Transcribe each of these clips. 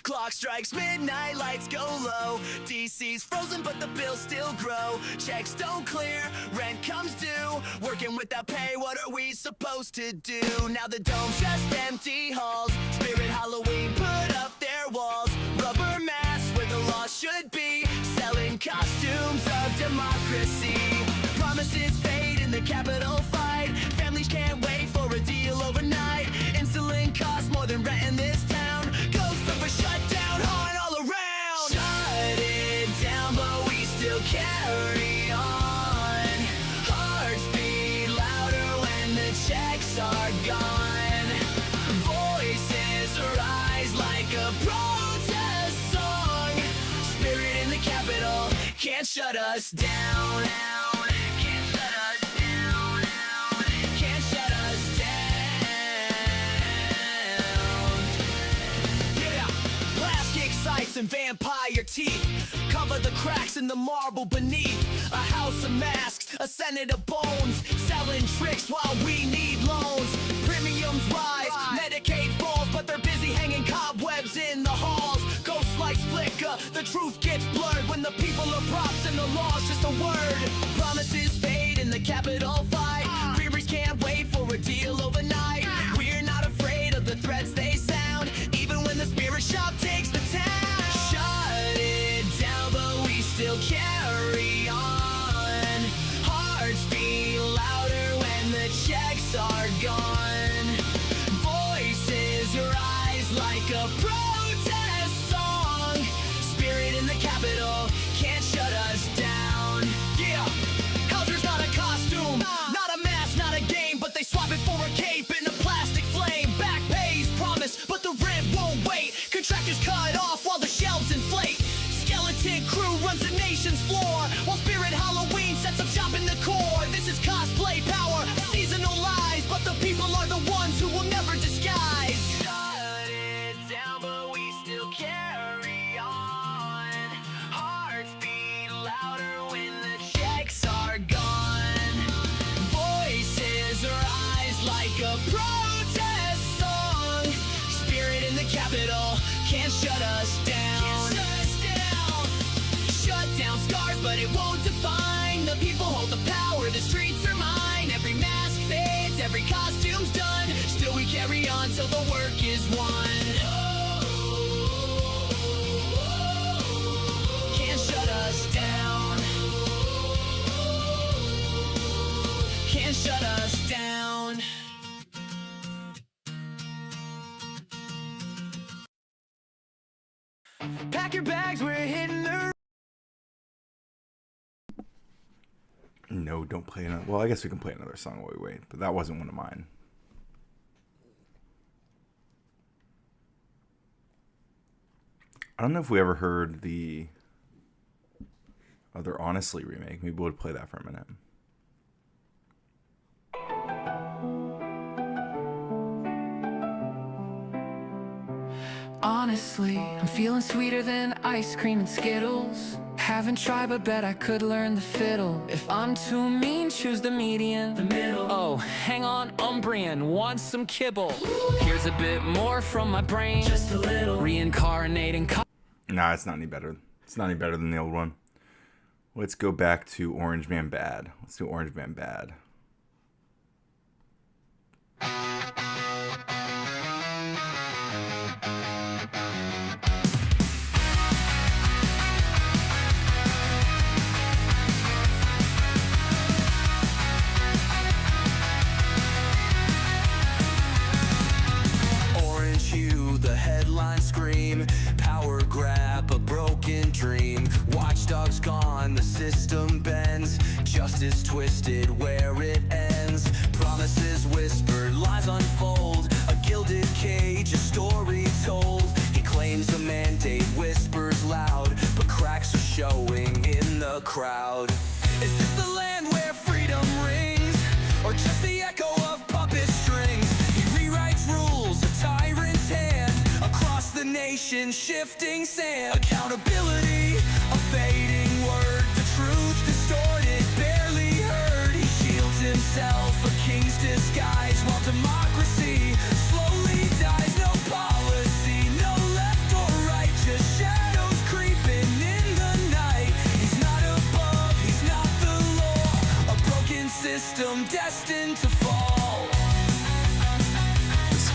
Clock strikes midnight, lights go low. DC's frozen, but the bills still grow. Checks don't clear, rent comes due. Working without pay, what are we supposed to do? Now the dome's just empty halls. Spirit Halloween put up their walls. Rubber masks where the law should be. Selling costumes of democracy. Promises fade in the Capitol fight. Families can't wait for a deal overnight. Insulin costs more than rent in this town. Ghosts of a shutdown haunt all around. Shut it down, but we still carry on. Hearts beat louder when the checks are gone. Voices rise like a protest song. Spirit in the Capitol can't shut us down. Can't shut us down. Can't shut us down. Yeah, plastic sights and vampire teeth cover the cracks in the marble beneath. A house of masks, a senate of bones, selling tricks while we need loans. Premiums rise, Medicaid falls, but they're busy hanging cobwebs in the halls. Ghost lights flicker, the truth gets blurred when the people are props and the law's just a word. Promises fade in the Capitol fight. Freebies can't wait for a deal overnight. We're not afraid of the threats they sound, even when the spirit shop takes the town. Shut it down, but we still carry on. Hearts beat louder when the checks are gone. Voices rise like a protest song. Spirit in the Capitol can't shut us down. Yeah, Hauser's not a costume, not a mask, not a game, but they swap it for a cape in a plastic flame. Back pays promise, but the rent won't wait. Contractors cut off while the shelves inflate. Skeleton crew runs the nation's floor, while Spirit Halloween sets up shop in the core. This is cosplay power, seasonal lies, but the people are the ones who will never disguise. Shut it down, but we still carry on. Hearts beat louder when the checks are gone. Voices rise like a protest song. Spirit in the Capitol can't shut us down. Shut down scars, but it won't define. The people hold the power, the streets are mine. Every mask fades, every costume's done. Still we carry on till the work is won. Can't shut us down. Can't shut us down. Pack your bags, we're hitting the... No, don't play another. Well, I guess we can play another song while we wait, but that wasn't one of mine. I don't know if we ever heard the other Honestly remake. Maybe we'll play that for a minute. Honestly, I'm feeling sweeter than ice cream and Skittles. Haven't tried, but bet I could learn the fiddle. If I'm too mean, choose the median. The middle. Oh, hang on, Umbrian, want some kibble? Here's a bit more from my brain. Just a little. Reincarnating. Nah, it's not any better. It's not any better than the old one. Let's go back to Orange Man Bad. Let's do Orange Man Bad. Scream, power grab, a broken dream. Watchdogs gone, the system bends. Justice twisted where it ends. Promises whispered, lies unfold. A gilded cage, a story told. He claims a mandate, whispers loud, but cracks are showing in the crowd. Is this the land where freedom rings, or just the echo of puppet strings? He rewrites rules, a tyrant's hand, across the nation, shifting sand. Accountability, a fading word. The truth distorted, barely heard. He shields himself, a king's disguise, while democracy slowly dies. No policy, no left or right.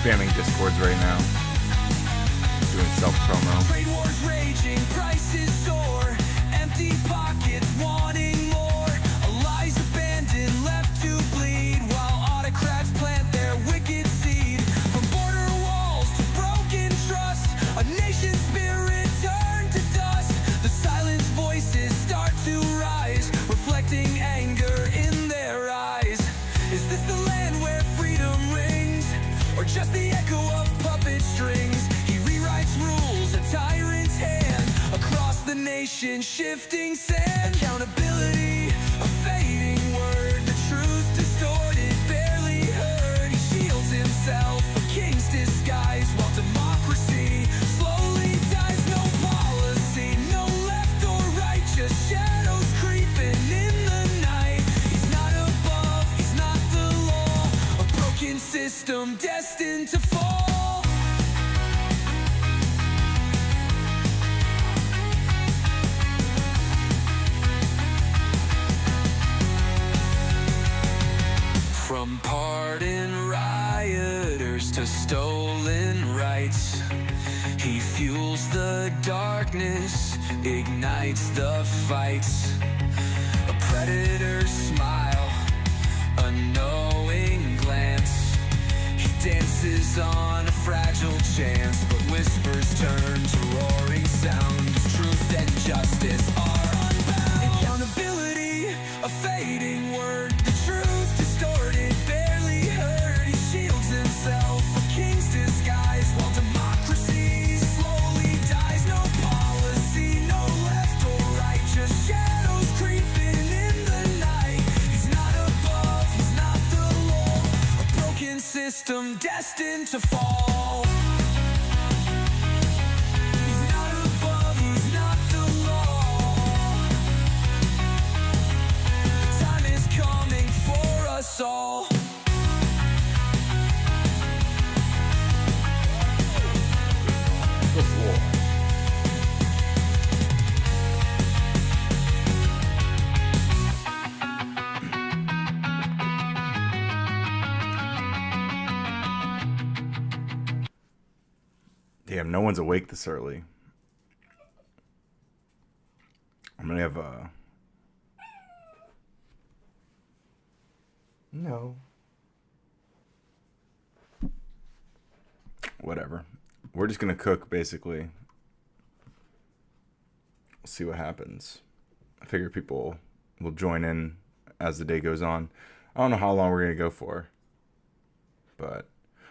spamming Discords right now. Doing self-promo. Trade wars raging, prices soar, empty pockets wanting more. Allies abandoned, left to bleed, while autocrats plant their wicked seed. From border walls to broken trust, a nation's spirit turned to dust. The silenced voices start to rise, reflecting anger in their eyes. Is this the land where freedom rings, or just the echo of puppet strings? He rewrites rules, a tyrant's hand, across the nation, shifting sand. Accountability, a fading word, the truth distorted, barely heard. He shields himself, a king's disguise, while democracy slowly dies. No policy, no left or right, just shadows creeping in the night. He's not above, he's not the law, a broken system destined to fall. From pardoned rioters to stolen rights, he fuels the darkness, ignites the fights. A predator's smile, a knowing glance. He dances on a fragile chance, but whispers turn to roaring sound as truth and justice are unbound. Accountability, a fading word, the truth distorted, barely heard. He shields himself, a king's disguise, while democracy slowly dies. No policy, no left or right, just shadows creeping in the night. He's not above, he's not the law, a broken system destined to fall. He's not above, he's not the law. The time is coming for us all. Damn, no one's awake this early. I'm gonna have a... No. Whatever. We're just gonna cook, basically. We'll see what happens. I figure people will join in as the day goes on. I don't know how long we're gonna go for. But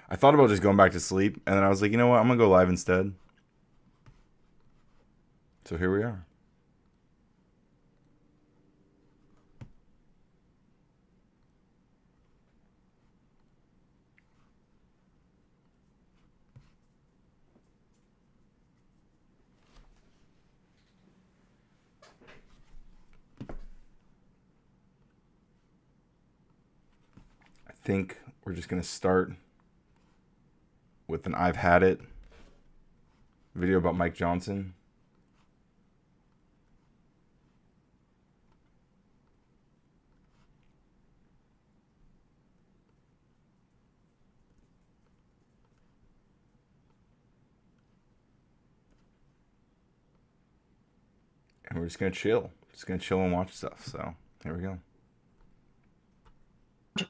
I thought about just going back to sleep, and then I was like, you know what? I'm gonna go live instead. So here we are. I think we're just gonna start with an I've Had It video about Mike Johnson. And we're just gonna chill. Just gonna chill and watch stuff. So here we go.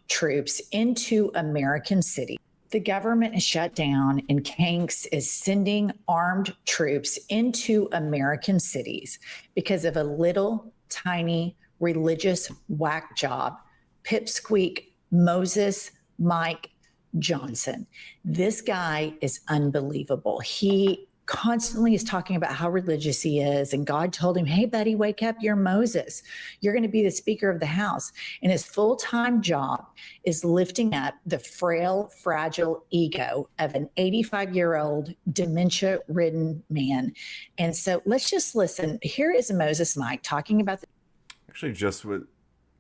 Troops into American cities. The government is shut down, and Kanks is sending armed troops into American cities because of a little tiny religious whack job, pipsqueak Moses Mike Johnson. This guy is unbelievable. He constantly is talking about how religious he is, and God told him, hey buddy, wake up, you're Moses, you're going to be the speaker of the house. And his full-time job is lifting up the frail, fragile ego of an 85-year-old dementia-ridden man. And so let's just listen. Here is Moses Mike talking about Actually, just with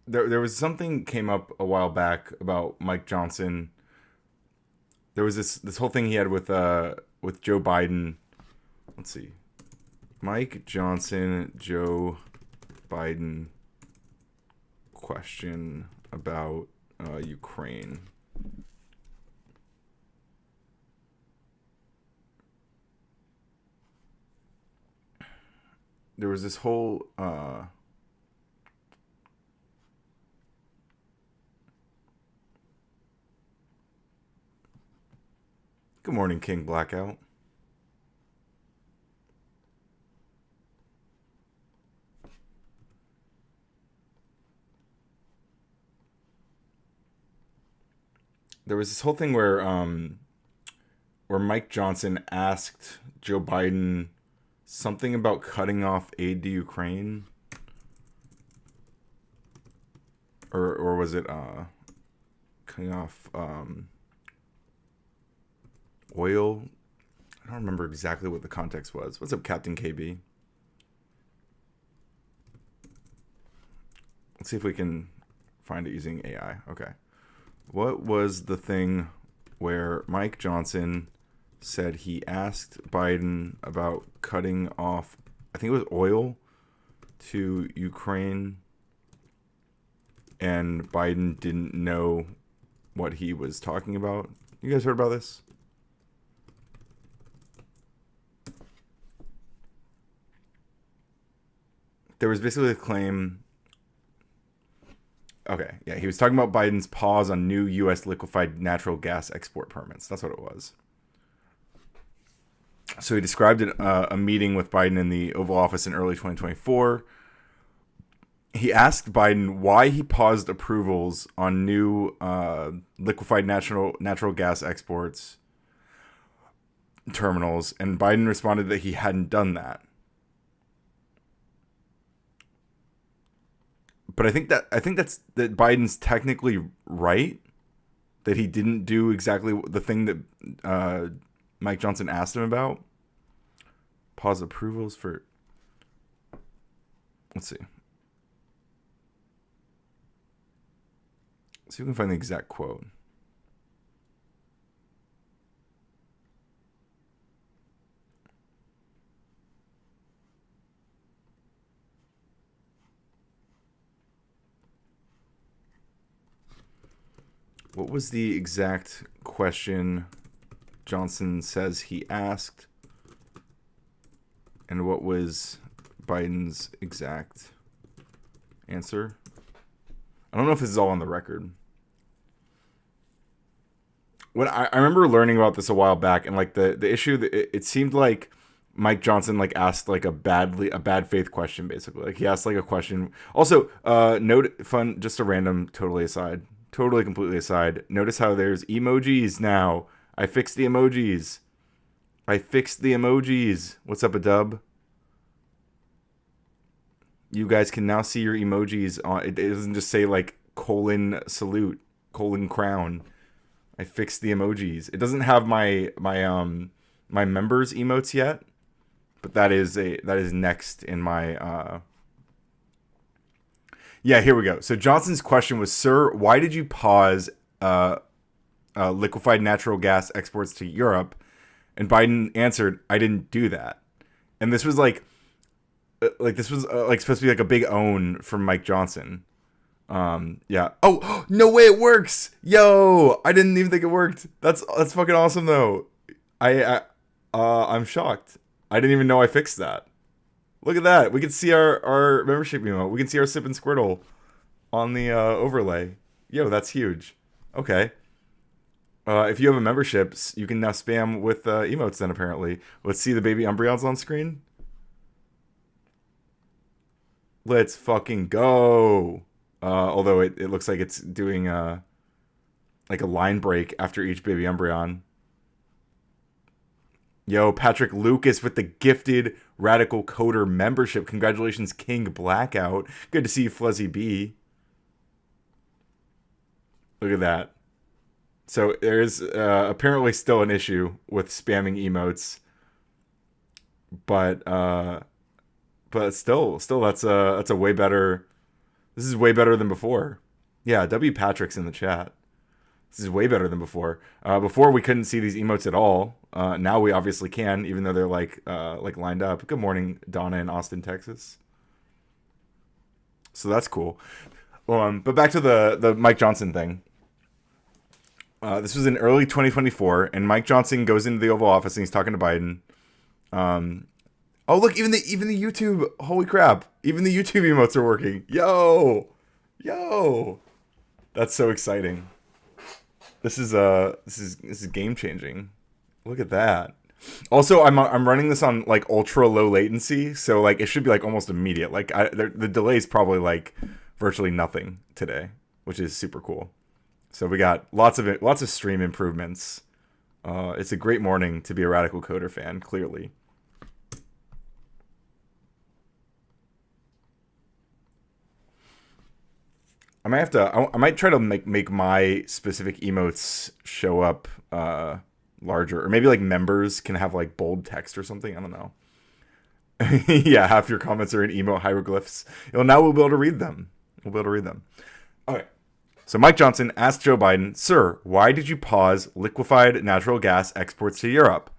there was something came up a while back about Mike Johnson. There was this whole thing he had with Joe Biden. Let's see. Mike Johnson, Joe Biden question about Ukraine. there was this whole good morning, King Blackout. There was this whole thing where Mike Johnson asked Joe Biden something about cutting off aid to Ukraine, or was it cutting off oil? I don't remember exactly what the context was. What's up, Captain KB? Let's see if we can find it using AI. Okay. What was the thing where Mike Johnson said he asked Biden about cutting off, I think it was oil to Ukraine, and Biden didn't know what he was talking about? You guys heard about this? There was basically a claim. Okay, yeah, he was talking about Biden's pause on new U.S. liquefied natural gas export permits. That's what it was. So he described a meeting with Biden in the Oval Office in early 2024. He asked Biden why he paused approvals on new liquefied natural gas exports terminals, and Biden responded that he hadn't done that. But I think that Biden's technically right, that he didn't do exactly the thing that Mike Johnson asked him about. Pause approvals for. Let's see. See if we can find the exact quote. What was the exact question Johnson says he asked? And what was Biden's exact answer? I don't know if this is all on the record. When I remember learning about this a while back, and like the issue that it seemed like Mike Johnson like asked like a bad faith question, basically. Like he asked like a question. Also, just a random, totally completely aside. Notice how there's emojis now. I fixed the emojis. What's up, a dub? You guys can now see your emojis on. It doesn't just say like colon salute, colon crown. I fixed the emojis. It doesn't have my members emotes yet, but that is next in my Yeah, here we go. So Johnson's question was, "Sir, why did you pause liquefied natural gas exports to Europe?" And Biden answered, "I didn't do that." And this was like supposed to be like a big own from Mike Johnson. Yeah. Oh, no way it works. Yo, I didn't even think it worked. That's fucking awesome though. I'm shocked. I didn't even know I fixed that. Look at that. We can see our membership emote. We can see our Sip and Squirtle on the overlay. Yo, that's huge. Okay. If you have a membership, you can now spam with emotes then, apparently. Let's see the baby Umbreons on screen. Let's fucking go. Although it looks like it's doing like a line break after each baby Umbreon. Yo, Patrick Lucas with the gifted Radical Coder membership. Congratulations, King Blackout. Good to see you, Fuzzy B. Look at that. So there is apparently still an issue with spamming emotes, but still that's a way better. This is way better than before. Yeah, W Patrick's in the chat. This is way better than before. Before we couldn't see these emotes at all. Now we obviously can, even though they're like lined up. Good morning, Donna in Austin, Texas. So that's cool. But back to the Mike Johnson thing. This was in early 2024, and Mike Johnson goes into the Oval Office and he's talking to Biden. Oh, look, even the YouTube, holy crap. Even the YouTube emotes are working. Yo. That's so exciting. This is game changing. Look at that. Also, I'm running this on like ultra low latency, so like it should be like almost immediate. Like the delay is probably like virtually nothing today, which is super cool. So we got lots of stream improvements. It's a great morning to be a Radical Coder fan, clearly. I might try to make my specific emotes show up larger, or maybe like members can have like bold text or something. I don't know. Yeah, half your comments are in emote hieroglyphs. Now we'll be able to read them. Okay. So Mike Johnson asked Joe Biden, "Sir, why did you pause liquefied natural gas exports to Europe?"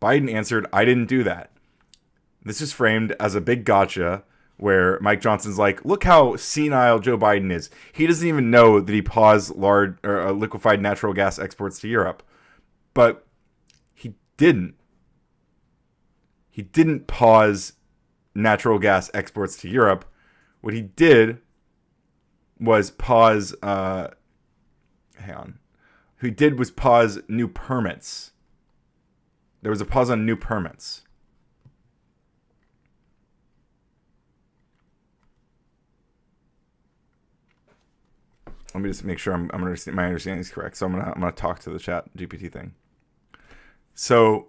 Biden answered, "I didn't do that." This is framed as a big gotcha, where Mike Johnson's like, look how senile Joe Biden is. He doesn't even know that he paused liquefied natural gas exports to Europe. But he didn't. He didn't pause natural gas exports to Europe. What he did was pause... What he did was pause new permits. There was a pause on new permits. Let me just make sure my understanding is correct. So I'm gonna talk to the chat GPT thing. So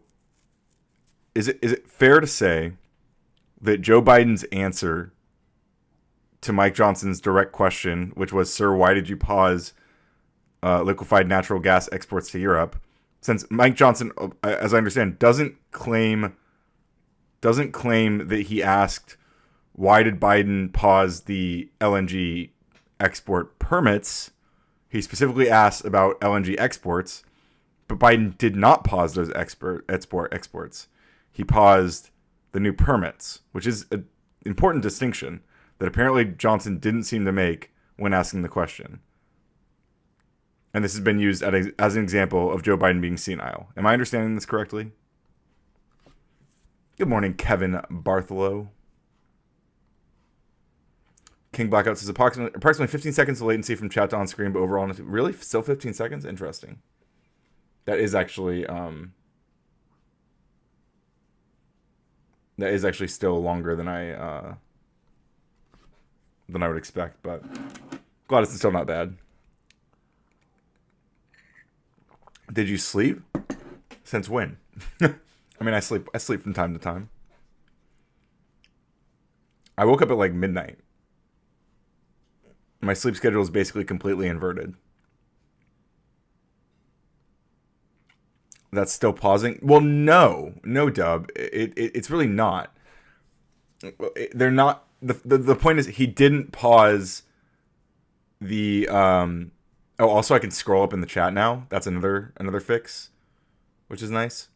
is it fair to say that Joe Biden's answer to Mike Johnson's direct question, which was, "Sir, why did you pause liquefied natural gas exports to Europe?" Since Mike Johnson, as I understand, doesn't claim that he asked, "Why did Biden pause the LNG export permits?" He specifically asked about LNG exports, but Biden did not pause those exports. He paused the new permits, which is an important distinction that apparently Johnson didn't seem to make when asking the question. And this has been used as an example of Joe Biden being senile. Am I understanding this correctly? Good morning, Kevin Bartholow. King Blackout says approximately 15 seconds of latency from chat to on screen, but overall, really? Still 15 seconds? Interesting. That is actually still longer than I would expect, but glad it's still not bad. Did you sleep? Since when? I mean, I sleep from time to time. I woke up at like midnight. My sleep schedule is basically completely inverted. That's still pausing? Well, no, Dub. It's really not. They're not. The point is, he didn't pause the. Oh, also, I can scroll up in the chat now. That's another fix, which is nice.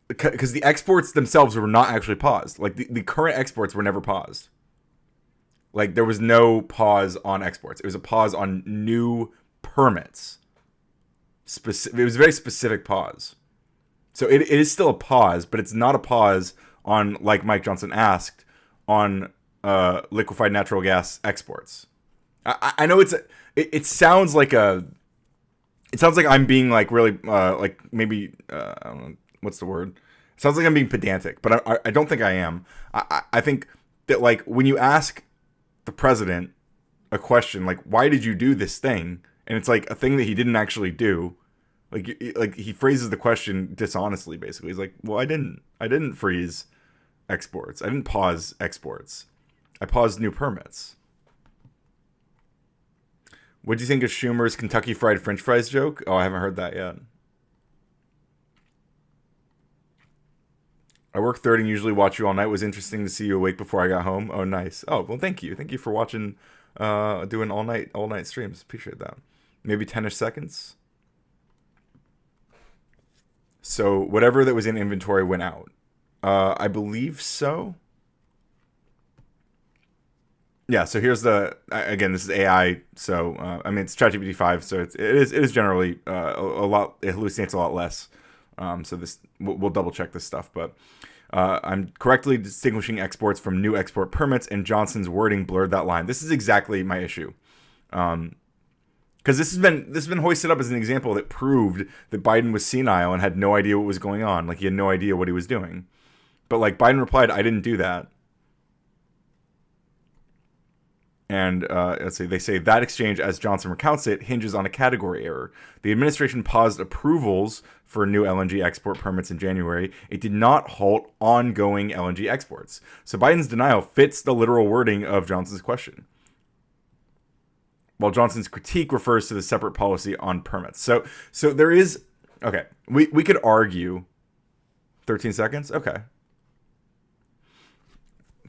Because the exports themselves were not actually paused. Like the current exports were never paused. Like, there was no pause on exports. It was a pause on new permits. It was a very specific pause. So it is still a pause, but it's not a pause on, like Mike Johnson asked, on liquefied natural gas exports. I know it sounds like it sounds like I'm being like really like maybe I don't know what's the word. It sounds like I'm being pedantic, but I don't think I am. I think that, like, when you ask the president a question like, why did you do this thing, and it's like a thing that he didn't actually do, like he phrases the question dishonestly. Basically, he's like, well, I didn't freeze exports, I didn't pause exports, I paused new permits. What do you think of Schumer's Kentucky Fried French fries joke? Oh, I haven't heard that yet. I work third and usually watch you all night. It was interesting to see you awake before I got home. Oh, nice. Oh, well, thank you. Thank you for watching, doing all night streams. Appreciate that. Maybe 10-ish seconds. So whatever that was in inventory went out. I believe so. Yeah, so here's again, this is AI. So, I mean, it's ChatGPT 5, so it is generally a lot, it hallucinates a lot less. So we'll double check this stuff, but I'm correctly distinguishing exports from new export permits, and Johnson's wording blurred that line. This is exactly my issue. Because this has been hoisted up as an example that proved that Biden was senile and had no idea what was going on. Like, he had no idea what he was doing. But, like, Biden replied, I didn't do that. And let's see, they say that exchange, as Johnson recounts it, hinges on a category error. The administration paused approvals for new LNG export permits in January. It did not halt ongoing LNG exports. So Biden's denial fits the literal wording of Johnson's question, while Johnson's critique refers to the separate policy on permits. So there is, okay, we could argue, 13 seconds? Okay.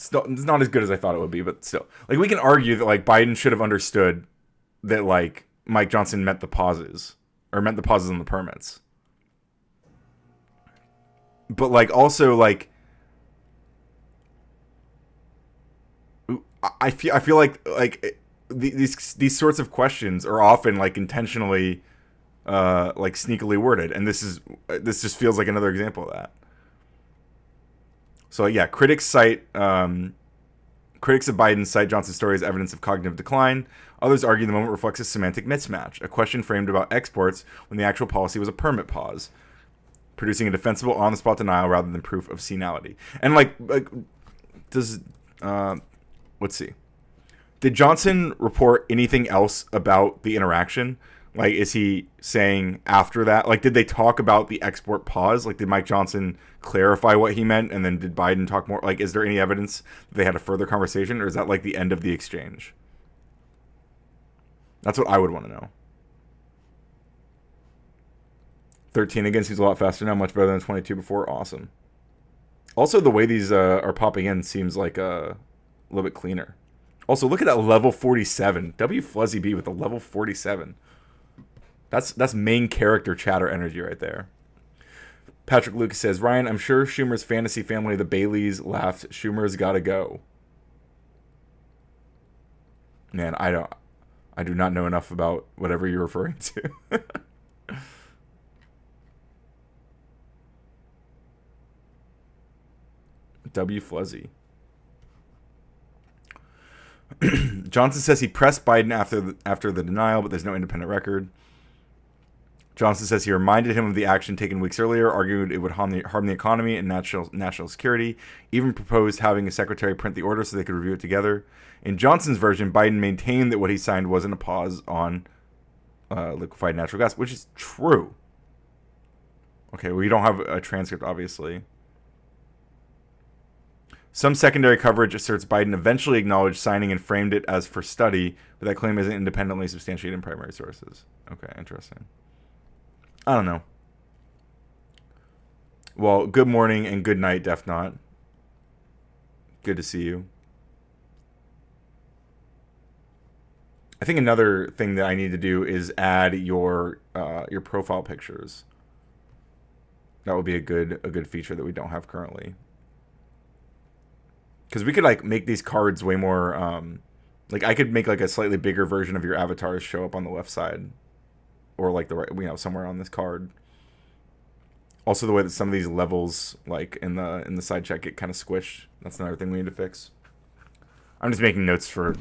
Still, it's not as good as I thought it would be, but still. Like, we can argue that, like, Biden should have understood that, like, Mike Johnson meant the pauses on the permits. But, like, also, like, I feel like these sorts of questions are often, like, intentionally like sneakily worded, and this just feels like another example of that. So yeah, critics of Biden cite Johnson's story as evidence of cognitive decline. Others argue the moment reflects a semantic mismatch, a question framed about exports when the actual policy was a permit pause, producing a defensible on-the-spot denial rather than proof of senility. And like does let's see. Did Johnson report anything else about the interaction? Like, is he saying after that? Like, did they talk about the export pause? Like, did Mike Johnson clarify what he meant? And then did Biden talk more? Like, is there any evidence that they had a further conversation? Or is that, like, the end of the exchange? That's what I would want to know. 13 again seems a lot faster now. Much better than 22 before. Awesome. Also, the way these are popping in seems like a little bit cleaner. Also, look at that level 47. W Fuzzy B with a level 47. That's main character chatter energy right there. Patrick Lucas says, Ryan, I'm sure Schumer's fantasy family, the Baileys, laughed. Schumer's gotta go. Man, I do not know enough about whatever you're referring to. W Fuzzy. Johnson says he pressed Biden after the denial, but there's no independent record. Johnson says he reminded him of the action taken weeks earlier, argued it would harm the economy and national security, even proposed having a secretary print the order so they could review it together. In Johnson's version, Biden maintained that what he signed wasn't a pause on liquefied natural gas, which is true. Okay, we don't have a transcript, obviously. Some secondary coverage asserts Biden eventually acknowledged signing and framed it as for study, but that claim isn't independently substantiated in primary sources. Okay, interesting. I don't know. Well, good morning and good night, Defnot. Good to see you. I think another thing that I need to do is add your profile pictures. That would be a good feature that we don't have currently. Because we could like make these cards way more like I could make like a slightly bigger version of your avatars show up on the left side, or like the right, somewhere on this card. Also, the way that some of these levels, like in the side check, get kind of squished. That's another thing we need to fix. I'm just making notes for,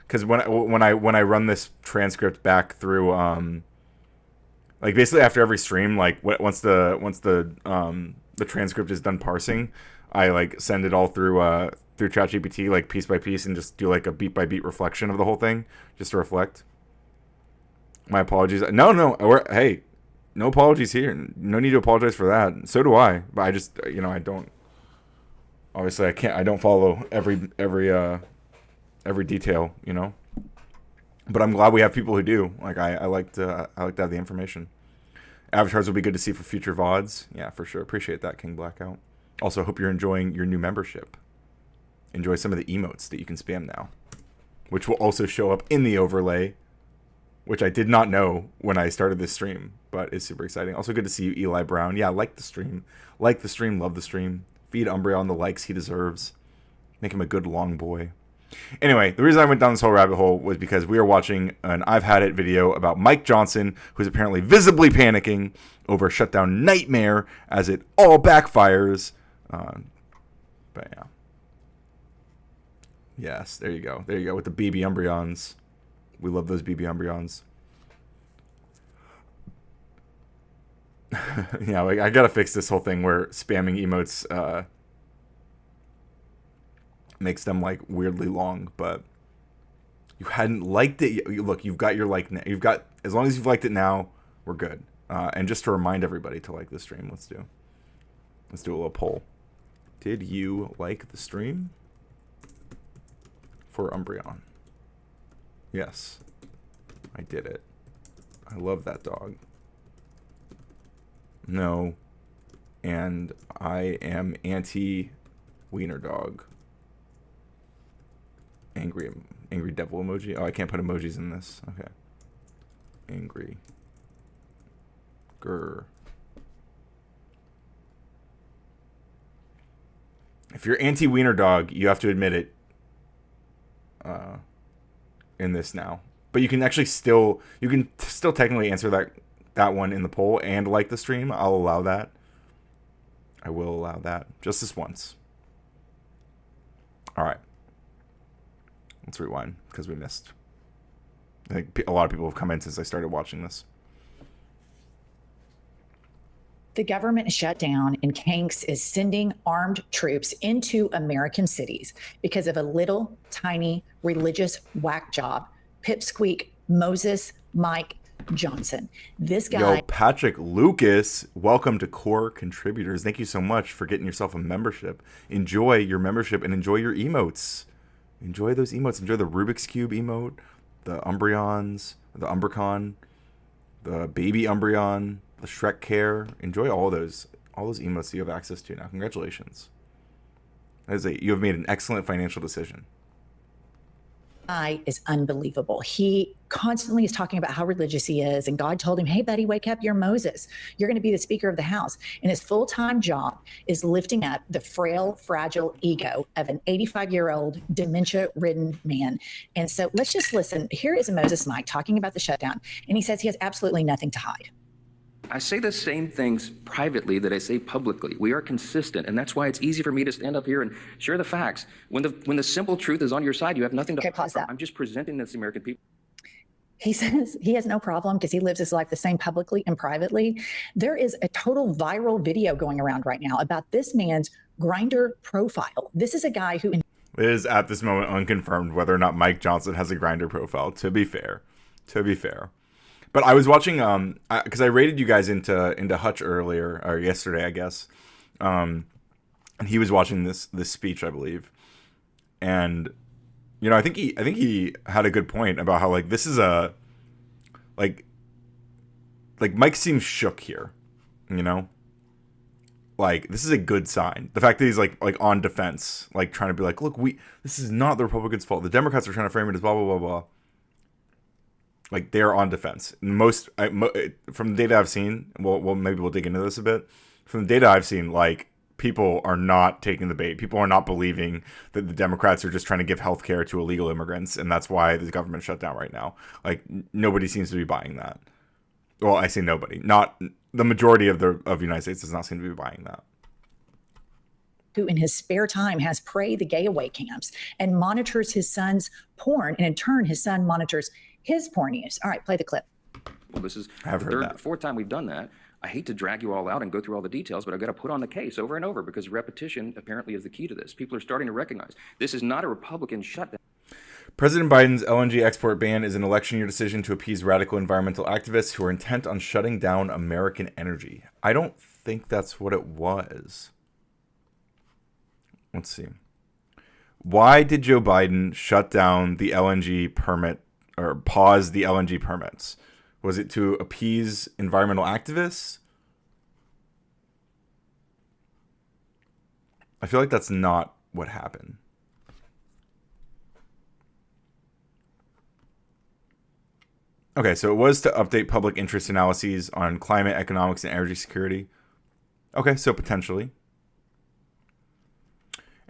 because when I run this transcript back through, like basically after every stream, like once the transcript is done parsing, I like send it all through ChatGPT, like piece by piece, and just do like a beat by beat reflection of the whole thing, just to reflect. My apologies. No, hey, no apologies here. No need to apologize for that. So do I. But I just, I don't. Obviously, I don't follow every detail, But I'm glad we have people who do. Like I like to have the information. Avatars will be good to see for future VODs. Yeah, for sure. Appreciate that, King Blackout. Also, hope you're enjoying your new membership. Enjoy some of the emotes that you can spam now, which will also show up in the overlay, which I did not know when I started this stream, but it's super exciting. Also good to see you, Eli Brown. Yeah, like the stream. Like the stream, love the stream. Feed Umbreon the likes he deserves. Make him a good long boy. Anyway, the reason I went down this whole rabbit hole was because we are watching an I've Had It video about Mike Johnson, who's apparently visibly panicking over a shutdown nightmare as it all backfires. But yeah. Yes, there you go. There you go with the BB Umbreons. We love those BB Umbreons. Yeah, like I gotta fix this whole thing where spamming emotes makes them like weirdly long. But you hadn't liked it. Look, you've got your like. You've got, as long as you've liked it now, we're good. And just to remind everybody to like the stream, let's do a little poll. Did you like the stream for Umbreon? Yes, I did it. I love that dog. No, and I am anti wiener dog. Angry devil emoji. Oh, I can't put emojis in this. Okay. Angry. Grr. If you're anti wiener dog, you have to admit it. In this now, but you can actually still technically answer that one in the poll and like the stream. I'll allow that. I will allow that just this once. All right. Let's rewind because we missed. I think a lot of people have come in since I started watching this. The government is shut down and Hanks is sending armed troops into American cities because of a little tiny religious whack job, pipsqueak Moses Mike Johnson. This guy. Yo, Patrick Lucas, welcome to Core Contributors. Thank you so much for getting yourself a membership. Enjoy your membership and enjoy your emotes. Enjoy those emotes. Enjoy the Rubik's Cube emote, the Umbreons, the Umbercon, the Baby Umbreon, the Shrek Care. Enjoy all those emotes that you have access to now. Congratulations. You have made an excellent financial decision. Is unbelievable. He constantly is talking about how religious he is, and God told him, hey buddy, wake up, you're Moses, you're going to be the Speaker of the House. And his full-time job is lifting up the frail, fragile ego of an 85-year-old dementia-ridden man. And so let's just listen. Here is Moses Mike talking about the shutdown, and he says he has absolutely nothing to hide. I say the same things privately that I say publicly. We are consistent, and that's why it's easy for me to stand up here and share the facts. When the simple truth is on your side, you have nothing to hide pause from. that. I'm just presenting this to the American people. He says he has no problem because he lives his life the same publicly and privately. There is a total viral video going around right now about this man's Grindr profile. This is a guy who... It is at this moment unconfirmed whether or not Mike Johnson has a Grindr profile, to be fair. But I was watching, because I rated you guys into Hutch earlier, or yesterday, I guess. And he was watching this speech, I believe. And, I think he had a good point about how, like, this is like Mike seems shook here, Like, this is a good sign. The fact that he's, like on defense, like, trying to be like, look, this is not the Republicans' fault. The Democrats are trying to frame it as blah, blah, blah, blah. Like, they're on defense. From the data I've seen, well, maybe we'll dig into this a bit. From the data I've seen, like, people are not taking the bait. People are not believing that the Democrats are just trying to give health care to illegal immigrants, and that's why the government shut down right now. Like, nobody seems to be buying that. Well, I say nobody. Not the majority of the United States does not seem to be buying that. Who in his spare time has Pray the Gay Away camps and monitors his son's porn, and in turn his son monitors his porn use. All right, play the clip. Well, this is the fourth time we've done that. I hate to drag you all out and go through all the details, but I've got to put on the case over and over because repetition apparently is the key to this. People are starting to recognize this is not a Republican shutdown. President Biden's LNG export ban is an election year decision to appease radical environmental activists who are intent on shutting down American energy. I don't think that's what it was. Let's see. Why did Joe Biden shut down the LNG permit or pause the LNG permits? Was it to appease environmental activists? I feel like that's not what happened. Okay, so it was to update public interest analyses on climate, economics, and energy security. Okay, so potentially.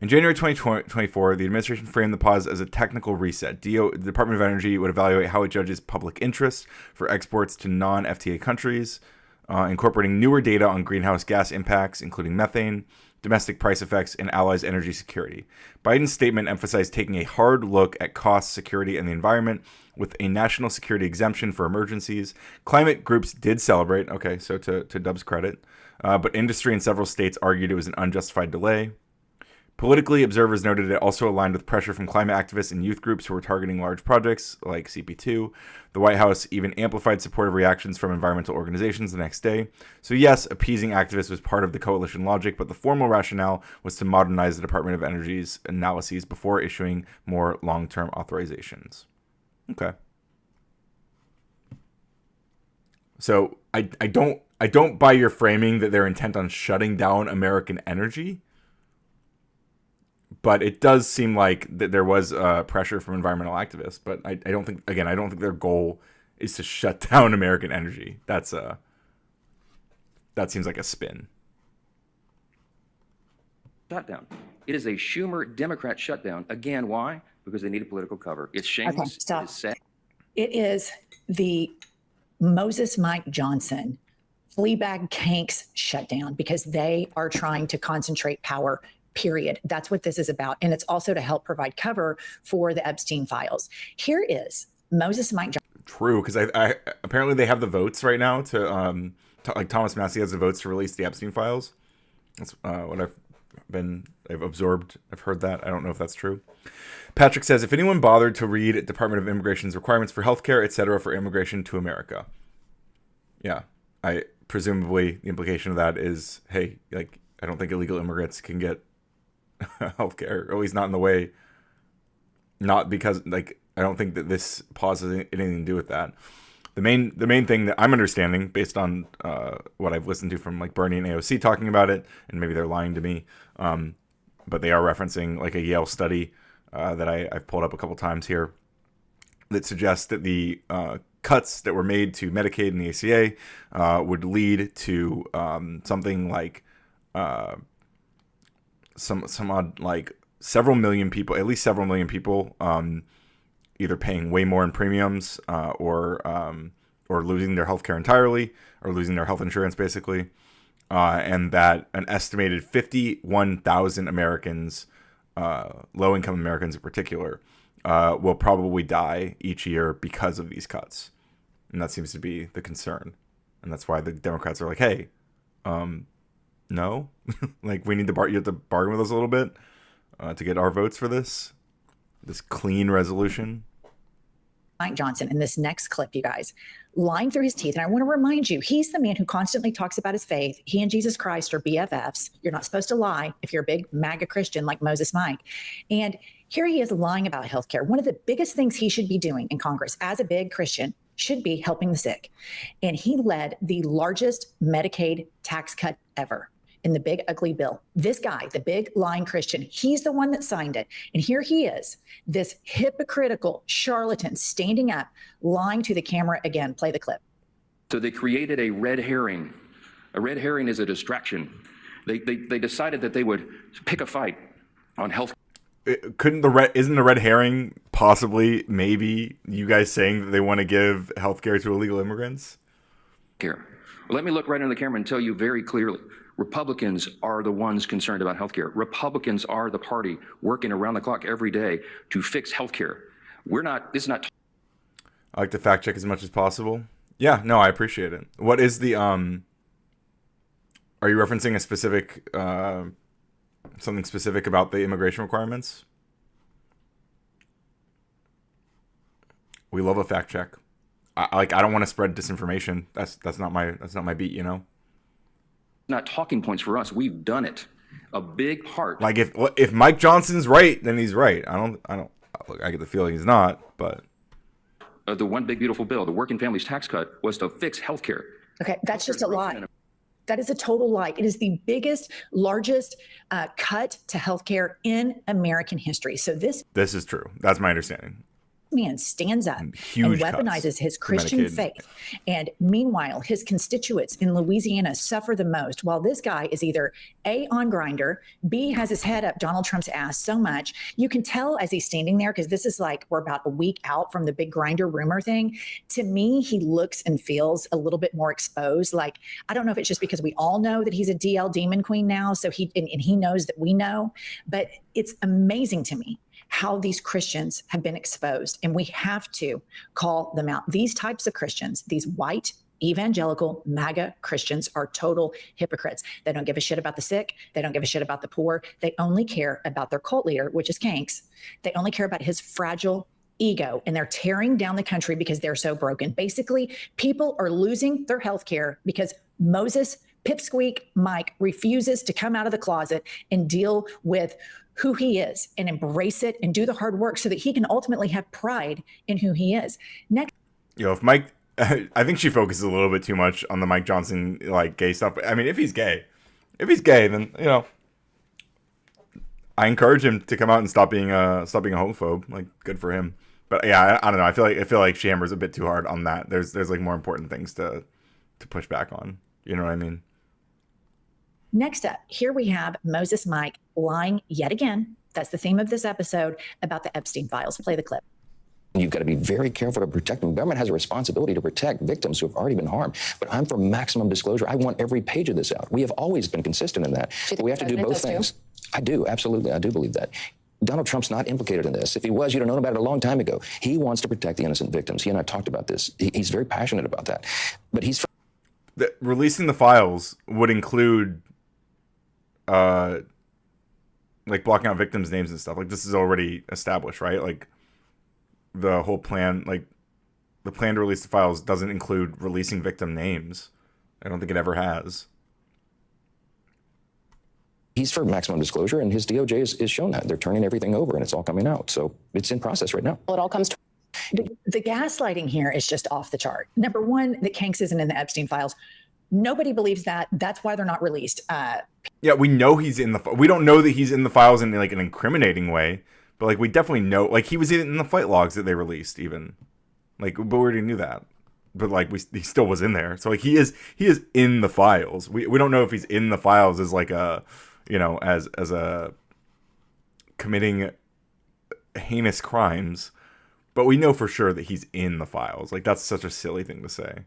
In January 2024, the administration framed the pause as a technical reset. The Department of Energy would evaluate how it judges public interest for exports to non-FTA countries, incorporating newer data on greenhouse gas impacts, including methane. domestic price effects, and allies' energy security. Biden's statement emphasized taking a hard look at cost, security, and the environment with a national security exemption for emergencies. Climate groups did celebrate, okay, so to Dub's credit, but industry in several states argued it was an unjustified delay. Politically, observers noted it also aligned with pressure from climate activists and youth groups who were targeting large projects like CP2. The White House even amplified supportive reactions from environmental organizations the next day. So yes, appeasing activists was part of the coalition logic, but the formal rationale was to modernize the Department of Energy's analyses before issuing more long-term authorizations. Okay. So I don't buy your framing that they're intent on shutting down American energy. But it does seem like that there was pressure from environmental activists. But I don't think, again, I don't think their goal is to shut down American energy. That seems like a spin. Shutdown. It is a Schumer Democrat shutdown. Again, why? Because they need a political cover. It's shameless. Okay, stop. It is sad. It is the Moses Mike Johnson Fleabag Kanks shutdown because they are trying to concentrate power. Period. That's what this is about. And it's also to help provide cover for the Epstein files. Here is Moses Mike Johnson. True, because I apparently they have the votes right now to like Thomas Massie has the votes to release the Epstein files. That's what I've absorbed. I've heard that. I don't know if that's true. Patrick says, if anyone bothered to read Department of Immigration's requirements for healthcare, etc., for immigration to America. Yeah, I presumably the implication of that is, hey, like I don't think illegal immigrants can get healthcare, or at least not in the way. Not because like I don't think that this pause has anything to do with that. The main thing that I'm understanding, based on what I've listened to from like Bernie and AOC talking about it, and maybe they're lying to me, but they are referencing like a Yale study that I've pulled up a couple times here that suggests that the cuts that were made to Medicaid and the ACA would lead to something like some odd like several million people, at least several million people, either paying way more in premiums or losing their health care entirely, or losing their health insurance basically, and that an estimated 51,000 Americans, low-income Americans in particular, will probably die each year because of these cuts. And that seems to be the concern. And that's why the Democrats are like, hey, no, like you have to bargain with us a little bit to get our votes for this clean resolution. Mike Johnson in this next clip, you guys, lying through his teeth. And I want to remind you, he's the man who constantly talks about his faith. He and Jesus Christ are BFFs. You're not supposed to lie if you're a big MAGA Christian like Moses Mike. And here he is lying about healthcare. One of the biggest things he should be doing in Congress as a big Christian should be helping the sick. And he led the largest Medicaid tax cut ever in the big ugly bill. This guy, the big lying Christian, he's the one that signed it. And here he is, this hypocritical charlatan standing up, lying to the camera again. Play the clip. So they created a red herring. A red herring is a distraction. They decided that they would pick a fight on health. Isn't the red herring possibly maybe you guys saying that they want to give healthcare to illegal immigrants? Here, well, let me look right into the camera and tell you very clearly. Republicans are the ones concerned about healthcare. Republicans are the party working around the clock every day to fix healthcare. This is not. I like to fact check as much as possible. Yeah, no, I appreciate it. What is the are you referencing a specific something specific about the immigration requirements? We love a fact check. I don't want to spread disinformation. That's not my beat, you know. Not talking points for us. We've done it. A big part. Like if Mike Johnson's right, then he's right. I get the feeling he's not, but the one big beautiful bill, the working families tax cut, was to fix healthcare. Okay, that's just a lie. That is a total lie. It is the biggest, largest cut to healthcare in American history. So this is true. That's my understanding. man stands up Huge and cuts weaponizes his for Christian Medicaid. faith. And meanwhile, his constituents in Louisiana suffer the most, while this guy is either A, on Grindr, B, has his head up Donald Trump's ass so much. You can tell as he's standing there, because this is like, we're about a week out from the big Grindr rumor thing. To me, he looks and feels a little bit more exposed. Like, I don't know if it's just because we all know that he's a DL demon queen now. So he knows that we know, but it's amazing to me how these Christians have been exposed. And we have to call them out. These types of Christians, these white, evangelical, MAGA Christians, are total hypocrites. They don't give a shit about the sick. They don't give a shit about the poor. They only care about their cult leader, which is Kanks. They only care about his fragile ego, and they're tearing down the country because they're so broken. Basically, people are losing their health care because Moses Pipsqueak Mike refuses to come out of the closet and deal with who he is and embrace it and do the hard work so that he can ultimately have pride in who he is. Next, If Mike, I think she focuses a little bit too much on the Mike Johnson like gay stuff. I mean, if he's gay, then I encourage him to come out and stop being a homophobe. Like, good for him. But yeah, I don't know. I feel like she hammers a bit too hard on that. There's like more important things to push back on. You know what I mean? Next up, here we have Moses Mike lying yet again. That's the theme of this episode about the Epstein files. Play the clip. You've got to be very careful to protect them. The government has a responsibility to protect victims who have already been harmed. But I'm for maximum disclosure. I want every page of this out. We have always been consistent in that. But we have to do both things. I do, absolutely. I do believe that. Donald Trump's not implicated in this. If he was, you'd have known about it a long time ago. He wants to protect the innocent victims. He and I talked about this. He's very passionate about that. But he's... Releasing the files would include like blocking out victims' names and stuff. Like, this is already established, right? Like, the whole plan, like the plan to release the files doesn't include releasing victim names. I don't think it ever has. He's for maximum disclosure, and his DOJ is shown that. They're turning everything over, and it's all coming out. So it's in process right now. Well, it all comes to... The gaslighting here is just off the chart. Number one, that Kanks isn't in the Epstein files. Nobody believes that. That's why they're not released. Yeah, we know he's in the... We don't know that he's in the files in like an incriminating way, but like we definitely know... Like, he was in the flight logs that they released even. Like, but we already knew that. But like he still was in there. So like he is in the files. We don't know if he's in the files as like a, as a committing heinous crimes, but we know for sure that he's in the files. Like, that's such a silly thing to say.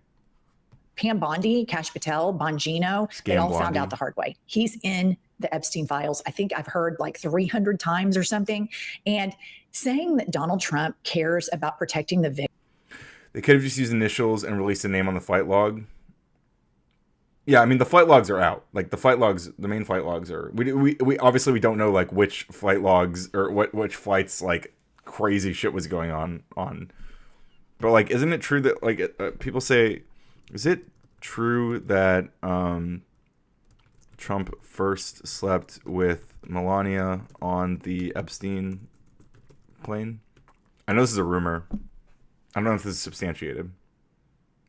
Pam Bondi, Kash Patel, Bongino, they all found Blondie. out the hard way. He's in the Epstein files. I think I've heard like 300 times or something. And saying that Donald Trump cares about protecting the victim. They could have just used initials and released a name on the flight log. Yeah, I mean, the flight logs are out. Like, the flight logs, the main flight logs are... We obviously, we don't know, like, which flight logs or which flights, like, crazy shit was going on. But, like, isn't it true that, like, people say... Is it true that Trump first slept with Melania on the Epstein plane? I know this is a rumor. I don't know if this is substantiated.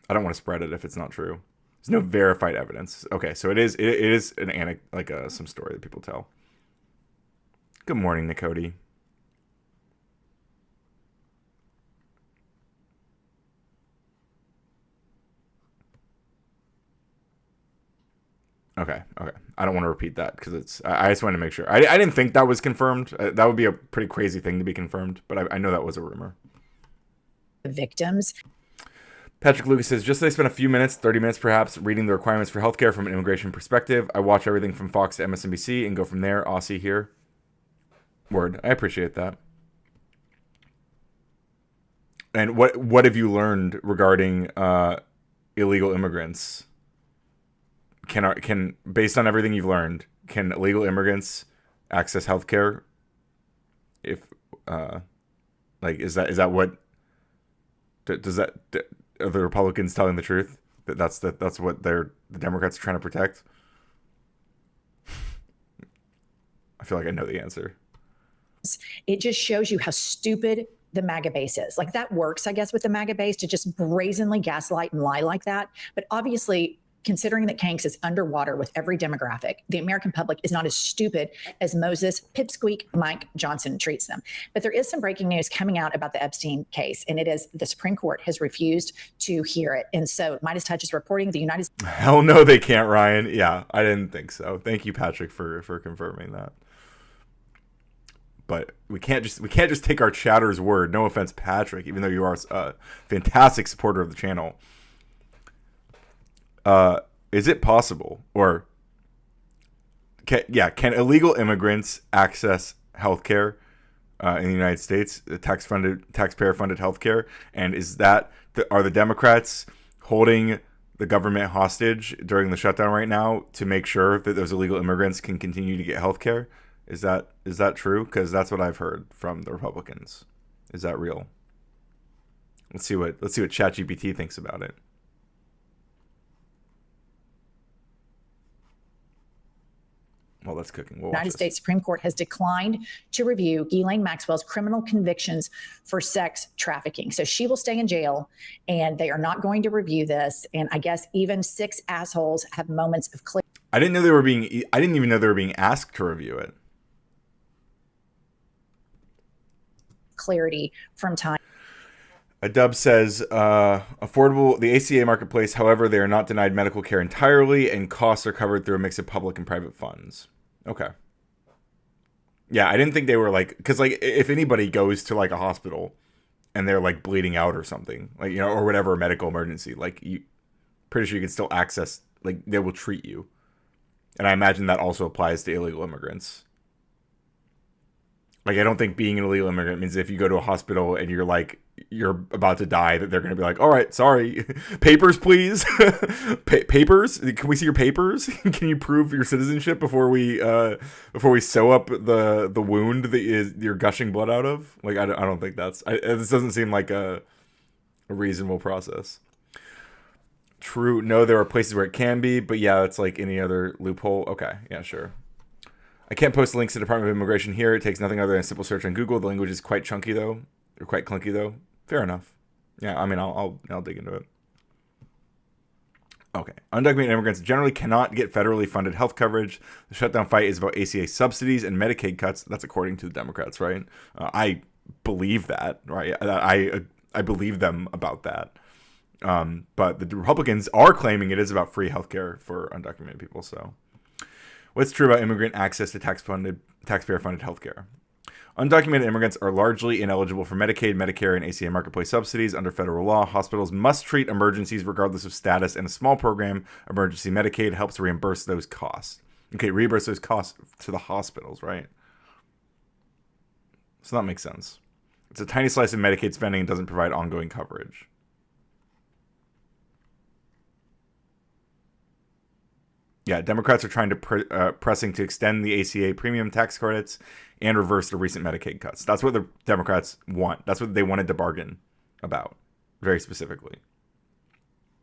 I don't want to spread it if it's not true. There's no verified evidence. Okay, so it is an anecdote, some story that people tell. Good morning, Nicody. Okay. I don't want to repeat that because it's... I just wanted to make sure. I didn't think that was confirmed. That would be a pretty crazy thing to be confirmed, but I know that was a rumor. Victims. Patrick Lucas says, just so they spent a few minutes, 30 minutes perhaps, reading the requirements for healthcare from an immigration perspective. I watch everything from Fox to MSNBC and go from there. Aussie here. Word. I appreciate that. And what have you learned regarding illegal immigrants? Can based on everything you've learned, can illegal immigrants access healthcare? If is that what... Does that... Are the Republicans telling the truth? That's what the Democrats are trying to protect? I feel like I know the answer. It just shows you how stupid the MAGA base is. Like, that works, I guess, with the MAGA base to just brazenly gaslight and lie like that. But obviously, considering that Kanks is underwater with every demographic, the American public is not as stupid as Moses Pipsqueak Mike Johnson treats them. But there is some breaking news coming out about the Epstein case, and it is the Supreme Court has refused to hear it. And so Midas Touch is reporting the United States. Hell no, they can't, Ryan. Yeah, I didn't think so. Thank you, Patrick, for confirming that. But we can't just take our chatter's word. No offense, Patrick, even though you are a fantastic supporter of the channel. Is it possible, or can illegal immigrants access healthcare in the United States, the taxpayer-funded healthcare? And are the Democrats holding the government hostage during the shutdown right now to make sure that those illegal immigrants can continue to get healthcare? Is that true? Because that's what I've heard from the Republicans. Is that real? Let's see what ChatGPT thinks about it. Well, that's cooking. We'll United States Supreme Court has declined to review Ghislaine Maxwell's criminal convictions for sex trafficking. So she will stay in jail, and they are not going to review this. And I guess even 6 assholes have moments of clarity. I didn't even know they were being asked to review it. Clarity from time. A dub says, affordable, the ACA marketplace, however, they are not denied medical care entirely, and costs are covered through a mix of public and private funds. Okay. Yeah, I didn't think they were like, because like if anybody goes to like a hospital and they're like bleeding out or something, like, you know, or whatever medical emergency, like you, pretty sure you can still access, like they will treat you. And I imagine that also applies to illegal immigrants. Like, I don't think being an illegal immigrant means if you go to a hospital and you're like, you're about to die, that they're going to be like, all right, sorry, papers, please. Papers? Can we see your papers? Can you prove your citizenship before we sew up the wound that you're gushing blood out of? Like, I don't think this doesn't seem like a reasonable process. True. No, there are places where it can be, but yeah, it's like any other loophole. Okay. Yeah, sure. I can't post links to the Department of Immigration here. It takes nothing other than a simple search on Google. The language is quite chunky though, or quite clunky though. Fair enough. Yeah, I mean, I'll dig into it. Okay. Undocumented immigrants generally cannot get federally funded health coverage. The shutdown fight is about ACA subsidies and Medicaid cuts. That's according to the Democrats, right? I believe that, right? I believe them about that. But the Republicans are claiming it is about free healthcare for undocumented people. So, what's true about immigrant access to taxpayer-funded healthcare? Undocumented immigrants are largely ineligible for Medicaid, Medicare, and ACA marketplace subsidies. Under federal law, hospitals must treat emergencies regardless of status, and a small program, Emergency Medicaid, helps reimburse those costs. Okay, reimburse those costs to the hospitals, right? So that makes sense. It's a tiny slice of Medicaid spending and doesn't provide ongoing coverage. Yeah, Democrats are trying to pressing to extend the ACA premium tax credits and reverse the recent Medicaid cuts. That's what the Democrats want. That's what they wanted to bargain about, very specifically.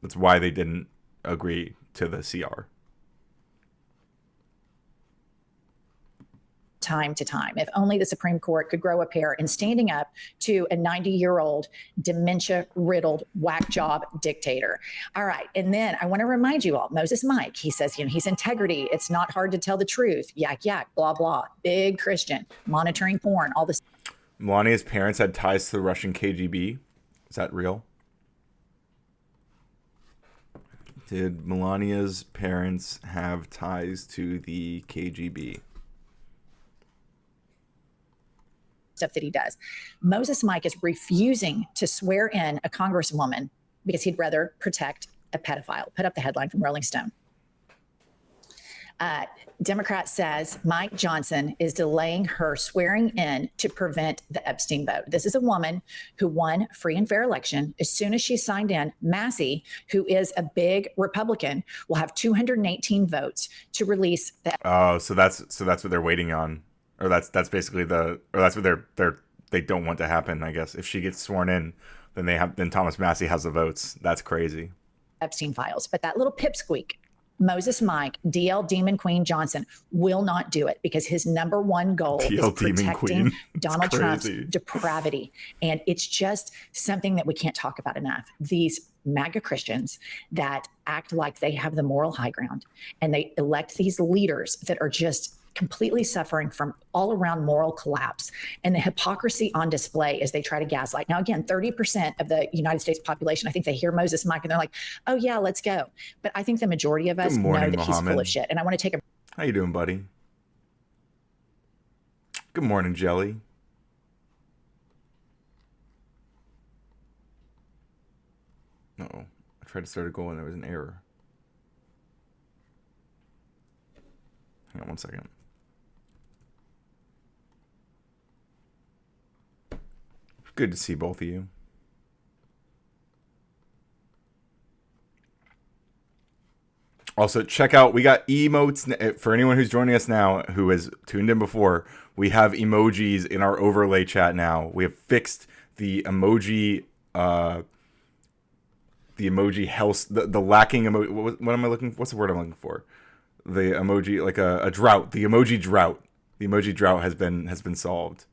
That's why they didn't agree to the CR. Time to time. If only the Supreme Court could grow a pair in standing up to a 90-year-old dementia-riddled whack job dictator. All right. And then I want to remind you all, Moses Mike, he says, he's integrity. It's not hard to tell the truth. Yak, yak, blah, blah. Big Christian, monitoring porn, all this. Melania's parents had ties to the Russian KGB. Is that real? Did Melania's parents have ties to the KGB? Stuff that he does. Moses Mike is refusing to swear in a congresswoman because he'd rather protect a pedophile. Put up the headline from Rolling Stone. Democrat says Mike Johnson is delaying her swearing in to prevent the Epstein vote. This is a woman who won free and fair election. As soon as she signed in, Massey, who is a big Republican, will have 218 votes to release the. Oh, so that's what they're waiting on. Or that's basically that's what they don't want to happen, I guess. If she gets sworn in, then Thomas Massey has the votes. That's crazy. Epstein files. But that little pipsqueak, Moses Mike, DL Demon Queen Johnson, will not do it because his number one goal DL is Demon protecting Queen. Donald Trump's crazy. depravity. And it's just something that we can't talk about enough. These MAGA Christians that act like they have the moral high ground, and they elect these leaders that are just completely suffering from all around moral collapse, and the hypocrisy on display as they try to gaslight. Now, again, 30% of the United States population, I think they hear Moses Mike and they're like, oh yeah, let's go. But I think the majority of us know that he's full of shit. And I want to take a How you doing, buddy? Good morning, Jelly. Uh-oh. I tried to start a goal and there was an error. Hang on one second. Good to see both of you. Also, check out, we got emotes. For anyone who's joining us now, who has tuned in before, we have emojis in our overlay chat now. We have fixed the emoji, the emoji health, the lacking emoji. What am I looking for? What's the word I'm looking for? The emoji, like a drought, the emoji drought. The emoji drought has been solved.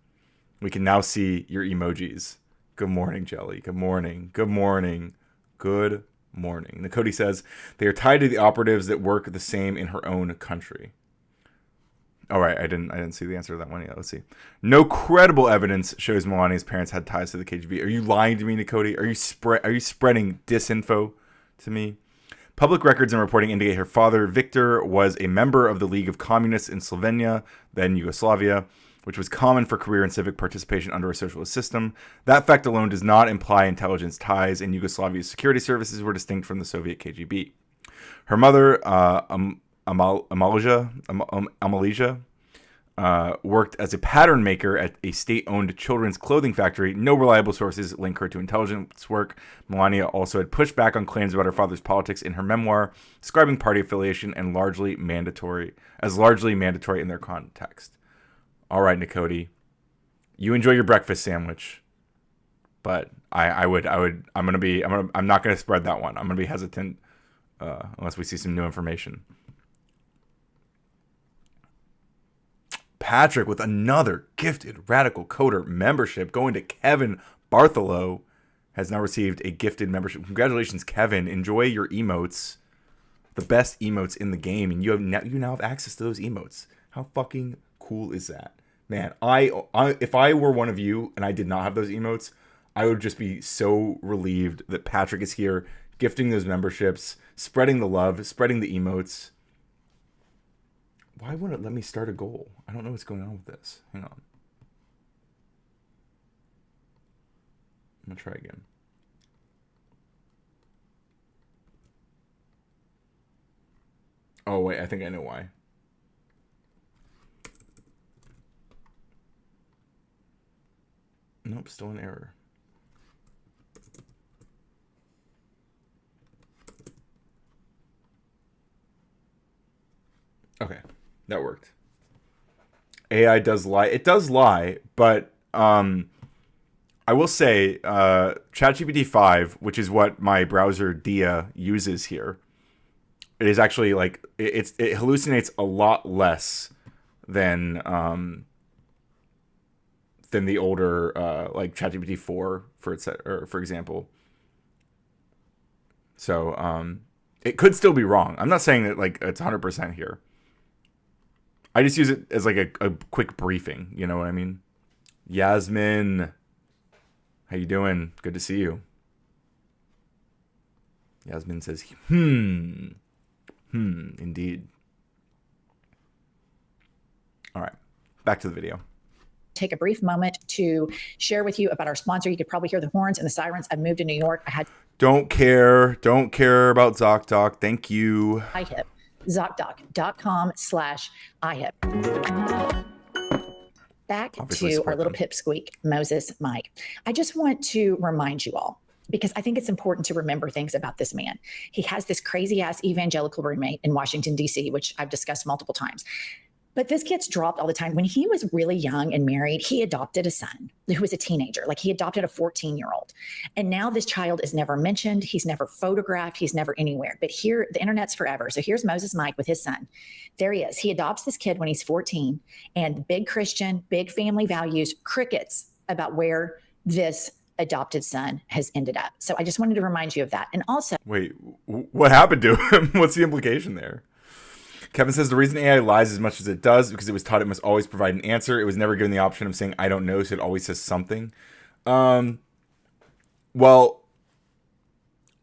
We can now see your emojis. Good morning, Jelly. Good morning. Good morning. Good morning. Nakoti says they are tied to the operatives that work the same in her own country. All right, I didn't see the answer to that one yet. Let's see. No credible evidence shows Melania's parents had ties to the KGB. Are you lying to me, Nakoti? Are you spreading disinfo to me? Public records and reporting indicate her father, Victor, was a member of the League of Communists in Slovenia, then Yugoslavia, which was common for career and civic participation under a socialist system. That fact alone does not imply intelligence ties, and Yugoslavia's security services were distinct from the Soviet KGB. Her mother, Amalia, worked as a pattern maker at a state-owned children's clothing factory. No reliable sources link her to intelligence work. Melania also had pushed back on claims about her father's politics in her memoir, describing party affiliation and largely mandatory in their context. All right, Nakoti, you enjoy your breakfast sandwich, but I'm not gonna spread that one. I'm gonna be hesitant unless we see some new information. Patrick with another gifted Radical Coder membership going to Kevin Bartholow has now received a gifted membership. Congratulations, Kevin. Enjoy your emotes, the best emotes in the game, and you now have access to those emotes. How fucking cool is that? Man, if I were one of you and I did not have those emotes, I would just be so relieved that Patrick is here, gifting those memberships, spreading the love, spreading the emotes. Why wouldn't it let me start a goal? I don't know what's going on with this. Hang on. I'm gonna try again. Oh, wait, I think I know why. Nope, still an error. Okay, that worked. AI does lie. It does lie, but I will say ChatGPT 5, which is what my browser Dia uses here, it is actually like it hallucinates a lot less than the older like ChatGPT 4 for example. So it could still be wrong. I'm not saying that like it's 100% here. I just use it as like a quick briefing. You know what I mean? Yasmin, how you doing? Good to see you. Yasmin says, indeed. All right, back to the video. Take a brief moment to share with you about our sponsor. You could probably hear the horns and the sirens. I've moved to New York. I had Don't care about ZocDoc. Thank you. iHip. ZocDoc.com/iHip. Back Obviously to our little spoken. pipsqueak, Moses Mike. I just want to remind you all, because I think it's important to remember things about this man. He has this crazy ass evangelical roommate in Washington, D.C., which I've discussed multiple times. But this gets dropped all the time. When he was really young and married, he adopted a son who was a teenager. Like he adopted a 14-year-old. And now this child is never mentioned. He's never photographed. He's never anywhere. But here, the internet's forever. So here's Moses Mike with his son. There he is. He adopts this kid when he's 14, and big Christian, big family values, crickets about where this adopted son has ended up. So I just wanted to remind you of that. And also, Wait, what happened to him? What's the implication there? Kevin says the reason AI lies as much as it does because it was taught it must always provide an answer. It was never given the option of saying I don't know, so it always says something. Well,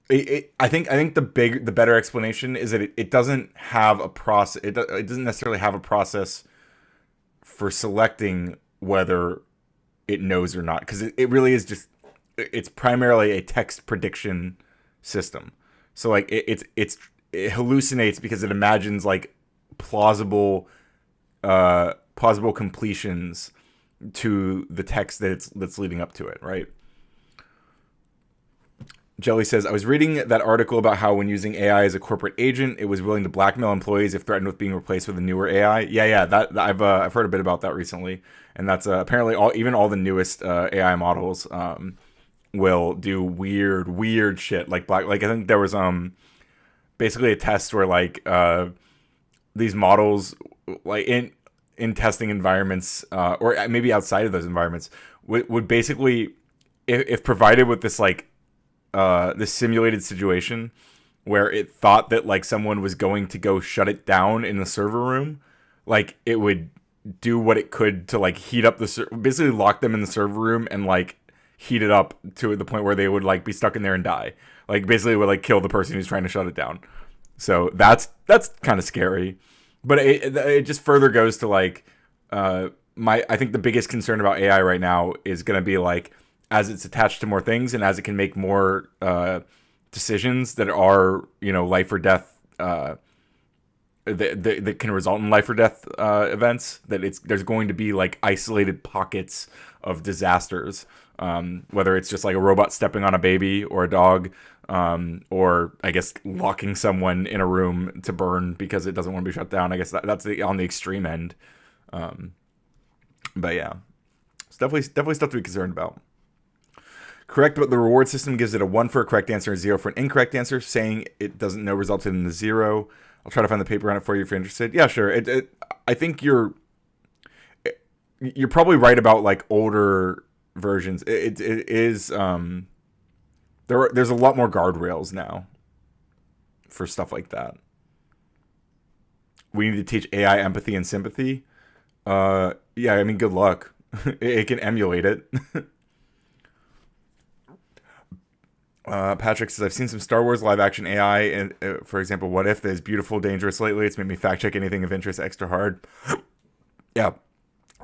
I think the better explanation is that it doesn't have a process. It doesn't necessarily have a process for selecting whether it knows or not, because it really is just, it's primarily a text prediction system. So like it hallucinates because it imagines like plausible completions to the text that's leading up to it, right? Jelly says, I was reading that article about how when using AI as a corporate agent, it was willing to blackmail employees if threatened with being replaced with a newer AI. Yeah, that I've heard a bit about that recently, and that's apparently all the newest AI models will do weird shit like I think there was basically a test where like these models like in testing environments or maybe outside of those environments would basically if provided with this like this simulated situation where it thought that like someone was going to go shut it down in the server room, like it would do what it could to like heat up basically lock them in the server room and like heat it up to the point where they would like be stuck in there and die. Like basically it would like kill the person who's trying to shut it down. So that's kind of scary, but it just further goes to like I think the biggest concern about AI right now is going to be like as it's attached to more things and as it can make more decisions that are life or death that can result in life or death events, that there's going to be like isolated pockets of disasters, whether it's just like a robot stepping on a baby or a dog. Or I guess locking someone in a room to burn because it doesn't want to be shut down. I guess that's on the extreme end. But yeah, it's definitely stuff to be concerned about. Correct, but the reward system gives it a 1 for a correct answer and 0 for an incorrect answer, saying it doesn't know resulted in the 0. I'll try to find the paper on it for you if you're interested. Yeah, sure. I think you're probably right about like older versions. It is There's a lot more guardrails now for stuff like that. We need to teach AI empathy and sympathy. Yeah, I mean, good luck. It can emulate it. Patrick says, I've seen some Star Wars live action AI, and for example, What If? That is beautiful, dangerous lately. It's made me fact check anything of interest extra hard. Yeah,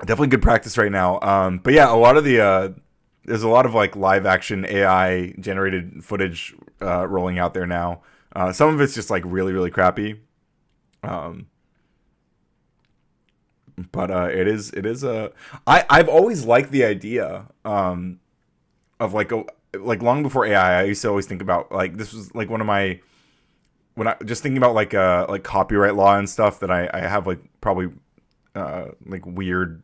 definitely good practice right now. But yeah, a lot of the there's a lot of like live action AI generated footage rolling out there now. Some of it's just like really crappy. But it is I've always liked the idea of like long before AI, I used to always think about like this was like one of my when I just thinking about like copyright law and stuff that I have like probably like weird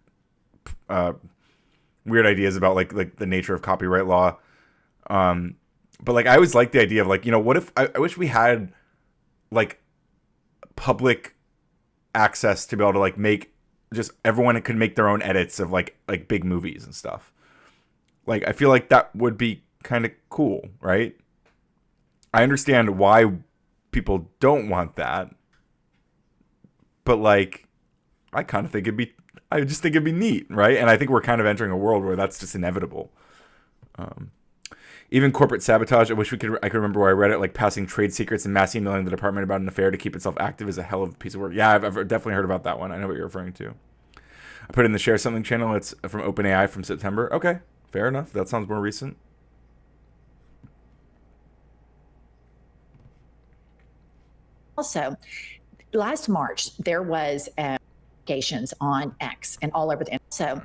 ideas about like the nature of copyright law. But like I always liked the idea of like, what if I wish we had like public access to be able to like make just everyone could make their own edits of like big movies and stuff. Like I feel like that would be kind of cool, right? I understand why people don't want that, but like I just think it'd be neat, right? And I think we're kind of entering a world where that's just inevitable. Even corporate sabotage, I could remember where I read it, like passing trade secrets and mass emailing the department about an affair to keep itself active is a hell of a piece of work. Yeah, I've definitely heard about that one. I know what you're referring to. I put in the Share Something channel. It's from OpenAI from September. Okay, fair enough. That sounds more recent. also, last March, there was applications on X and all over the internet. So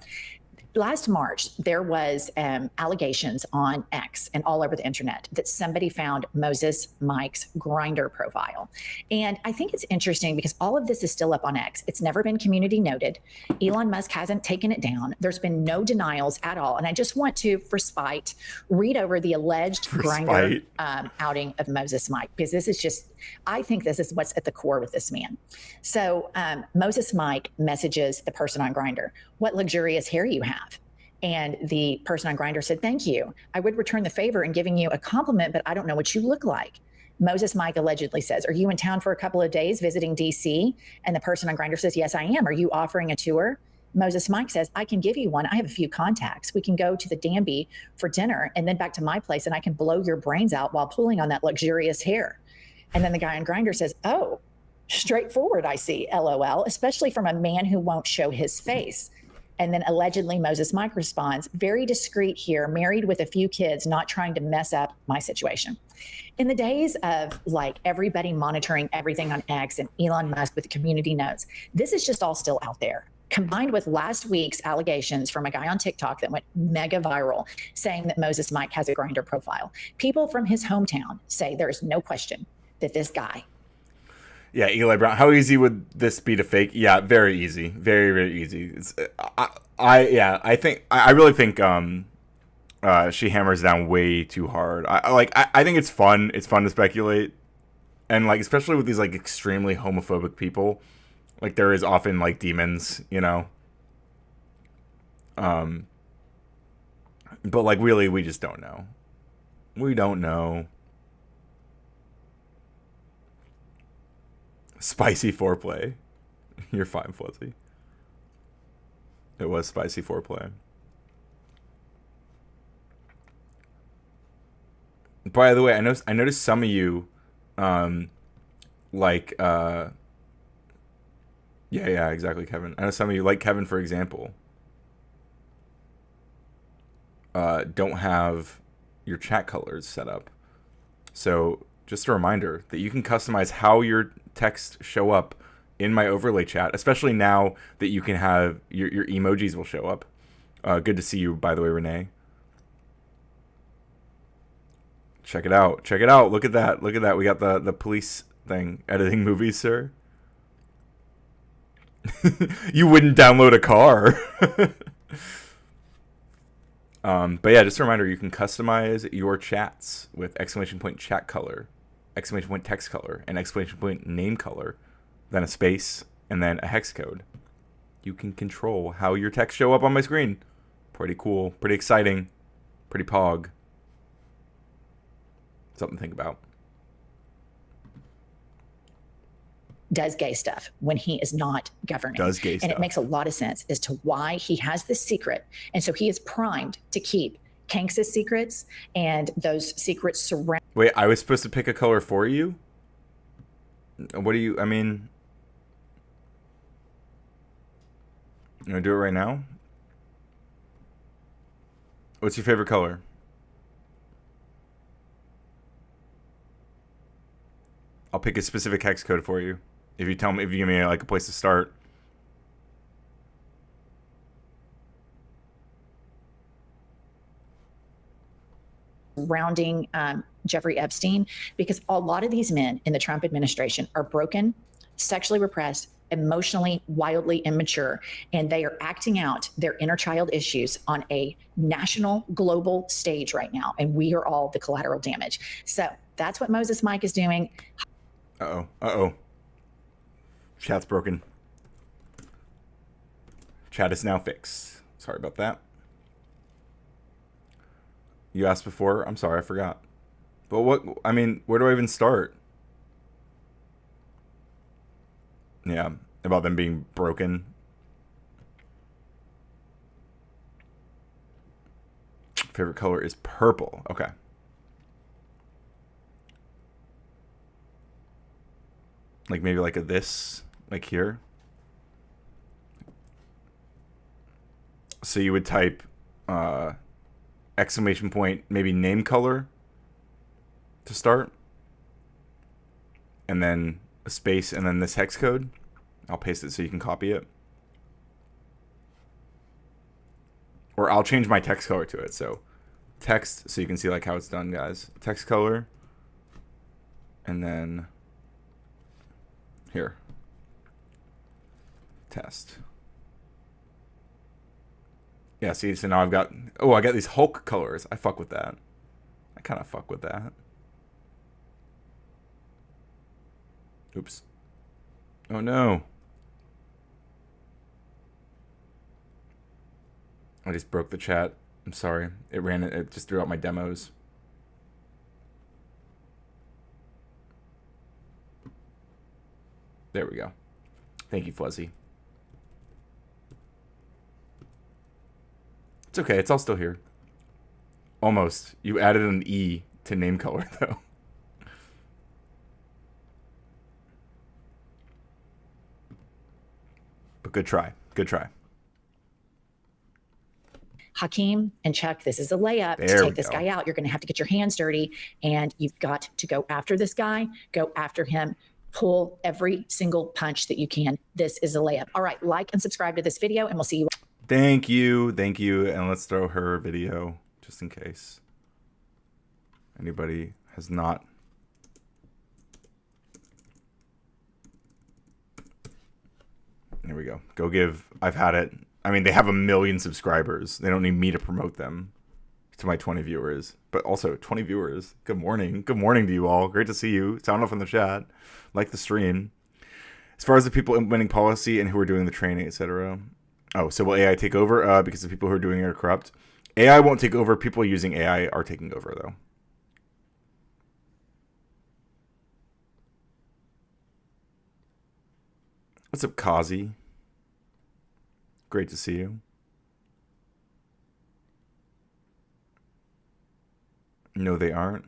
last March, there was allegations on X and all over the internet that somebody found Moses Mike's Grindr profile. And I think it's interesting because all of this is still up on X. It's never been community noted. Elon Musk hasn't taken it down. There's been no denials at all. And I just want to, for spite, read over the alleged Grindr outing of Moses Mike, because this is just, I think this is what's at the core with this man. So Moses Mike messages the person on Grindr, "What luxurious hair you have." And the person on Grindr said, "Thank you. I would return the favor in giving you a compliment, but I don't know what you look like." Moses Mike allegedly says, "Are you in town for a couple of days visiting DC?" And the person on Grindr says, "Yes, I am. Are you offering a tour?" Moses Mike says, "I can give you one. I have a few contacts. We can go to the Danby for dinner and then back to my place, and I can blow your brains out while pulling on that luxurious hair." And then the guy on Grindr says, "Oh, straightforward, I see, LOL, especially from a man who won't show his face." And then allegedly Moses Mike responds, "Very discreet here, married with a few kids, not trying to mess up my situation." In the days of like everybody monitoring everything on X and Elon Musk with the community notes, this is just all still out there. Combined with last week's allegations from a guy on TikTok that went mega viral saying that Moses Mike has a Grindr profile. People from his hometown say there is no question that this guy. Yeah, Eli Brown. How easy would this be to fake? Yeah, very easy. Very, very easy. It's, I really think she hammers down way too hard. I think it's fun. It's fun to speculate, and like especially with these like extremely homophobic people, like there is often like demons, you know. But like really, we just don't know. We don't know. Spicy foreplay. You're fine, Fuzzy. It was spicy foreplay. By the way, I noticed some of you, yeah, exactly, Kevin. I know some of you, like Kevin, for example, don't have your chat colors set up. So just a reminder that you can customize how your text show up in my overlay chat, especially now that you can have your emojis will show up. Good to see you, by the way, Renee. Check it out. Check it out. Look at that. Look at that. We got the police thing. Editing movies, sir. You wouldn't download a car. But yeah, just a reminder, you can customize your chats with exclamation point chat color, exclamation point text color, and exclamation point name color, then a space, and then a hex code. You can control how your text show up on my screen. Pretty cool, pretty exciting, pretty pog. Something to think about. Does gay stuff when he is not governing. Does gay stuff. And it makes a lot of sense as to why he has this secret. And so he is primed to keep Kanks' secrets, and those secrets surround. Wait, I was supposed to pick a color for you? What do you, I mean, you want to do it right now? What's your favorite color? I'll pick a specific hex code for you. If you tell me, if you give me like a place to start. Surrounding Jeffrey Epstein, because a lot of these men in the Trump administration are broken, sexually repressed, emotionally wildly immature, and they are acting out their inner child issues on a national, global stage right now, and we are all the collateral damage. So that's what Moses Mike is doing. Uh-oh. Chat's broken. Chat is now fixed. Sorry about that. You asked before? I'm sorry, I forgot. But what, I mean, where do I even start? Yeah, about them being broken. Favorite color is purple. Okay. Like maybe like a this, like here. So you would type exclamation point, maybe name color to start. And then a space and then this hex code. I'll paste it so you can copy it. Or I'll change my text color to it. So text, so you can see like how it's done, guys. Text color. And then here. Test. Yeah, see, so now I've got, oh, I got these Hulk colors. I fuck with that. I kind of fuck with that. Oops. Oh no. I just broke the chat. I'm sorry. It just threw out my demos. There we go. Thank you, Fuzzy. It's okay. It's all still here. Almost. You added an E to name color, though. But good try. Good try. Hakeem and Chuck, this is a layup There to we take this go. guy out. You're going to have to get your hands dirty, and you've got to go after this guy, go after him, pull every single punch that you can. This is a layup. All right, like and subscribe to this video, and we'll see you. Thank you. Thank you. And let's throw her video just in case anybody has not. Here we go. Go give. I've had it. I mean, they have 1 million subscribers. They don't need me to promote them to my 20 viewers. But also, 20 viewers. Good morning. Good morning to you all. Great to see you. Sound off in the chat. Like the stream. As far as the people implementing policy and who are doing the training, etc. Oh, so will AI take over? Because the people who are doing it are corrupt. AI won't take over. People using AI are taking over, though. What's up, Kazi? Great to see you. No, they aren't.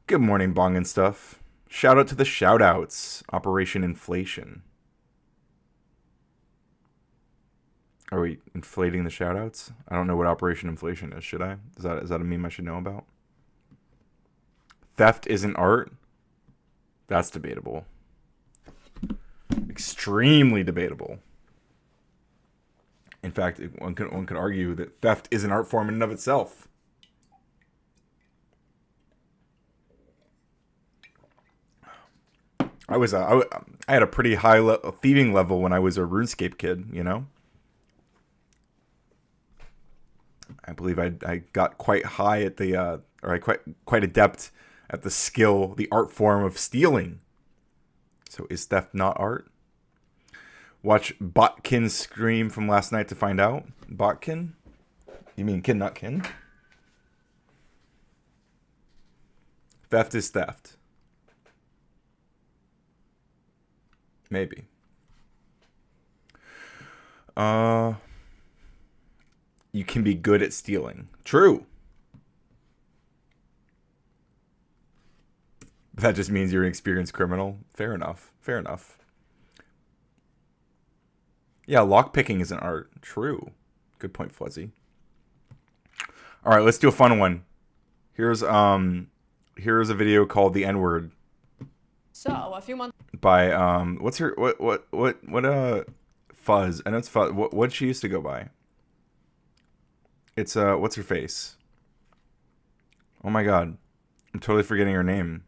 Good morning, Bong and stuff. Shout out to the shout outs. Operation Inflation. Are we inflating the shout outs? I don't know what Operation Inflation is, should I? Is that a meme I should know about? Theft isn't art? That's debatable. Extremely debatable. In fact, one could argue that theft is an art form in and of itself. I had a pretty high thieving level when I was a RuneScape kid, you know? I believe I got quite high at the, or I quite adept at the skill, the art form of stealing. So is theft not art? Watch Botkin's stream from last night to find out. Botkin? You mean kin, not kin? Theft is theft. Maybe. You can be good at stealing. True. That just means you're an experienced criminal. Fair enough. Fair enough. Yeah, lockpicking is an art. True. Good point, Fuzzy. All right, let's do a fun one. Here's a video called "The N-Word." So a few months. By what's her Fuzz? I know it's Fuzz. What she used to go by? It's what's her face? Oh my god, I'm totally forgetting her name.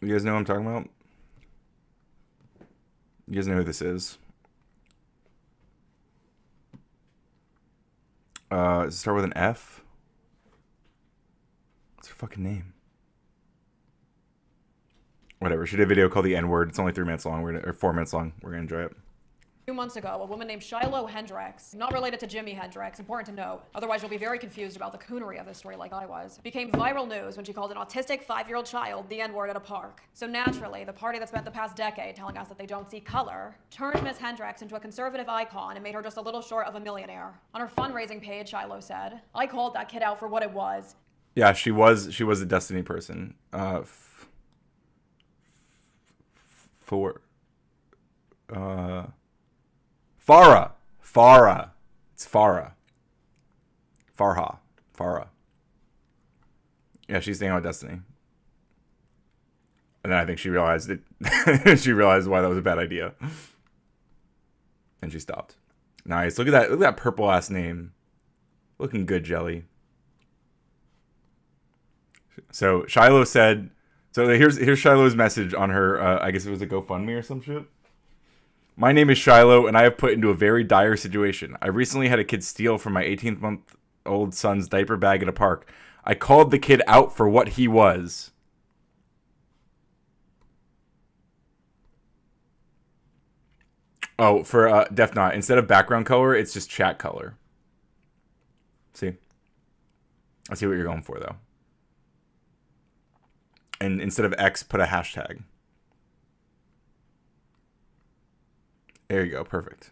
You guys know what I'm talking about? You guys know who this is? Does it start with an F? What's her fucking name? Whatever. She did a video called "The N-Word." It's only 3 minutes long. Or 4 minutes long. We're gonna enjoy it. A few months ago, a woman named Shiloh Hendricks, not related to Jimi Hendrix, important to note, otherwise you'll be very confused about the coonery of this story like I was, became viral news when she called an autistic 5-year-old child the N-word at a park. So naturally, the party that spent the past decade telling us that they don't see color, turned Miss Hendricks into a conservative icon and made her just a little short of a millionaire. On her fundraising page, Shiloh said, "I called that kid out for what it was." Yeah, she was a Destiny person. Farah. It's Farah. Farha. Yeah, she's staying on Destiny. And then I think she realized it. She realized why that was a bad idea. And she stopped. Nice. Look at that purple ass name. Looking good, Jelly. So Shiloh said, so here's Shiloh's message on her, I guess it was a GoFundMe or some shit. My name is Shiloh, and I have put into a very dire situation. I recently had a kid steal from my 18-month-old son's diaper bag at a park. I called the kid out for what he was. Oh, for Def Not, instead of background color, it's just chat color. See? I see what you're going for, though. And instead of X, put a hashtag. There you go. Perfect.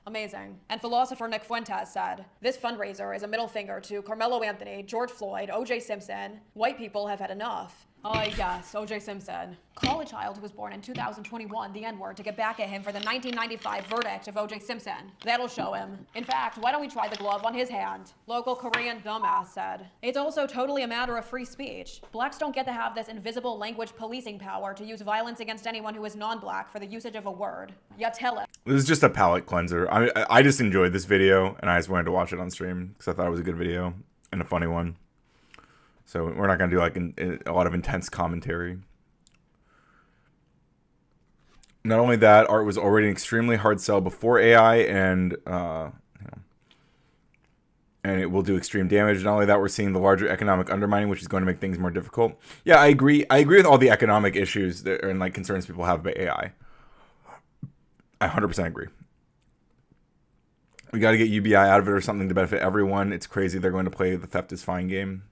Amazing. And philosopher Nick Fuentes said, this fundraiser is a middle finger to Carmelo Anthony, George Floyd, O.J. Simpson. White people have had enough. Yes, O.J. Simpson. Call a child who was born in 2021 the N-word to get back at him for the 1995 verdict of O.J. Simpson. That'll show him. In fact, why don't we try the glove on his hand? Local Korean dumbass said. It's also totally a matter of free speech. Blacks don't get to have this invisible language policing power to use violence against anyone who is non-black for the usage of a word. Ya tell it. This is just a palate cleanser. I just enjoyed this video, and I just wanted to watch it on stream because I thought it was a good video and a funny one. So we're not going to do like a lot of intense commentary. Not only that, art was already an extremely hard sell before AI, and and it will do extreme damage. Not only that, we're seeing the larger economic undermining, which is going to make things more difficult. Yeah, I agree. I agree with all the economic issues and like concerns people have about AI. I 100% agree. We got to get UBI out of it or something to benefit everyone. It's crazy they're going to play the theft is fine game.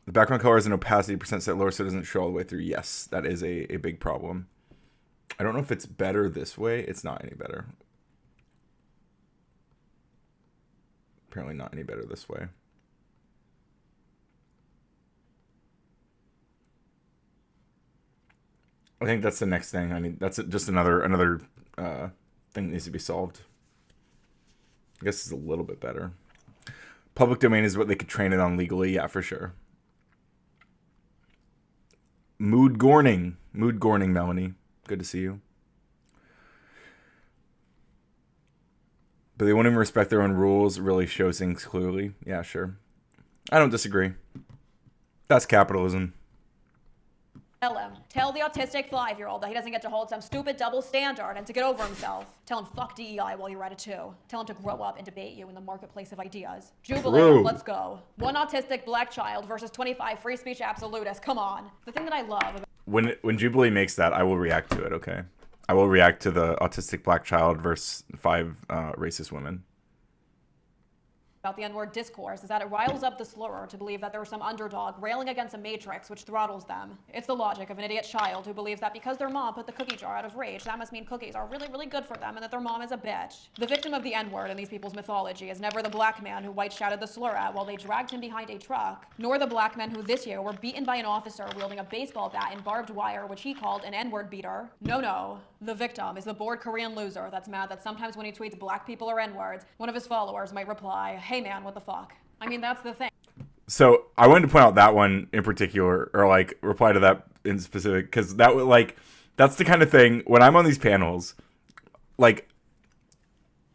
The background color has an opacity percent set lower so it doesn't show all the way through. Yes, that is a big problem. I don't know if it's better this way. It's not any better. Apparently not any better this way. I think that's the next thing. I mean, that's just another thing that needs to be solved. I guess it's a little bit better. Public domain is what they could train it on legally. Yeah, for sure. Mood Gorning, Melanie. Good to see you. But they won't even respect their own rules. Really shows things clearly. Yeah, sure. I don't disagree. That's capitalism. Tell him. Tell the autistic 5-year-old that he doesn't get to hold some stupid double standard and to get over himself. Tell him fuck DEI while you're at it too. Tell him to grow up and debate you in the marketplace of ideas. Jubilee, let's go. One autistic black child versus 25 free speech absolutists. Come on. The thing that I love about when Jubilee makes that, I will react to it, okay? I will react to the autistic black child versus 5 racist women. the N-word discourse is that it riles up the slurrer to believe that there is some underdog railing against a matrix which throttles them. It's the logic of an idiot child who believes that because their mom put the cookie jar out of rage, that must mean cookies are really, really good for them and that their mom is a bitch. The victim of the N-word in these people's mythology is never the black man who white shouted the slur at while they dragged him behind a truck, nor the black men who this year were beaten by an officer wielding a baseball bat and barbed wire, which he called an N-word beater. No. The victim is the bored Korean loser that's mad that sometimes when he tweets black people are N-words, one of his followers might reply, "Hey man, what the fuck?" I mean, that's the thing. So I wanted to point out that one in particular, or like reply to that in specific, because that would that's the kind of thing when I'm on these panels, like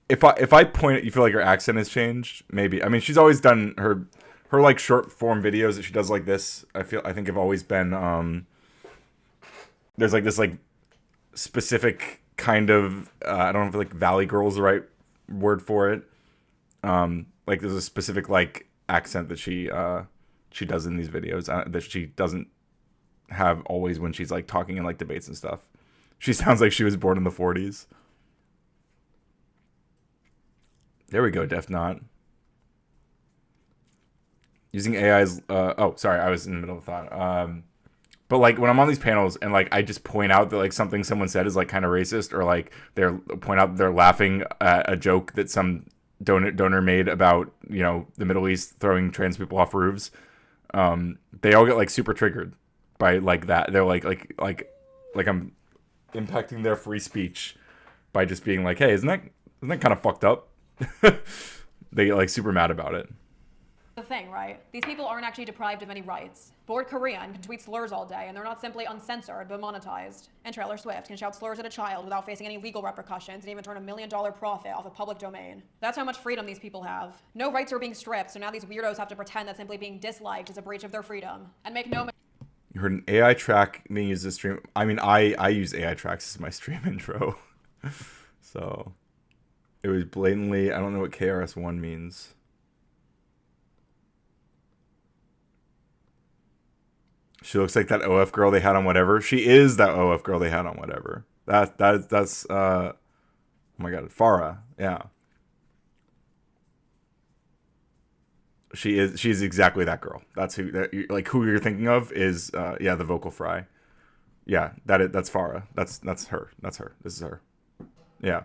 if I point at you, feel like her accent has changed. Maybe. I mean, she's always done her like short form videos that she does like this. I think have always been there's like this like specific kind of I don't know if like Valley Girl is the right word for it. Like there's a specific like accent that she does in these videos that she doesn't have always when she's like talking in like debates and stuff. She sounds like she was born in the 40s. There we go, Def Not. Using AI's oh, sorry, I was in the middle of thought. But like when I'm on these panels and like I just point out that like something someone said is like kind of racist, or like point out they're laughing at a joke that some donor made about, you know, the Middle East throwing trans people off roofs. They all get like super triggered by like that. They're like I'm impacting their free speech by just being like, hey, isn't that kind of fucked up? They get like super mad about it. The thing, right? These people aren't actually deprived of any rights. Bored Korean can tweet slurs all day, and they're not simply uncensored, but monetized. And Taylor Swift can shout slurs at a child without facing any legal repercussions and even turn $1 million profit off of public domain. That's how much freedom these people have. No rights are being stripped, so now these weirdos have to pretend that simply being disliked is a breach of their freedom. And make no You heard an AI track being used as stream. I mean, I use AI tracks as my stream intro. So it was blatantly, I don't know what KRS-One means. She looks like that OF girl they had on Whatever. She is that OF girl they had on Whatever. That's oh my god, Farah. Yeah. She's exactly that girl. That's who who you're thinking of is yeah, the vocal fry. Yeah, that's Farah. That's her. That's her. This is her. Yeah.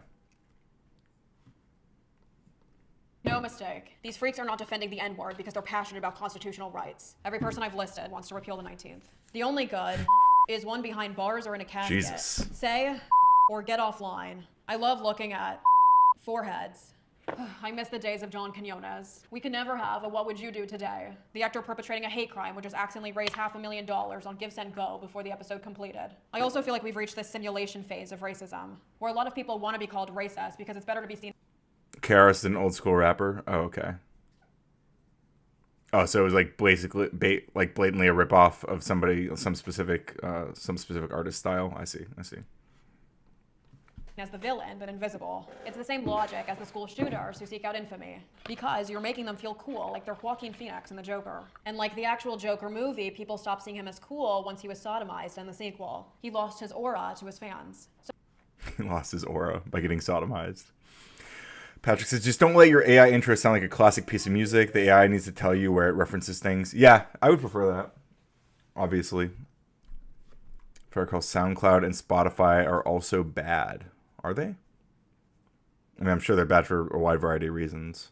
No mistake. These freaks are not defending the N-word because they're passionate about constitutional rights. Every person I've listed wants to repeal the 19th. The only good is one behind bars or in a casket. Jesus. Say or get offline. I love looking at foreheads. I miss the days of John Quinones. We could never have a What Would You Do Today? The actor perpetrating a hate crime would just accidentally raise $500,000 on Give, Send, Go before the episode completed. I also feel like we've reached this simulation phase of racism, where a lot of people want to be called racist because it's better to be seen. Karis is an old school rapper. Oh, okay. Oh, so it was like basically like blatantly a ripoff of somebody, some specific artist style. I see. As the villain, but invisible. It's the same logic as the school shooters who seek out infamy. Because you're making them feel cool, like they're Joaquin Phoenix in the Joker. And like the actual Joker movie, people stopped seeing him as cool once he was sodomized in the sequel. He lost his aura to his fans. He lost his aura by getting sodomized. Patrick says, just don't let your AI intro sound like a classic piece of music. The AI needs to tell you where it references things. Yeah, I would prefer that. Obviously. Fair call. SoundCloud and Spotify are also bad. Are they? I mean, I'm sure they're bad for a wide variety of reasons.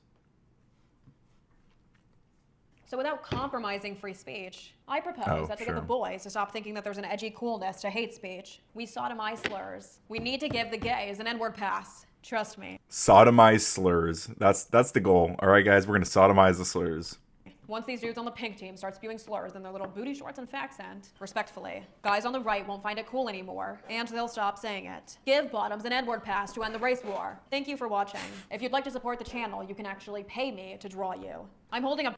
So without compromising free speech, I propose that to get the boys to stop thinking that there's an edgy coolness to hate speech, we sodomize slurs. We need to give the gays an N-word pass. Trust me. Sodomize slurs. That's the goal. All right, guys, we're going to sodomize the slurs. Once these dudes on the pink team start spewing slurs in their little booty shorts and accent, respectfully, guys on the right won't find it cool anymore, and they'll stop saying it. Give bottoms an N-word pass to end the race war. Thank you for watching. If you'd like to support the channel, you can actually pay me to draw you. I'm holding a...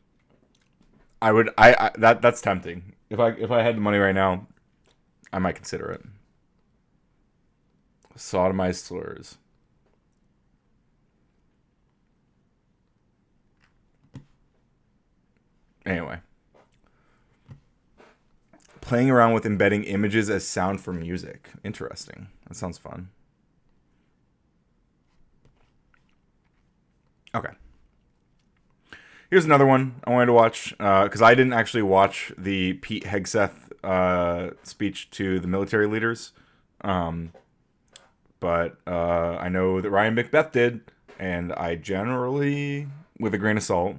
That's tempting. If I had the money right now, I might consider it. Sodomized slurs. Anyway. Playing around with embedding images as sound for music. Interesting. That sounds fun. Okay. Here's another one I wanted to watch, because I didn't actually watch the Pete Hegseth speech to the military leaders. But I know that Ryan McBeth did, and I generally, with a grain of salt,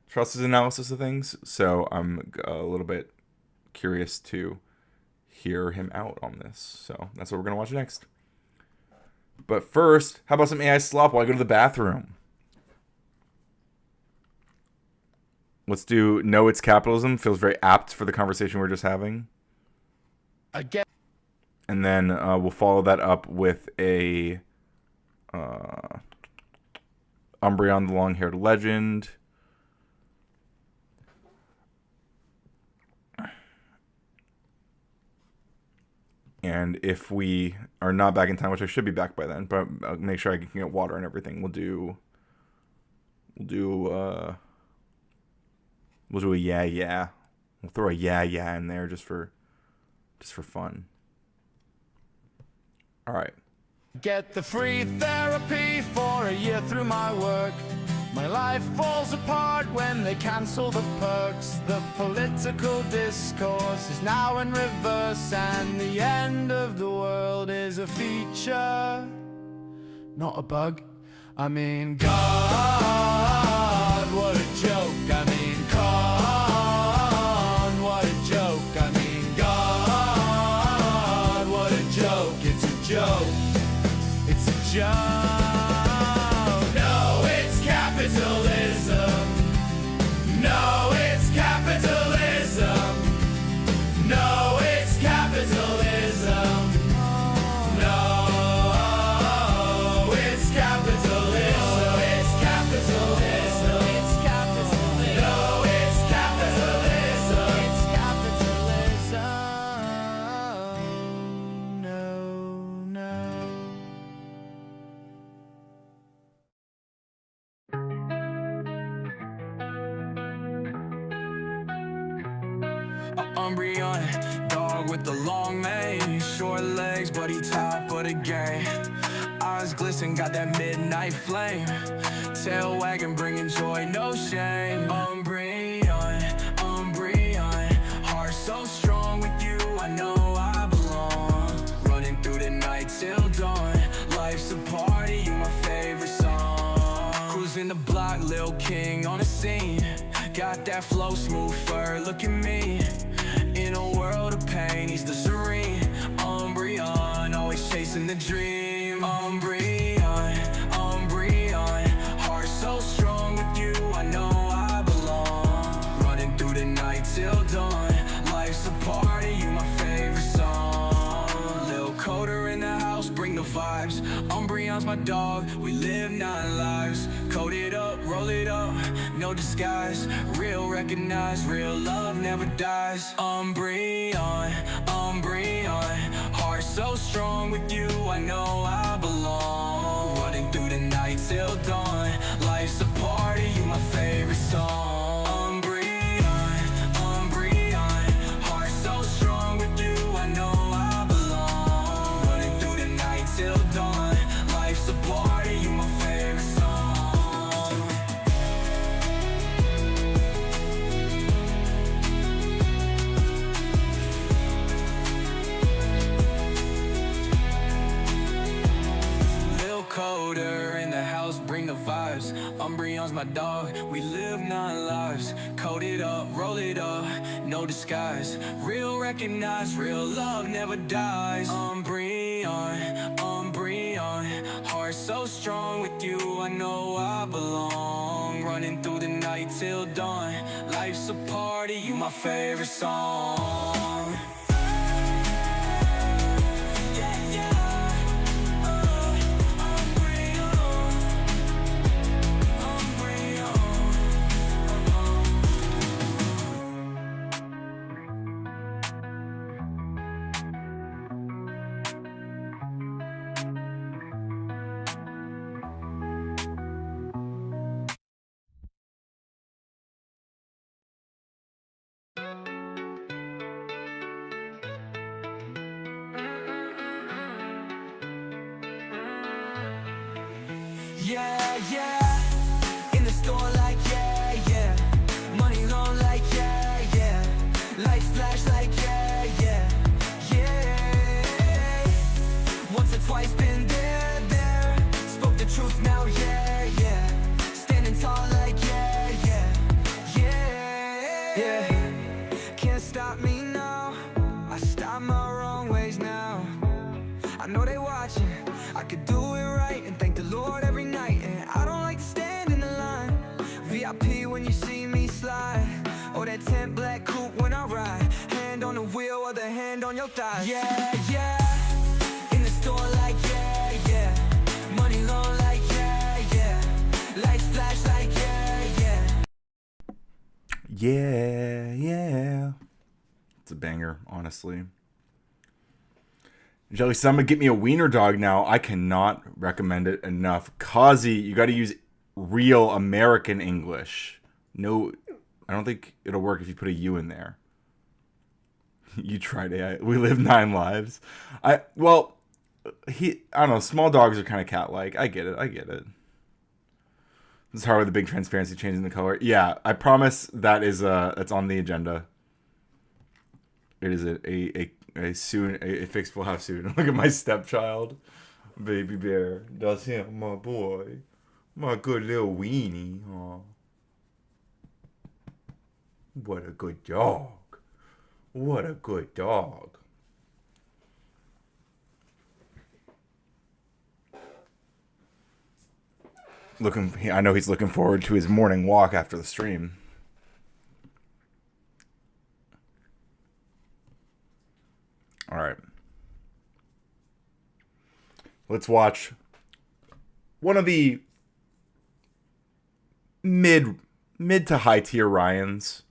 trust his analysis of things, so I'm a little bit curious to hear him out on this. So that's what we're going to watch next. But first, how about some AI slop while I go to the bathroom? Let's do No, It's Capitalism. Feels very apt for the conversation we're just having. Again. And then we'll follow that up with a Umbreon the Long-Haired Legend. And if we are not back in time, which I should be back by then, but I'll make sure I can get water and everything. We'll do a yeah. We'll throw a yeah in there just for fun. All right. Get the free therapy for a year through my work. My life falls apart when they cancel the perks. The political discourse is now in reverse, and the end of the world is a feature, not a bug. I mean, God, what a joke. I mean, con, what a joke. I mean, God, what a joke. It's a joke. It's a joke. No, it's capitalism. No. A Umbreon, dog with the long mane. Short legs, but he top of the game. Eyes glisten, got that midnight flame. Tail wagging, bringing joy, no shame. Umbreon, Umbreon. Heart so strong with you, I know I belong. Running through the night till dawn. Life's a party, you my favorite song. Cruising the block, Lil King on the scene. Got that flow, smooth fur, look at me. In a world of pain, he's the serene Umbreon, always chasing the dream. Umbreon, Umbreon. Heart so strong with you, I know I belong. Running through the night till dawn. Life's a party, you my favorite song. Lil Coder in the house, bring the vibes. Umbreon's my dog, we live 9 lives. Code it up, roll it up, no disguise. Real recognize, real love never dies. Umbreon, Umbreon. Heart so strong with you, I know I belong. Running through the night till dawn. Life's a party, you my favorite song. Umbreon, Umbreon. Heart so strong with you, I know I belong. Running through the night till dawn. Life's a party, you my favorite song. Lil Coder in the house, bring the vibes. Umbreon's my dog, we live 9 lives. Code it up, roll it up, no disguise. Real recognize, real love never dies. Umbreon, Umbreon. Heart so strong with you, I know I belong. Running through the night till dawn. Life's a party, you my favorite song. Yeah, yeah. In the store like yeah, yeah. Money long like yeah, yeah. Lights flash like yeah, yeah. Yeah. Once or twice been there. Spoke the truth now, yeah, yeah. Standing tall like yeah, yeah. Yeah. Yeah. Can't stop me now. I stop my wrong ways now. I know they watching. I could do it right and thank the Lord every night. And I don't like to stand in the line. VIP when you see me slide. Or that 10 black coupe when I ride. Hand on the wheel, other hand on your thigh. Yeah, yeah. In the store like yeah, yeah. Money long like yeah, yeah. Lights flash like yeah, yeah. Yeah, yeah. It's a banger, honestly. Jelly Summer, get me a wiener dog now. I cannot recommend it enough. Kazi, you got to use real American English. No, I don't think it'll work if you put a U in there. You tried AI. We live 9 lives. I don't know. Small dogs are kind of cat-like. I get it. It's hard with the big transparency changing the color. Yeah, I promise that's on the agenda. It is a fix will have soon. Look at my stepchild, baby bear. That's him, my boy, my good little weenie. Aw. What a good dog. What a good dog. I know he's looking forward to his morning walk after the stream. All right. Let's watch one of the mid to high tier Ryans.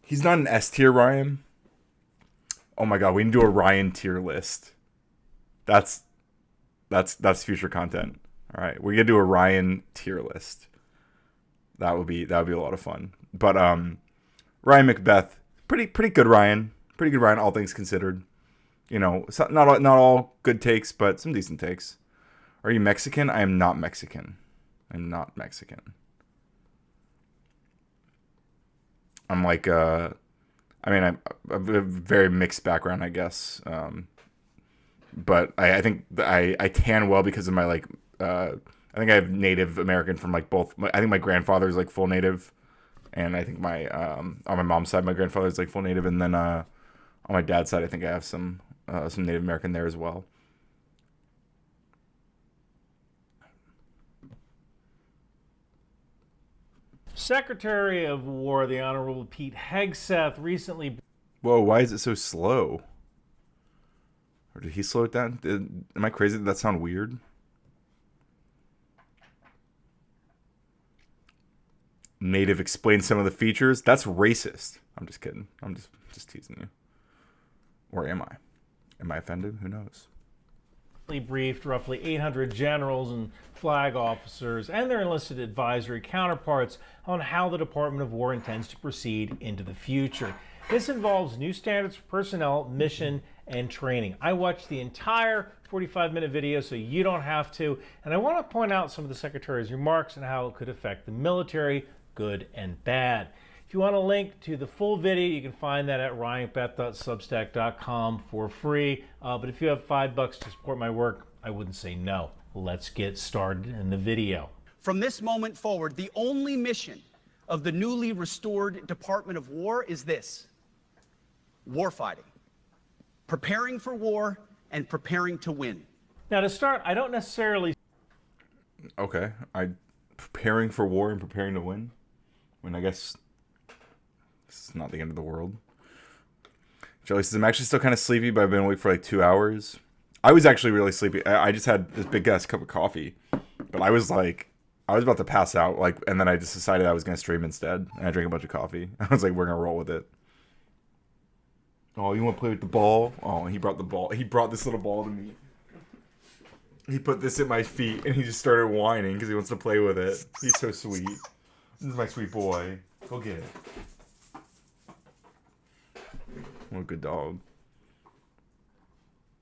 He's not an S tier Ryan. Oh my god, we can do a Ryan tier list. That's future content. All right, we're gonna do a Ryan tier list. That would be a lot of fun. But Ryan Macbeth, pretty good Ryan. Pretty good Ryan, all things considered. You know, not all good takes, but some decent takes. Are you Mexican? I am not Mexican. I'm not Mexican. I'm like, I mean, I have a very mixed background, I guess. But I think I tan well because of my, like, I think I have Native American from, like, both. I think my grandfather's, like, full Native. And I think my, on my mom's side, my grandfather's, like, full Native. And then, on my dad's side, I think I have some Native American there as well. Secretary of War, the Honorable Pete Hegseth, recently... Whoa, why is it so slow? Or did he slow it down? Am I crazy? Did that sound weird? Native explains some of the features. That's racist. I'm just kidding. I'm just teasing you. Or am I? Am I offended? Who knows? Briefed roughly 800 generals and flag officers and their enlisted advisory counterparts on how the Department of War intends to proceed into the future. This involves new standards for personnel, mission, and training. I watched the entire 45-minute video so you don't have to, and I want to point out some of the Secretary's remarks and how it could affect the military, good and bad. If you want a link to the full video, you can find that at ryanbeth.substack.com for free. But if you have $5 to support my work, I wouldn't say no. Let's get started in the video. From this moment forward, the only mission of the newly restored Department of War is this: warfighting. Preparing for war and preparing to win. Now to start, I don't necessarily... Okay, preparing for war and preparing to win? I mean, I guess... it's not the end of the world. Jelly says, I'm actually still kind of sleepy, but I've been awake for like 2 hours. I was actually really sleepy. I just had this big ass cup of coffee. But I was about to pass out, like, and then I just decided I was going to stream instead. And I drank a bunch of coffee. I was like, we're going to roll with it. Oh, you want to play with the ball? Oh, he brought the ball. He brought this little ball to me. He put this at my feet, and he just started whining because he wants to play with it. He's so sweet. This is my sweet boy. Go get it. What a good dog.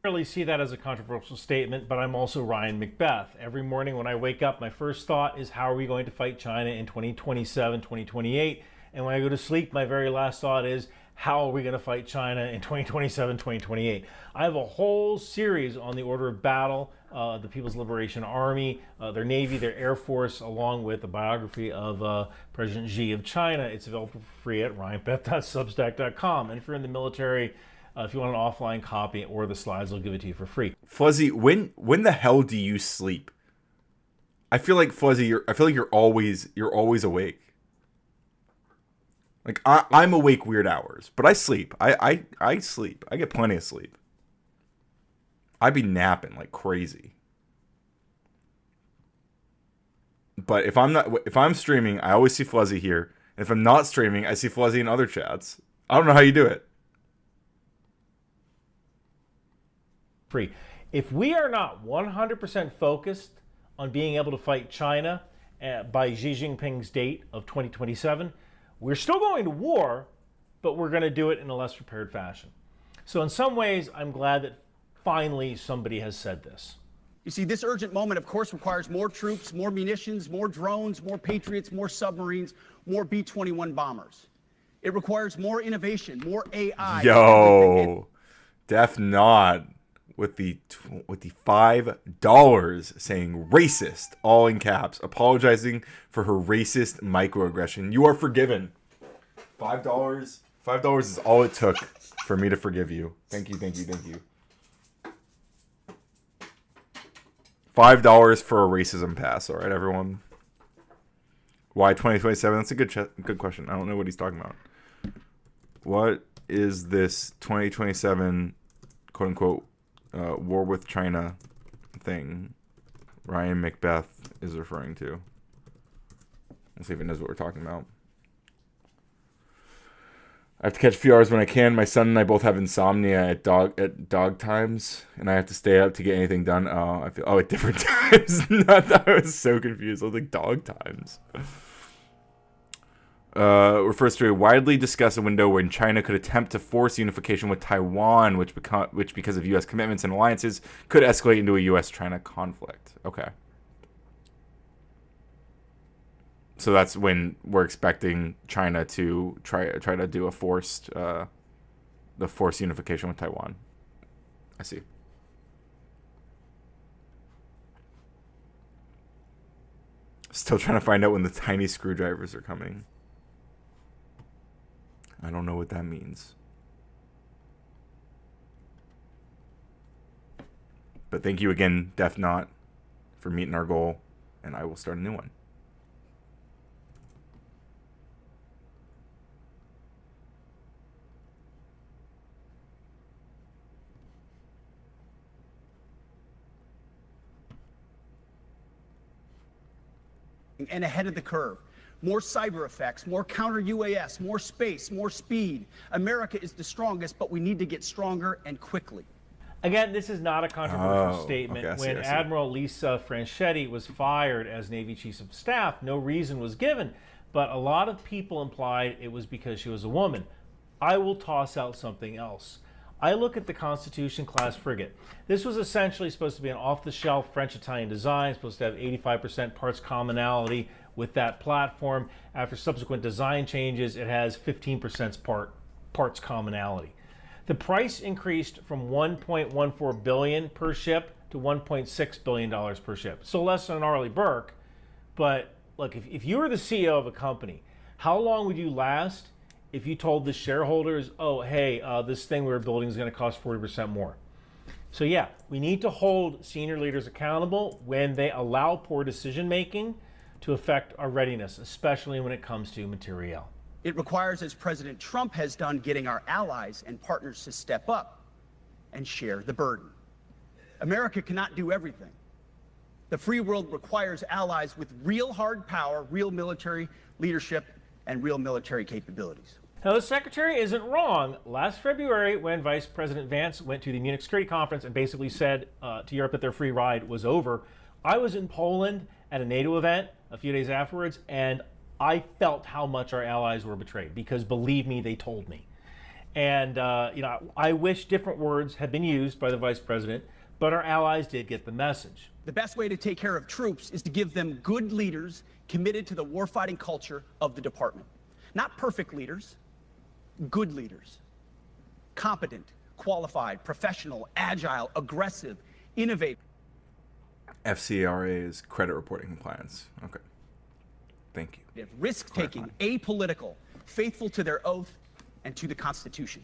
I really see that as a controversial statement, but I'm also Ryan Macbeth. Every morning when I wake up, my first thought is how are we going to fight China in 2027, 2028? And when I go to sleep, my very last thought is how are we going to fight China in 2027, 2028? I have a whole series on the order of battle, the People's Liberation Army, their Navy, their Air Force, along with a biography of President Xi of China. It's available for free at ryanbeth.substack.com. And if you're in the military, if you want an offline copy or the slides, I'll give it to you for free. Fuzzy, when the hell do you sleep? I feel like Fuzzy, you're always awake. Like I'm awake weird hours, but I sleep. I sleep. I get plenty of sleep. I be napping like crazy. But if I'm streaming, I always see Fuzzy here. And if I'm not streaming, I see Fuzzy in other chats. I don't know how you do it. Free. If we are not 100% focused on being able to fight China by Xi Jinping's date of 2027, we're still going to war, but we're going to do it in a less prepared fashion. So in some ways, I'm glad that finally somebody has said this. You see, this urgent moment, of course, requires more troops, more munitions, more drones, more Patriots, more submarines, more B-21 bombers. It requires more innovation, more AI. Yo, Def Nod with the $5 saying racist, all in caps, apologizing for her racist microaggression. You are forgiven. $5 is all it took for me to forgive you. Thank you. $5 for a racism pass. All right, everyone. Why 2027? That's a good question. I don't know what he's talking about. What is this 2027 quote unquote war with China thing Ryan Macbeth is referring to? Let's see if he knows what we're talking about. I have to catch a few hours when I can. My son and I both have insomnia at dog times, and I have to stay up to get anything done. At different times. I was so confused. I was like, dog times. refers to a widely discussed window when China could attempt to force unification with Taiwan, which because of U.S. commitments and alliances could escalate into a U.S.-China conflict. Okay. So that's when we're expecting China to try to do the forced unification with Taiwan. I see. Still trying to find out when the tiny screwdrivers are coming. I don't know what that means. But thank you again, Def Not, for meeting our goal, and I will start a new one. And ahead of the curve. More cyber effects, more counter UAS, more space, more speed. America is the strongest, but we need to get stronger and quickly. Again, this is not a controversial Oh, statement. okay, I see, When I see. Admiral Lisa Franchetti was fired as Navy Chief of Staff, no reason was given, but a lot of people implied it was because she was a woman. I will toss out something else. I look at the Constitution-class frigate. This was essentially supposed to be an off-the-shelf French-Italian design, supposed to have 85% parts commonality with that platform. After subsequent design changes, it has 15% parts commonality. The price increased from $1.14 billion per ship to $1.6 billion per ship. So less than Arleigh Burke, but look, if you were the CEO of a company, how long would you last if you told the shareholders, oh, hey, this thing we're building is going to cost 40% more? So yeah, we need to hold senior leaders accountable when they allow poor decision making to affect our readiness, especially when it comes to materiel. It requires, as President Trump has done, getting our allies and partners to step up and share the burden. America cannot do everything. The free world requires allies with real hard power, real military leadership, and real military capabilities. Now, the secretary isn't wrong. Last February, when Vice President Vance went to the Munich Security Conference and basically said to Europe that their free ride was over, I was in Poland at a NATO event a few days afterwards, and I felt how much our allies were betrayed, because believe me, they told me. And I wish different words had been used by the Vice President, but our allies did get the message. The best way to take care of troops is to give them good leaders committed to the warfighting culture of the department. Not perfect leaders, good leaders. Competent, qualified, professional, agile, aggressive, innovative. FCRA is credit reporting compliance. Okay. Thank you. Risk-taking, apolitical, faithful to their oath and to the Constitution.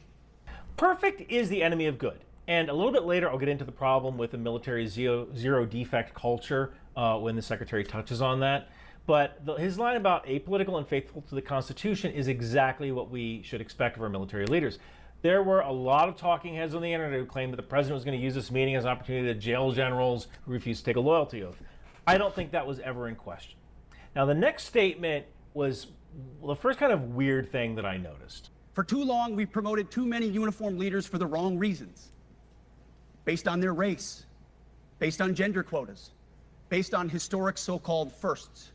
Perfect is the enemy of good. And a little bit later, I'll get into the problem with the military zero defect culture when the secretary touches on that. But his line about apolitical and faithful to the Constitution is exactly what we should expect of our military leaders. There were a lot of talking heads on the internet who claimed that the president was going to use this meeting as an opportunity to jail generals who refused to take a loyalty oath. I don't think that was ever in question. Now, the next statement was the first kind of weird thing that I noticed. For too long, we've promoted too many uniformed leaders for the wrong reasons. Based on their race, based on gender quotas, based on historic so-called firsts.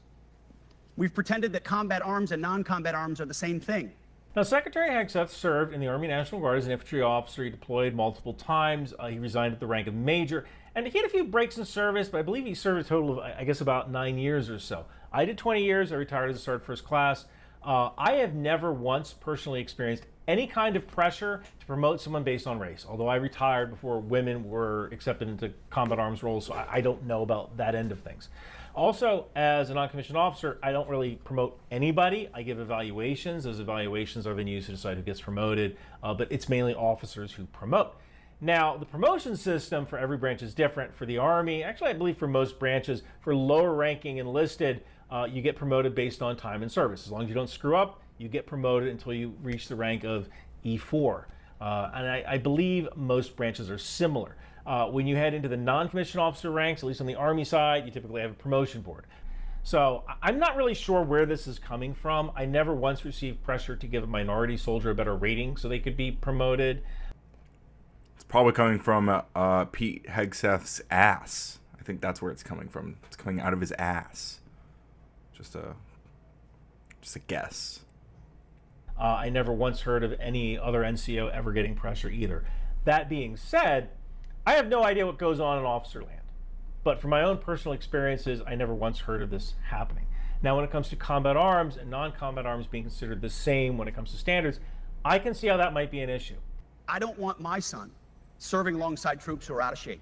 We've pretended that combat arms and non-combat arms are the same thing. Now, Secretary Hegseth served in the Army National Guard as an infantry officer. He deployed multiple times. He resigned at the rank of major. And he had a few breaks in service, but I believe he served a total of, I guess, about 9 years or so. I did 20 years. I retired as a sergeant first class. I have never once personally experienced any kind of pressure to promote someone based on race, although I retired before women were accepted into combat arms roles, so I don't know about that end of things. Also, as a non-commissioned officer, I don't really promote anybody. I give evaluations. Those evaluations are then used to decide who gets promoted, but it's mainly officers who promote. Now, the promotion system for every branch is different. For the Army, actually I believe for most branches, for lower ranking enlisted, you get promoted based on time and service. As long as you don't screw up, you get promoted until you reach the rank of E4. And I believe most branches are similar. When you head into the non-commissioned officer ranks, at least on the Army side, you typically have a promotion board. So I'm not really sure where this is coming from. I never once received pressure to give a minority soldier a better rating so they could be promoted. It's probably coming from Pete Hegseth's ass. I think that's where it's coming from. It's coming out of his ass. Just a guess. I never once heard of any other NCO ever getting pressure either. That being said, I have no idea what goes on in officer land. But from my own personal experiences, I never once heard of this happening. Now, when it comes to combat arms and non-combat arms being considered the same when it comes to standards, I can see how that might be an issue. I don't want my son serving alongside troops who are out of shape,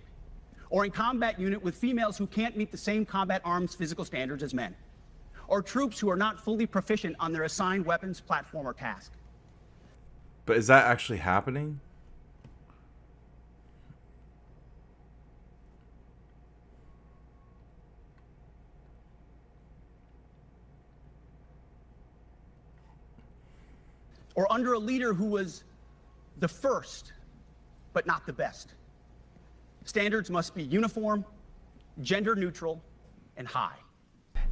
or in combat unit with females who can't meet the same combat arms physical standards as men, or troops who are not fully proficient on their assigned weapons, platform, or task. But is that actually happening? Or under a leader who was the first, but not the best. Standards must be uniform, gender neutral, and high.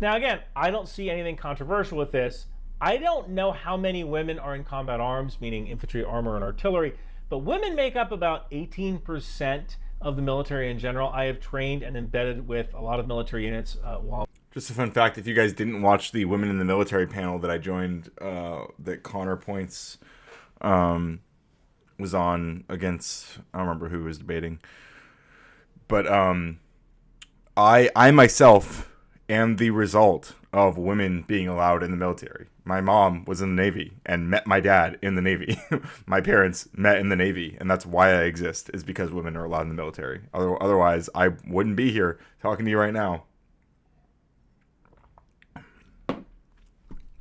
Now again, I don't see anything controversial with this. I don't know how many women are in combat arms, meaning infantry, armor, and artillery, but women make up about 18% of the military in general. I have trained and embedded with a lot of military units while... Just a fun fact, if you guys didn't watch the Women in the Military panel that I joined, that Connor Points was on against, I don't remember who was debating, but I myself am the result of women being allowed in the military. My mom was in the Navy and met my dad in the Navy. My parents met in the Navy, and that's why I exist, is because women are allowed in the military. Otherwise, I wouldn't be here talking to you right now.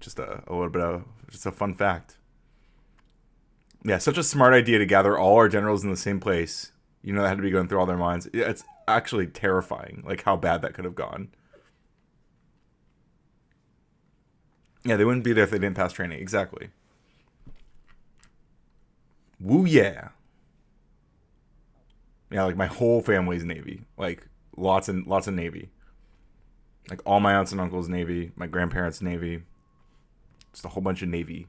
Just a little bit of just a fun fact. Yeah, such a smart idea to gather all our generals in the same place. You know, that had to be going through all their minds. It's actually terrifying, like how bad that could have gone. Yeah, they wouldn't be there if they didn't pass training. Exactly. Woo yeah. Yeah, like my whole family's Navy. Like lots of Navy. Like all my aunts and uncles Navy, my grandparents Navy. Just a whole bunch of Navy.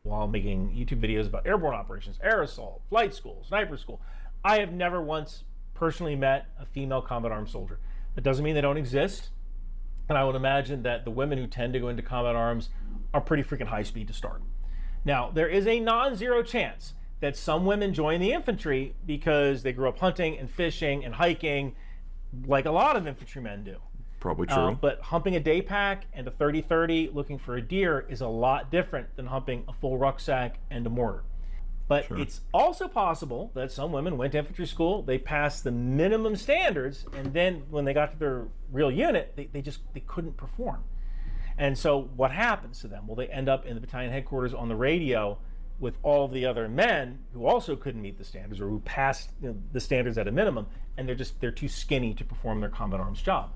While making YouTube videos about airborne operations, air assault, flight school, sniper school, I have never once personally met a female combat arms soldier. That doesn't mean they don't exist. And I would imagine that the women who tend to go into combat arms are pretty freaking high speed to start. Now, there is a non-zero chance that some women join the infantry because they grew up hunting and fishing and hiking like a lot of infantrymen do. Probably true. But humping a day pack and a 30-30 looking for a deer is a lot different than humping a full rucksack and a mortar. But Sure. It's also possible that some women went to infantry school, they passed the minimum standards, and then when they got to their real unit, they couldn't perform. And so what happens to them? Well, they end up in the battalion headquarters on the radio with all the other men who also couldn't meet the standards or who passed the standards at a minimum, and they're too skinny to perform their combat arms job.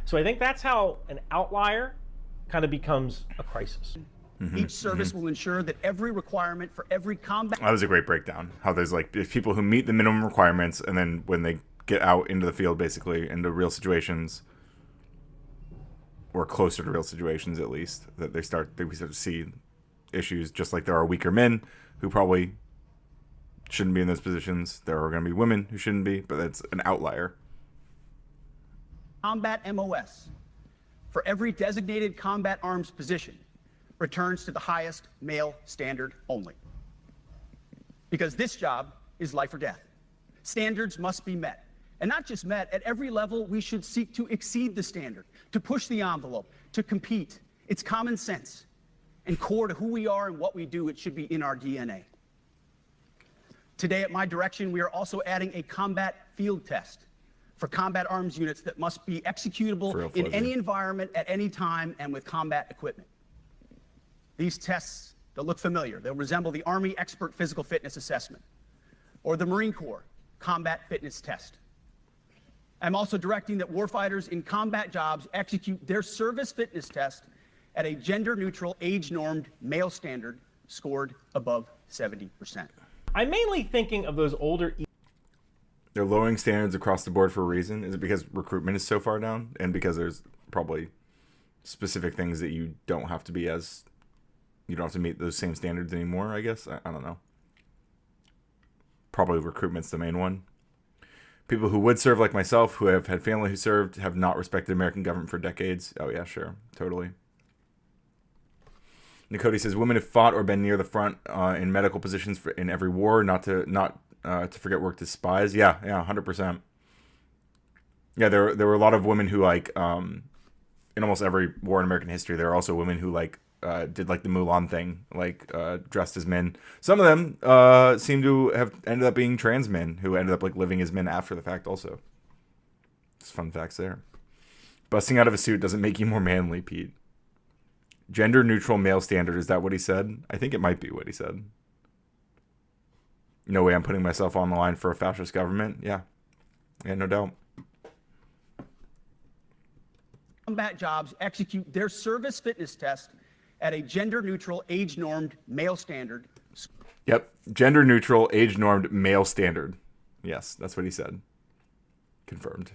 So I think that's how an outlier kind of becomes a crisis. Each service will ensure that every requirement for every combat... That was a great breakdown. How there's people who meet the minimum requirements, and then when they get out into the field, basically, into real situations, or closer to real situations at least, that we start to see issues, just like there are weaker men who probably shouldn't be in those positions. There are going to be women who shouldn't be, but that's an outlier. Combat MOS for every designated combat arms position returns to the highest male standard only. Because this job is life or death. Standards must be met. And not just met, at every level we should seek to exceed the standard, to push the envelope, to compete. It's common sense and core to who we are and what we do. It should be in our DNA. Today, at my direction, we are also adding a combat field test for combat arms units that must be executable in any environment at any time and with combat equipment. These tests, they'll look familiar. They'll resemble the Army Expert Physical Fitness Assessment or the Marine Corps Combat Fitness Test. I'm also directing that warfighters in combat jobs execute their service fitness test at a gender-neutral, age-normed male standard scored above 70%. I'm mainly thinking of those older... They're lowering standards across the board for a reason. Is it because recruitment is so far down, and because there's probably specific things that you don't have to be as... You don't have to meet those same standards anymore, I guess? I don't know. Probably recruitment's the main one. People who would serve, like myself, who have had family who served, have not respected the American government for decades. Oh yeah, sure. Totally. Nicody says women have fought or been near the front in medical positions in every war. Not to forget worked as spies. Yeah, 100%. Yeah, there were a lot of women who like in almost every war in American history. There are also women who like did like the Mulan thing, like dressed as men. Some of them seem to have ended up being trans men who ended up like living as men after the fact. Also, just fun facts there. Busting out of a suit doesn't make you more manly, Pete. Gender neutral male standard, is that what he said? I think it might be what he said. No way I'm putting myself on the line for a fascist government. Yeah, no doubt. Combat jobs execute their service fitness test at a gender-neutral, age-normed male standard. Yep, gender-neutral, age-normed male standard. Yes, that's what he said. Confirmed.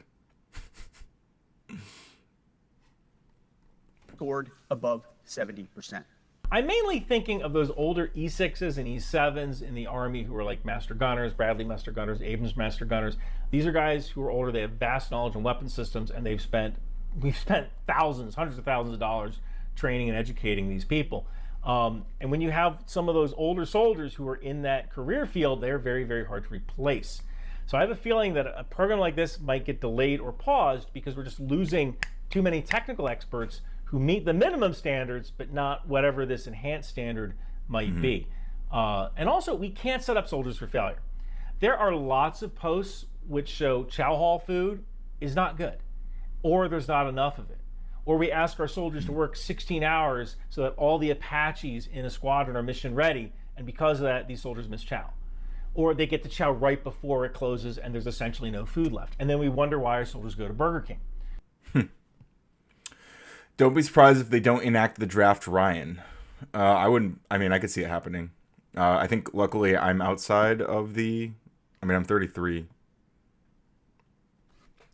Scored above 70%. I'm mainly thinking of those older E6s and E7s in the Army who are like Master Gunners, Bradley Master Gunners, Abrams Master Gunners. These are guys who are older, they have vast knowledge in weapon systems, and we've spent thousands, hundreds of thousands of dollars training and educating these people. And when you have some of those older soldiers who are in that career field, they're very, very hard to replace. So I have a feeling that a program like this might get delayed or paused because we're just losing too many technical experts who meet the minimum standards, but not whatever this enhanced standard might be. And also, we can't set up soldiers for failure. There are lots of posts which show chow hall food is not good, or there's not enough of it. Or we ask our soldiers to work 16 hours so that all the Apaches in a squadron are mission ready, and because of that, these soldiers miss chow. Or they get to chow right before it closes and there's essentially no food left. And then we wonder why our soldiers go to Burger King. Don't be surprised if they don't enact the draft, Ryan. I could see it happening. I think luckily I'm outside of I'm 33.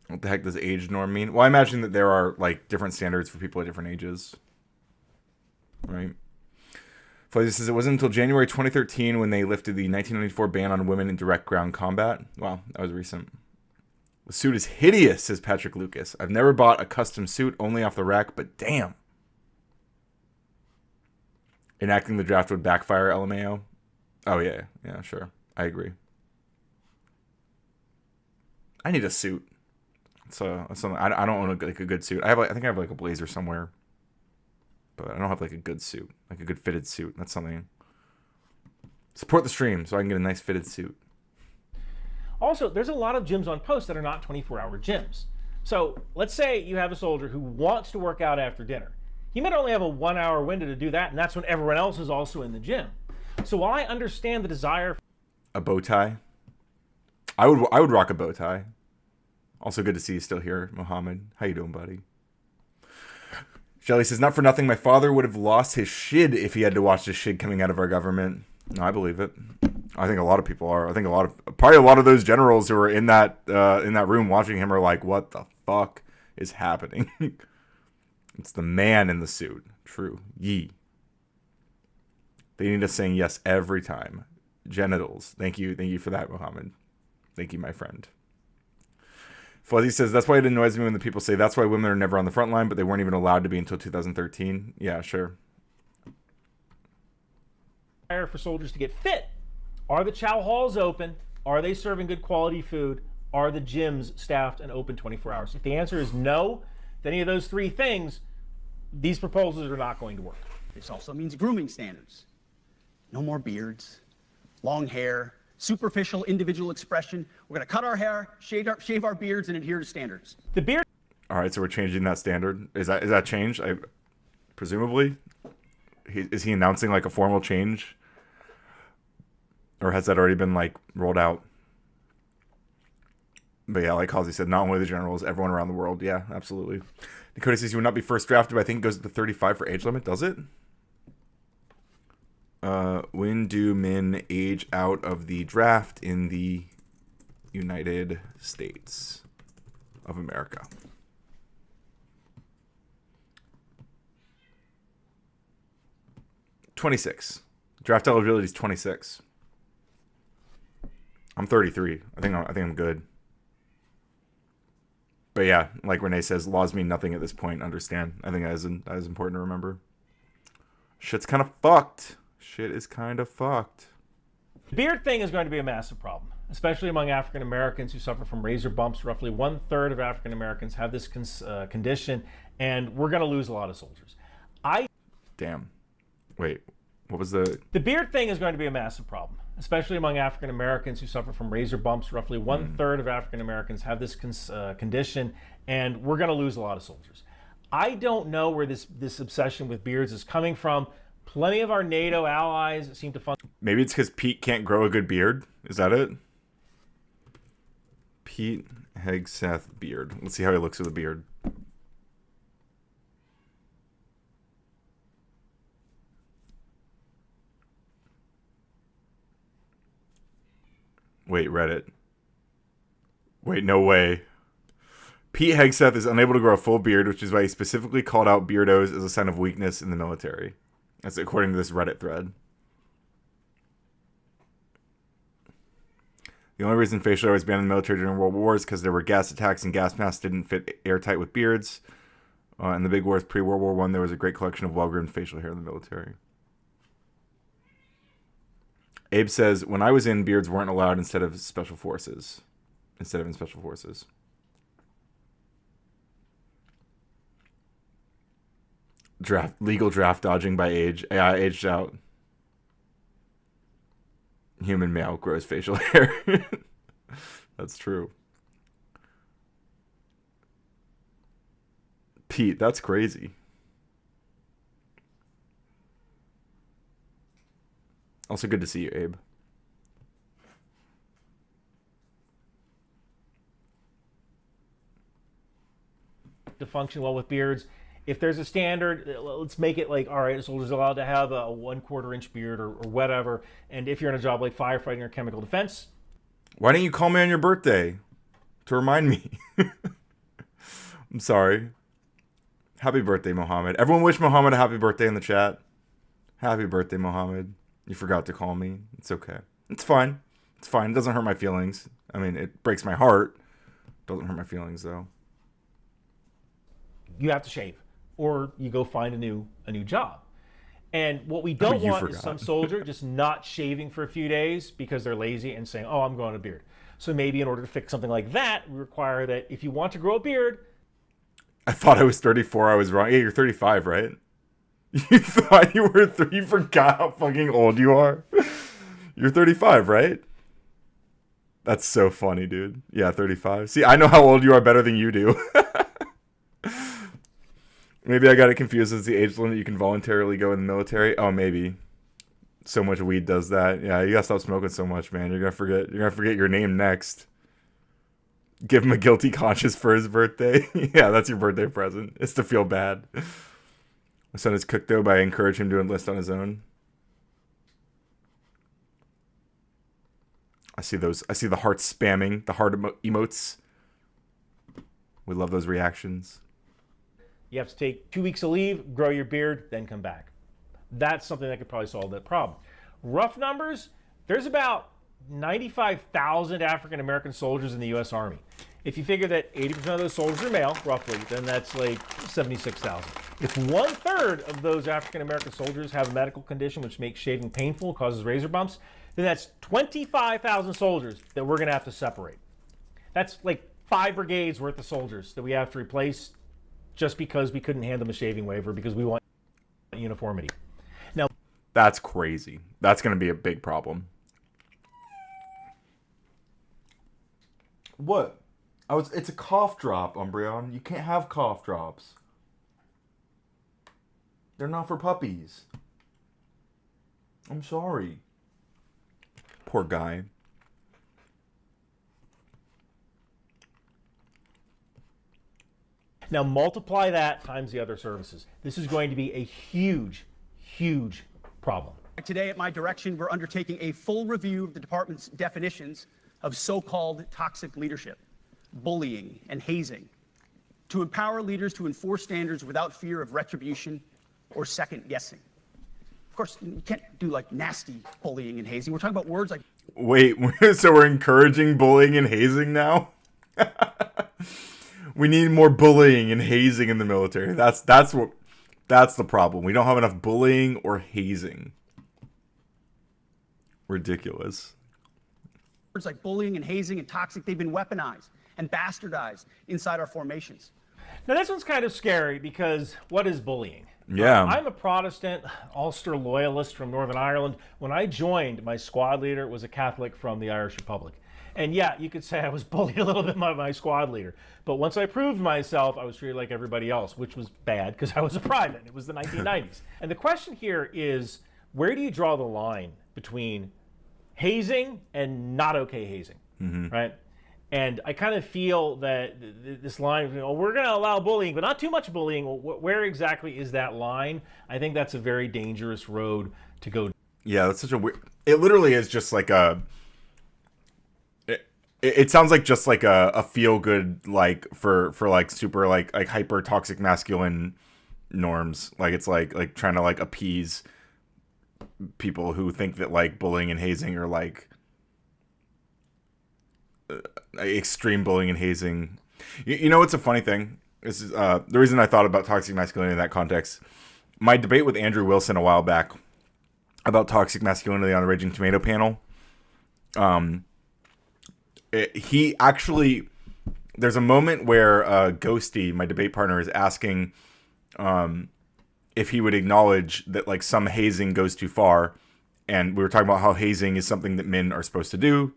What the heck does age norm mean? Well, I imagine that there are like different standards for people at different ages. Right? Fuzzy says it wasn't until January 2013 when they lifted the 1994 ban on women in direct ground combat. Wow, that was recent. The suit is hideous, says Patrick Lucas. I've never bought a custom suit, only off the rack, but damn. Enacting the draft would backfire, LMAO. Oh, yeah, sure. I agree. I need a suit. So I don't own a good suit. I think I have like a blazer somewhere, but I don't have like a good suit, like a good fitted suit. That's something. Support the stream so I can get a nice fitted suit. Also, there's a lot of gyms on post that are not 24-hour gyms. So let's say you have a soldier who wants to work out after dinner. He might only have a 1-hour window to do that, and that's when everyone else is also in the gym. So while I understand the desire... A bow tie? I would rock a bow tie. Also good to see you still here, Mohammed. How you doing, buddy? Shelly says, not for nothing, my father would have lost his shid if he had to watch this shit coming out of our government. No, I believe it. I think a lot of people are. I think probably a lot of those generals who are in that room watching him are like, what the fuck is happening? It's the man in the suit. True. Yee. They need us saying yes every time. Genitals. Thank you for that, Mohammed. Thank you, my friend. Fuzzy says, that's why it annoys me when the people say that's why women are never on the front line, but they weren't even allowed to be until 2013. Yeah, sure. For soldiers to get fit. Are the chow halls open? Are they serving good quality food? Are the gyms staffed and open 24 hours? If the answer is no to any of those three things, these proposals are not going to work. This also means grooming standards. No more beards, long hair, superficial individual expression. We're going to cut our hair, shave our beards, and adhere to standards. The beard. All right, so we're changing that standard. Is that changed? Presumably, is he announcing like a formal change? Or has that already been like rolled out? But yeah, like Halsey said, not only the generals, everyone around the world. Yeah, absolutely. Dakota says you would not be first drafted, but I think it goes to 35 for age limit. Does it? When do men age out of the draft in the United States of America? $26. Draft eligibility is 26. I'm 33. I think I'm good. But yeah, like Renee says, laws mean nothing at this point. Understand? I think that is important to remember. Shit's kind of fucked. Shit is kind of fucked. The beard thing is going to be a massive problem, especially among African Americans who suffer from razor bumps. Roughly 1/3 of African Americans have this condition, and we're going to lose a lot of soldiers. Damn. Wait, what was the... The beard thing is going to be a massive problem, especially among African Americans who suffer from razor bumps. Roughly 1/3 of African Americans have this condition, and we're going to lose a lot of soldiers. I don't know where this obsession with beards is coming from. Plenty of our NATO allies seem to function. Maybe it's because Pete can't grow a good beard. Is that it? Pete Hegseth beard. Let's see how he looks with a beard. Wait, Reddit. Wait, no way. Pete Hegseth is unable to grow a full beard, which is why he specifically called out beardos as a sign of weakness in the military. That's according to this Reddit thread. The only reason facial hair was banned in the military during World War is because there were gas attacks and gas masks didn't fit airtight with beards. In the big wars pre-World War I, there was a great collection of well-groomed facial hair in the military. Abe says, when I was in, beards weren't allowed instead of in special forces. Legal draft dodging by age. AI aged out. Human male grows facial hair. That's true. Pete, that's crazy. Also good to see you, Abe. To function well with beards. If there's a standard, let's make it like, all right, a soldier's allowed to have a 1/4 inch beard or whatever. And if you're in a job like firefighting or chemical defense. Why didn't you call me on your birthday to remind me? I'm sorry. Happy birthday, Mohammed. Everyone wish Mohammed a happy birthday in the chat. Happy birthday, Mohammed. You forgot to call me. It's okay. It's fine. It's fine. It doesn't hurt my feelings. I mean, it breaks my heart. Doesn't hurt my feelings, though. You have to shave. Or you go find a new job. And what we don't want is some soldier just not shaving for a few days because they're lazy and saying, oh, I'm growing a beard. So maybe in order to fix something like that, we require that if you want to grow a beard. I thought I was 34. I was wrong. Yeah, you're 35, right? You thought you were 3. You forgot how fucking old you are. You're 35, right? That's so funny, dude. Yeah, 35. See, I know how old you are better than you do. Maybe I got it confused as the age limit you can voluntarily go in the military. Oh, maybe. So much weed does that. Yeah, you gotta stop smoking so much, man. You're gonna forget your name next. Give him a guilty conscience for his birthday. Yeah, that's your birthday present. It's to feel bad. My son is cooked though, but I encourage him to enlist on his own. I see the heart spamming, the heart emotes. We love those reactions. You have to take 2 weeks of leave, grow your beard, then come back. That's something that could probably solve that problem. Rough numbers, there's about 95,000 African American soldiers in the U.S. Army. If you figure that 80% of those soldiers are male, roughly, then that's like 76,000. If 1/3 of those African American soldiers have a medical condition which makes shaving painful, causes razor bumps, then that's 25,000 soldiers that we're going to have to separate. That's like 5 brigades worth of soldiers that we have to replace just because we couldn't hand them a shaving waiver because we want uniformity. Now, that's crazy. That's going to be a big problem. What? It's a cough drop, Umbreon. You can't have cough drops. They're not for puppies. I'm sorry. Poor guy. Now multiply that times the other services. This is going to be a huge, huge problem. Today, at my direction, we're undertaking a full review of the department's definitions of so-called toxic leadership, bullying, and hazing, to empower leaders to enforce standards without fear of retribution or second guessing. Of course, you can't do like nasty bullying and hazing. We're talking about words like... Wait, so we're encouraging bullying and hazing now? We need more bullying and hazing in the military. That's That's the problem. We don't have enough bullying or hazing. Ridiculous. Words like bullying and hazing and toxic, they've been weaponized and bastardized inside our formations. Now this one's kind of scary because what is bullying? Yeah. I'm a Protestant Ulster loyalist from Northern Ireland. When I joined, my squad leader was a Catholic from the Irish Republic. And yeah, you could say I was bullied a little bit by my squad leader. But once I proved myself, I was treated like everybody else, which was bad because I was a private. It was the 1990s. And the question here is, where do you draw the line between hazing and not okay hazing, right? And I kind of feel that this line, we're going to allow bullying, but not too much bullying. Where exactly is that line? I think that's a very dangerous road to go. Yeah, that's such a weird... It literally is just like a... It sounds like just like a feel-good, like, for like super, like hyper toxic masculine norms. Like, it's like trying to, like, appease people who think that, like, bullying and hazing are, like, extreme bullying and hazing. You know what's a funny thing? This is the reason I thought about toxic masculinity in that context. My debate with Andrew Wilson a while back about toxic masculinity on the Raging Tomato panel. He actually, there's a moment where Ghosty, my debate partner, is asking if he would acknowledge that, like, some hazing goes too far, and we were talking about how hazing is something that men are supposed to do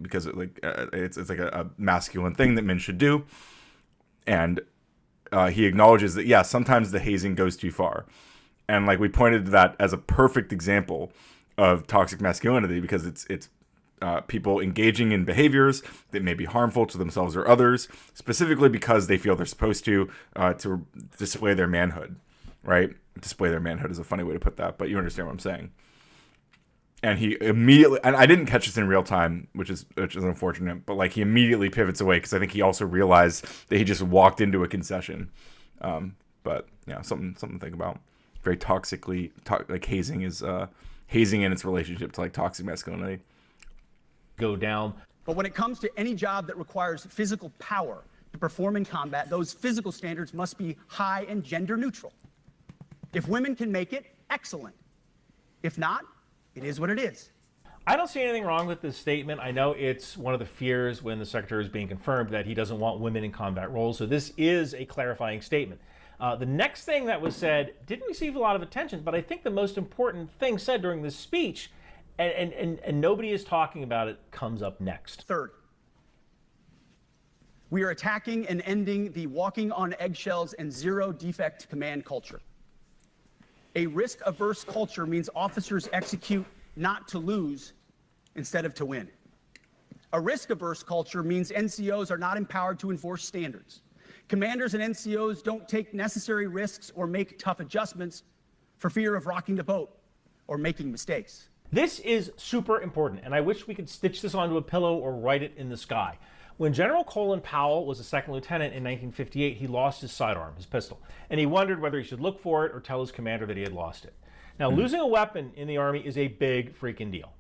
because it's like a masculine thing that men should do, and he acknowledges that sometimes the hazing goes too far, and like we pointed to that as a perfect example of toxic masculinity because it's people engaging in behaviors that may be harmful to themselves or others, specifically because they feel they're supposed to display their manhood, right? Display their manhood is a funny way to put that, but you understand what I'm saying. And he immediately, and I didn't catch this in real time, which is unfortunate, but like he immediately pivots away because I think he also realized that he just walked into a concession. But yeah, something to think about. Very toxically, like hazing is hazing in its relationship to like toxic masculinity. Go down. But when it comes to any job that requires physical power to perform in combat, those physical standards must be high and gender neutral. If women can make it, excellent. If not, it is what it is. I don't see anything wrong with this statement. I know it's one of the fears when the secretary is being confirmed that he doesn't want women in combat roles. So this is a clarifying statement. The next thing that was said didn't receive a lot of attention, but I think the most important thing said during this speech, and nobody is talking about it, comes up next. Third, we are attacking and ending the walking on eggshells and zero defect command culture. A risk-averse culture means officers execute not to lose instead of to win. A risk-averse culture means NCOs are not empowered to enforce standards. Commanders and NCOs don't take necessary risks or make tough adjustments for fear of rocking the boat or making mistakes. This is super important, and I wish we could stitch this onto a pillow or write it in the sky. When General Colin Powell was a second lieutenant in 1958, he lost his sidearm, his pistol, and he wondered whether he should look for it or tell his commander that he had lost it. Now, losing a weapon in the Army is a big freaking deal.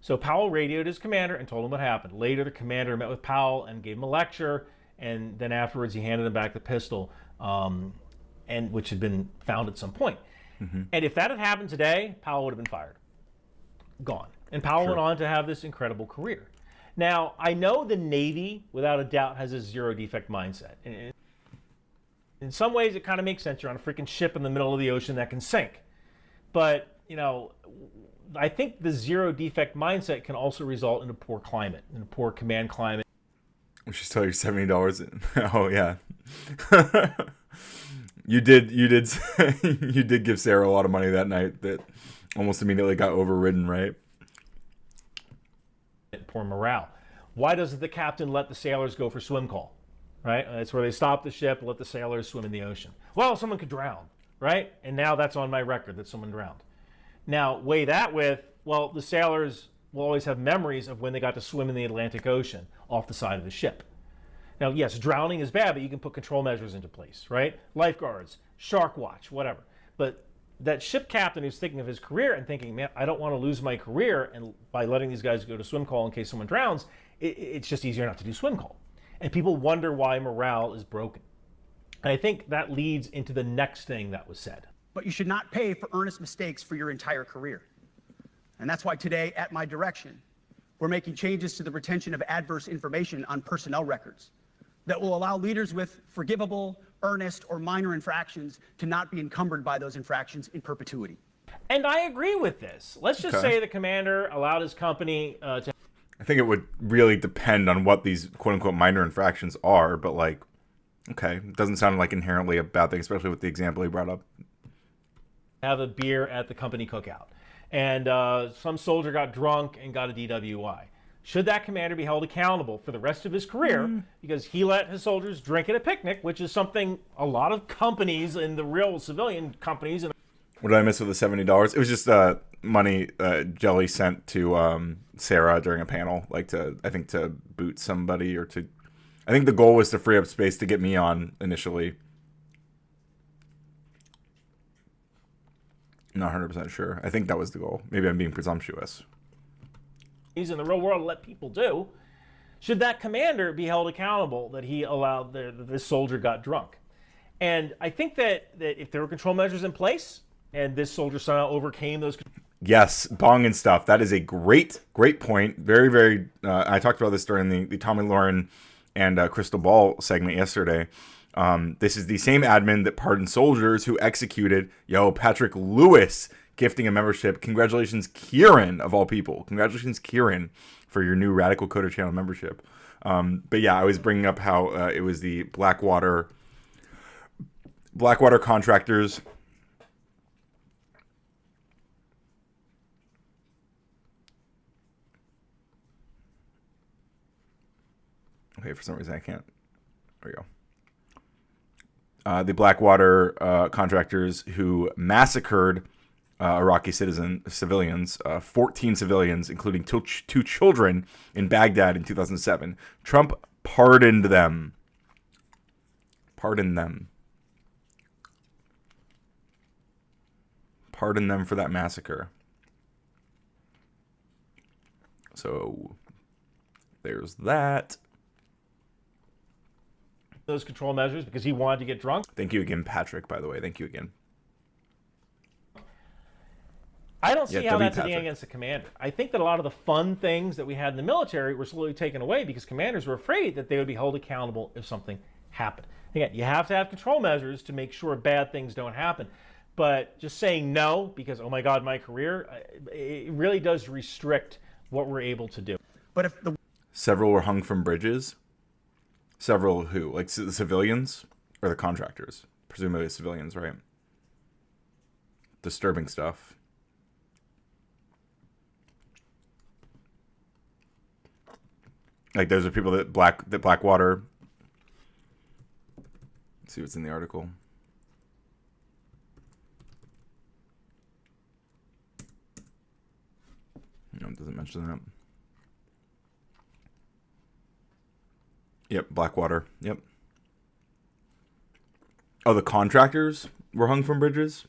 So Powell radioed his commander and told him what happened. Later, the commander met with Powell and gave him a lecture, and then afterwards he handed him back the pistol, and which had been found at some point. And if that had happened today, Powell would have been fired. Gone. And Powell went on to have this incredible career. Now, I know the Navy, without a doubt, has a zero defect mindset. In some ways, it kind of makes sense. You're on a freaking ship in the middle of the ocean that can sink. But, you know, I think the zero defect mindset can also result in a poor climate, in a poor command climate. We should tell you $70. Oh, yeah. You did give Sarah a lot of money that night that almost immediately got overridden, right? Poor morale. Why doesn't the captain let the sailors go for swim call? Right? That's where they stop the ship, let the sailors swim in the ocean. Well, someone could drown, right? And now that's on my record that someone drowned. Now, weigh that with, well, the sailors will always have memories of when they got to swim in the Atlantic Ocean off the side of the ship. Now, yes, drowning is bad, but you can put control measures into place, right? Lifeguards, shark watch, whatever. But that ship captain who's thinking of his career and thinking, man, I don't want to lose my career, and by letting these guys go to swim call in case someone drowns, it's just easier not to do swim call. And people wonder why morale is broken. And I think that leads into the next thing that was said. But you should not pay for earnest mistakes for your entire career. And that's why today, at my direction, we're making changes to the retention of adverse information on personnel records that will allow leaders with forgivable, earnest, or minor infractions to not be encumbered by those infractions in perpetuity. And I agree with this. Let's just say the commander allowed his company to... I think it would really depend on what these quote-unquote minor infractions are, but like, okay, it doesn't sound like inherently a bad thing, especially with the example he brought up. have a beer at the company cookout, and some soldier got drunk and got a DWI. Should that commander be held accountable for the rest of his career because he let his soldiers drink at a picnic, which is something a lot of companies and the real civilian companies... What did I miss with the $70? It was just money Jelly sent to Sarah during a panel, like I think to boot somebody or to... I think the goal was to free up space to get me on initially. Not 100% sure. I think that was the goal. Maybe I'm being presumptuous. In the real world let people do. Should that commander be held accountable that he allowed this soldier got drunk? And I think that if there were control measures in place and this soldier somehow overcame those... Yes, bong and stuff. That is a great point. Very, very... I talked about this during the Tommy Lauren and Crystal Ball segment yesterday. This is the same admin that pardoned soldiers who executed, Patrick Lewis, gifting a membership. Congratulations, Kieran, of all people. Congratulations, Kieran, for your new Radical Coder channel membership. But yeah, I was bringing up how it was the Blackwater contractors. Okay, for some reason I can't. There we go. The Blackwater contractors who massacred Iraqi civilians, 14 civilians, including two children in Baghdad in 2007. Trump pardoned them. Pardoned them for that massacre. So there's that. Those control measures because he wanted to get drunk. Thank you again, Patrick, by the way. Thank you again. I don't see how that's a thing against the commander. I think that a lot of the fun things that we had in the military were slowly taken away because commanders were afraid that they would be held accountable if something happened. Again, you have to have control measures to make sure bad things don't happen. But just saying no because, oh my God, my career, it really does restrict what we're able to do. But if several were hung from bridges. Several who? Like the civilians or the contractors? Presumably civilians, right? Disturbing stuff. Like those are people that Blackwater. Let's see what's in the article. No, it doesn't mention that. Yep, Blackwater. Yep. Oh, the contractors were hung from bridges?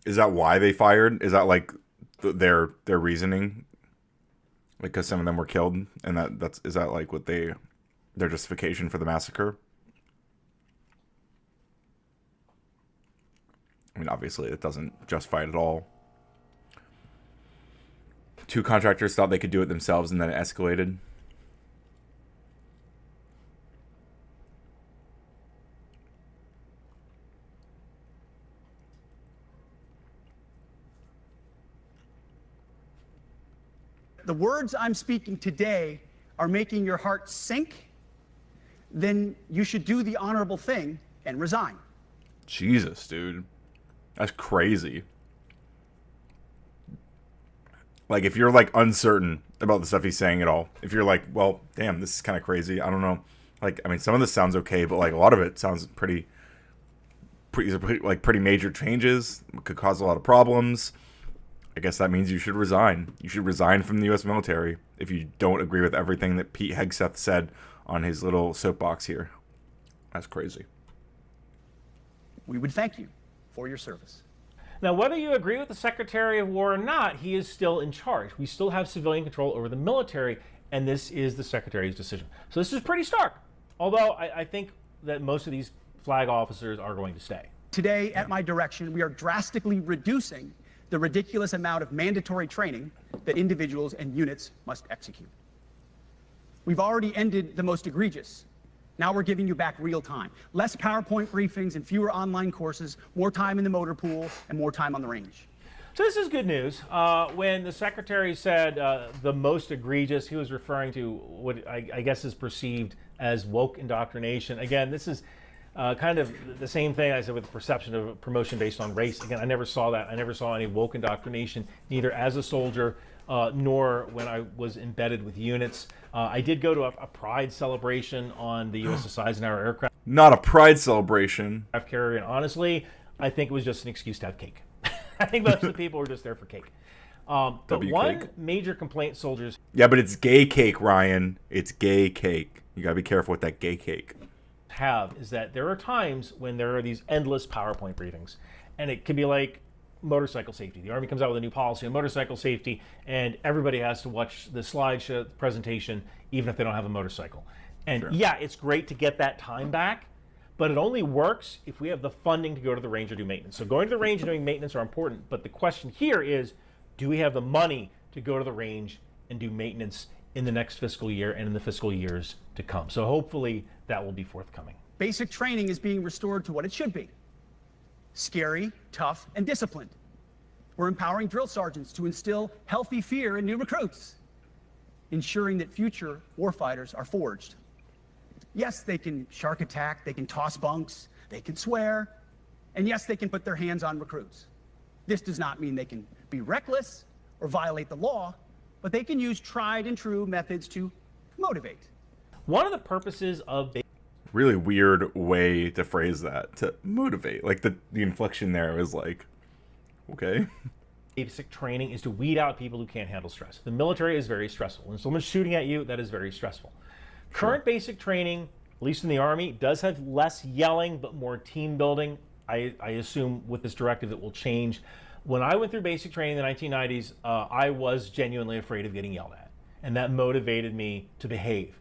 Is that why they fired? Is that like their reasoning? Like because some of them were killed, and is that like what their justification for the massacre? I mean, obviously, it doesn't justify it at all. Two contractors thought they could do it themselves, and then it escalated. the words I'm speaking today are making your heart sink, then you should do the honorable thing and resign. Jesus, dude. That's crazy. Like, if you're, like, uncertain about the stuff he's saying at all, if you're like, well, damn, this is kind of crazy, I don't know. Like, I mean, some of this sounds okay, but, like, a lot of it sounds pretty major changes. Could cause a lot of problems. I guess that means you should resign. You should resign from the U.S. military if you don't agree with everything that Pete Hegseth said on his little soapbox here. That's crazy. We would thank you for your service. Now, whether you agree with the Secretary of War or not, he is still in charge. We still have civilian control over the military, and this is the Secretary's decision. So this is pretty stark, although I think that most of these flag officers are going to stay. Today, at my direction, we are drastically reducing the ridiculous amount of mandatory training that individuals and units must execute. We've already ended the most egregious. Now we're giving you back real time. Less PowerPoint briefings and fewer online courses, more time in the motor pool, and more time on the range. So this is good news. When the Secretary said the most egregious, he was referring to what I guess is perceived as woke indoctrination. Again, this is kind of the same thing I said with the perception of promotion based on race. Again, I never saw that. I never saw any woke indoctrination, neither as a soldier nor when I was embedded with units. I did go to a pride celebration on the USS Eisenhower aircraft Not a pride celebration. carrier, and honestly, I think it was just an excuse to have cake. I think most of the people were just there for cake. But W one cake. major complaint soldiers Yeah, but it's gay cake, Ryan. It's gay cake. You gotta be careful with that gay cake. have is that there are times when there are these endless PowerPoint briefings, and it can be like motorcycle safety. The Army comes out with a new policy on motorcycle safety, and everybody has to watch the slideshow presentation, even if they don't have a motorcycle. And yeah, it's great to get that time back, but it only works if we have the funding to go to the range or do maintenance. So going to the range and doing maintenance are important, but the question here is, do we have the money to go to the range and do maintenance in the next fiscal year and in the fiscal years to come? So hopefully that will be forthcoming. Basic training is being restored to what it should be. Scary, tough, and disciplined. We're empowering drill sergeants to instill healthy fear in new recruits, ensuring that future warfighters are forged. Yes, they can shark attack, they can toss bunks, they can swear, and yes, they can put their hands on recruits. This does not mean they can be reckless or violate the law, but they can use tried and true methods to motivate. One of the purposes of Really weird way to phrase that. To motivate. Like the inflection there was like, okay. basic training is to weed out people who can't handle stress. The military is very stressful. When someone's shooting at you, that is very stressful. Current basic training, at least in the Army, does have less yelling, but more team building. I assume with this directive it will change. When I went through basic training in the 1990s, I was genuinely afraid of getting yelled at, and that motivated me to behave.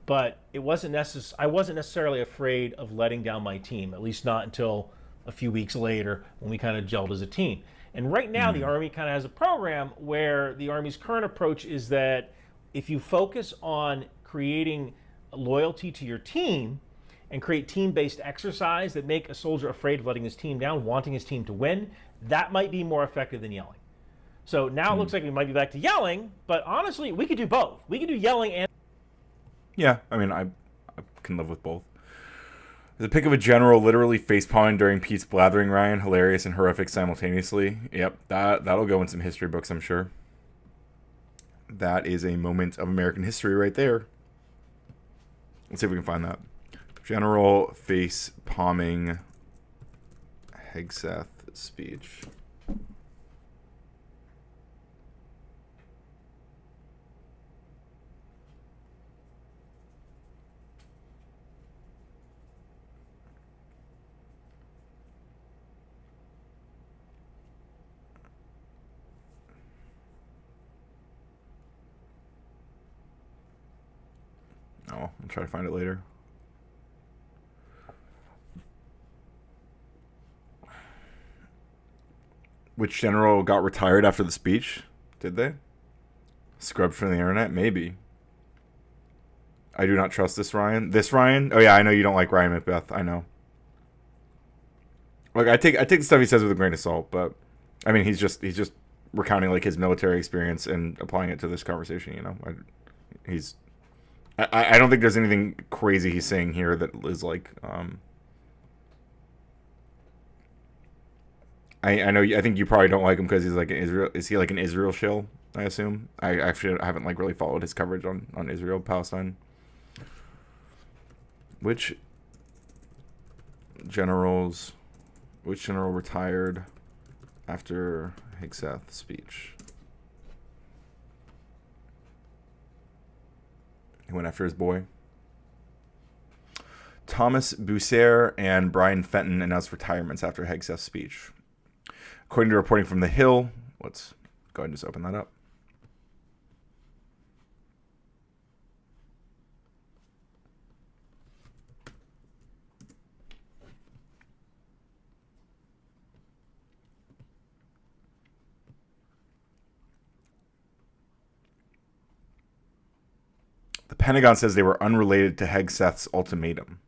But I wasn't necessarily afraid of letting down my team, at least not until a few weeks later when we kind of gelled as a team. And right now the Army kind of has a program where the Army's current approach is that if you focus on creating loyalty to your team and create team-based exercise that make a soldier afraid of letting his team down, wanting his team to win, that might be more effective than yelling. So now it looks like we might be back to yelling, but honestly, we could do both. We could do yelling and... Yeah, I mean, I can live with both. The pic of a general literally facepalming during Pete's blathering, Ryan. Hilarious and horrific simultaneously. Yep, that'll go in some history books, I'm sure. That is a moment of American history right there. Let's see if we can find that. General facepalming Hegseth speech. Oh, I'll try to find it later. Which general got retired after the speech? Did they? Scrubbed from the internet? Maybe. I do not trust this Ryan. This Ryan? Oh yeah, I know you don't like Ryan Macbeth. I know. Look, I take the stuff he says with a grain of salt, but I mean he's just recounting like his military experience and applying it to this conversation. You know, I don't think there's anything crazy he's saying here that is like. I think you probably don't like him because he's like an Israel. Is he like an Israel shill? I assume. I haven't like really followed his coverage on Israel Palestine. Which general retired after Hegseth speech? He went after his boy. Thomas Bussiere and Brian Fenton announced retirements after Hegseth's speech. According to reporting from The Hill, let's go ahead and just open that up. The Pentagon says they were unrelated to Hegseth's ultimatum.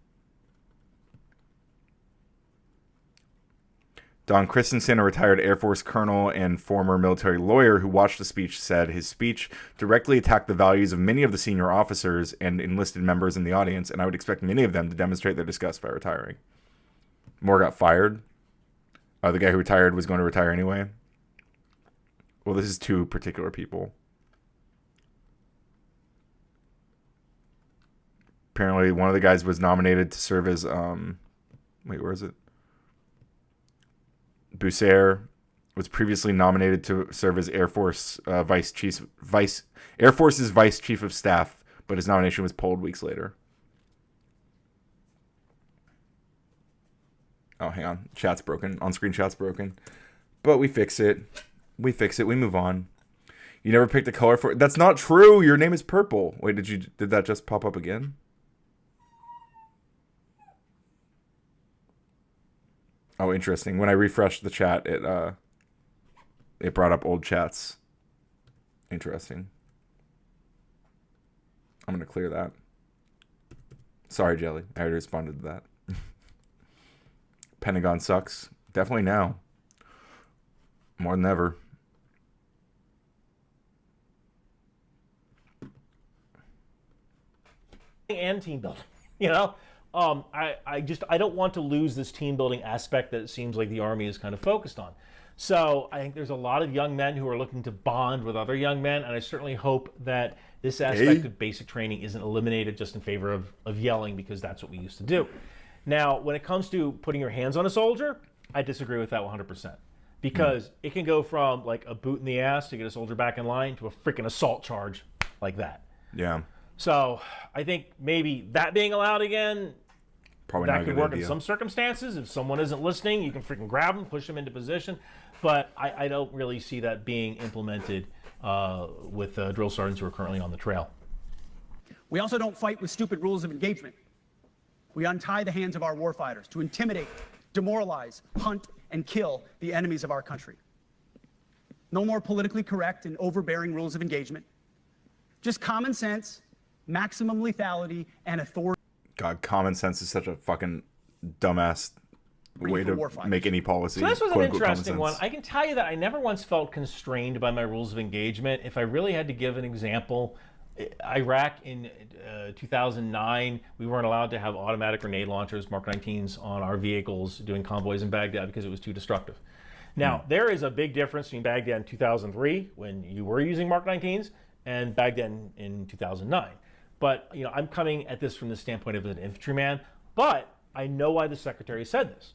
Don Christensen, a retired Air Force colonel and former military lawyer who watched the speech, said his speech directly attacked the values of many of the senior officers and enlisted members in the audience, and I would expect many of them to demonstrate their disgust by retiring. Moore got fired. The guy who retired was going to retire anyway. Well, this is two particular people. Apparently, one of the guys was nominated to serve as, wait, where is it? Bussiere was previously nominated to serve as Air Force's vice chief of staff, but his nomination was pulled weeks later. Oh, hang on. Chat's broken. On-screen chat's broken. But we fix it. We move on. You never picked a color for it. That's not true. Your name is purple. Wait, did that just pop up again? Oh, interesting. When I refreshed the chat, it brought up old chats. Interesting. I'm going to clear that. Sorry, Jelly. I already responded to that. Pentagon sucks. Definitely now. More than ever. And team building, you know? I don't want to lose this team building aspect that it seems like the Army is kind of focused on. So I think there's a lot of young men who are looking to bond with other young men, and I certainly hope that this aspect of basic training isn't eliminated just in favor of yelling, because that's what we used to do. Now, when it comes to putting your hands on a soldier, I disagree with that 100%. Because it can go from like a boot in the ass to get a soldier back in line to a freaking assault charge like that. Yeah. So I think maybe that being allowed again, probably that not could work in some circumstances. If someone isn't listening, you can freaking grab them, push them into position. But I don't really see that being implemented with drill sergeants who are currently on the trail. We also don't fight with stupid rules of engagement. We untie the hands of our warfighters to intimidate, demoralize, hunt, and kill the enemies of our country. No more politically correct and overbearing rules of engagement. Just common sense, maximum lethality, and authority. God, common sense is such a fucking dumbass way to make any policy. So this was an interesting one. I can tell you that I never once felt constrained by my rules of engagement. If I really had to give an example, Iraq in 2009, we weren't allowed to have automatic grenade launchers, Mark 19s, on our vehicles doing convoys in Baghdad because it was too destructive. Now, there is a big difference between Baghdad in 2003, when you were using Mark 19s, and Baghdad in 2009. But, you know, I'm coming at this from the standpoint of an infantryman, but I know why the secretary said this.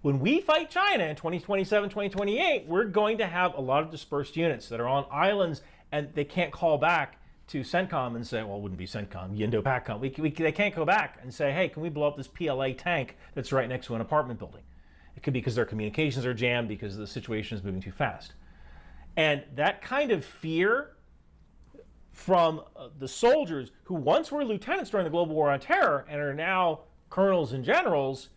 When we fight China in 2027, 2028, we're going to have a lot of dispersed units that are on islands, and they can't call back to CENTCOM and say, well, it wouldn't be CENTCOM, Indo-PACOM. They can't go back and say, hey, can we blow up this PLA tank that's right next to an apartment building? It could be because their communications are jammed because the situation is moving too fast. And that kind of fear from the soldiers who once were lieutenants during the Global War on Terror and are now colonels and generals,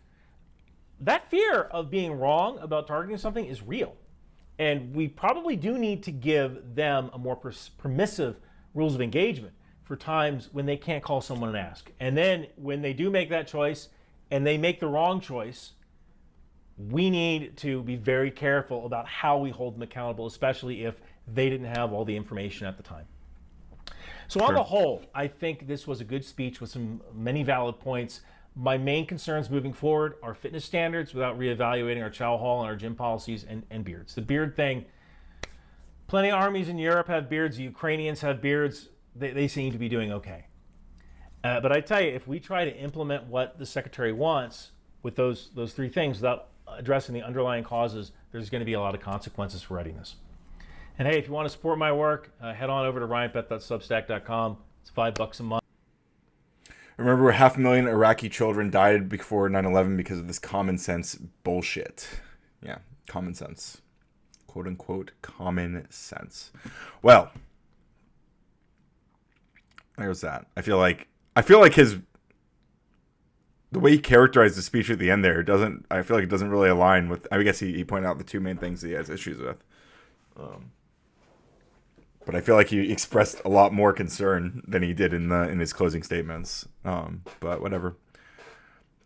that fear of being wrong about targeting something is real. And we probably do need to give them a more permissive rules of engagement for times when they can't call someone and ask. And then when they do make that choice and they make the wrong choice, we need to be very careful about how we hold them accountable, especially if they didn't have all the information at the time. So on the whole, I think this was a good speech with many valid points. My main concerns moving forward are fitness standards without reevaluating our chow hall and our gym policies, and beards. The beard thing, plenty of armies in Europe have beards. The Ukrainians have beards. They seem to be doing okay. But I tell you, if we try to implement what the secretary wants with those three things without addressing the underlying causes, there's going to be a lot of consequences for readiness. And hey, if you want to support my work, head on over to ryanpet.substack.com. It's $5 a month. Remember, 500,000 Iraqi children died before 9/11 because of this common sense bullshit. Yeah, common sense. Quote unquote, common sense. Well, there's that. I feel like the way he characterized the speech at the end there I feel like it doesn't really align with, I guess he pointed out the two main things he has issues with. but I feel like he expressed a lot more concern than he did in his closing statements. But whatever.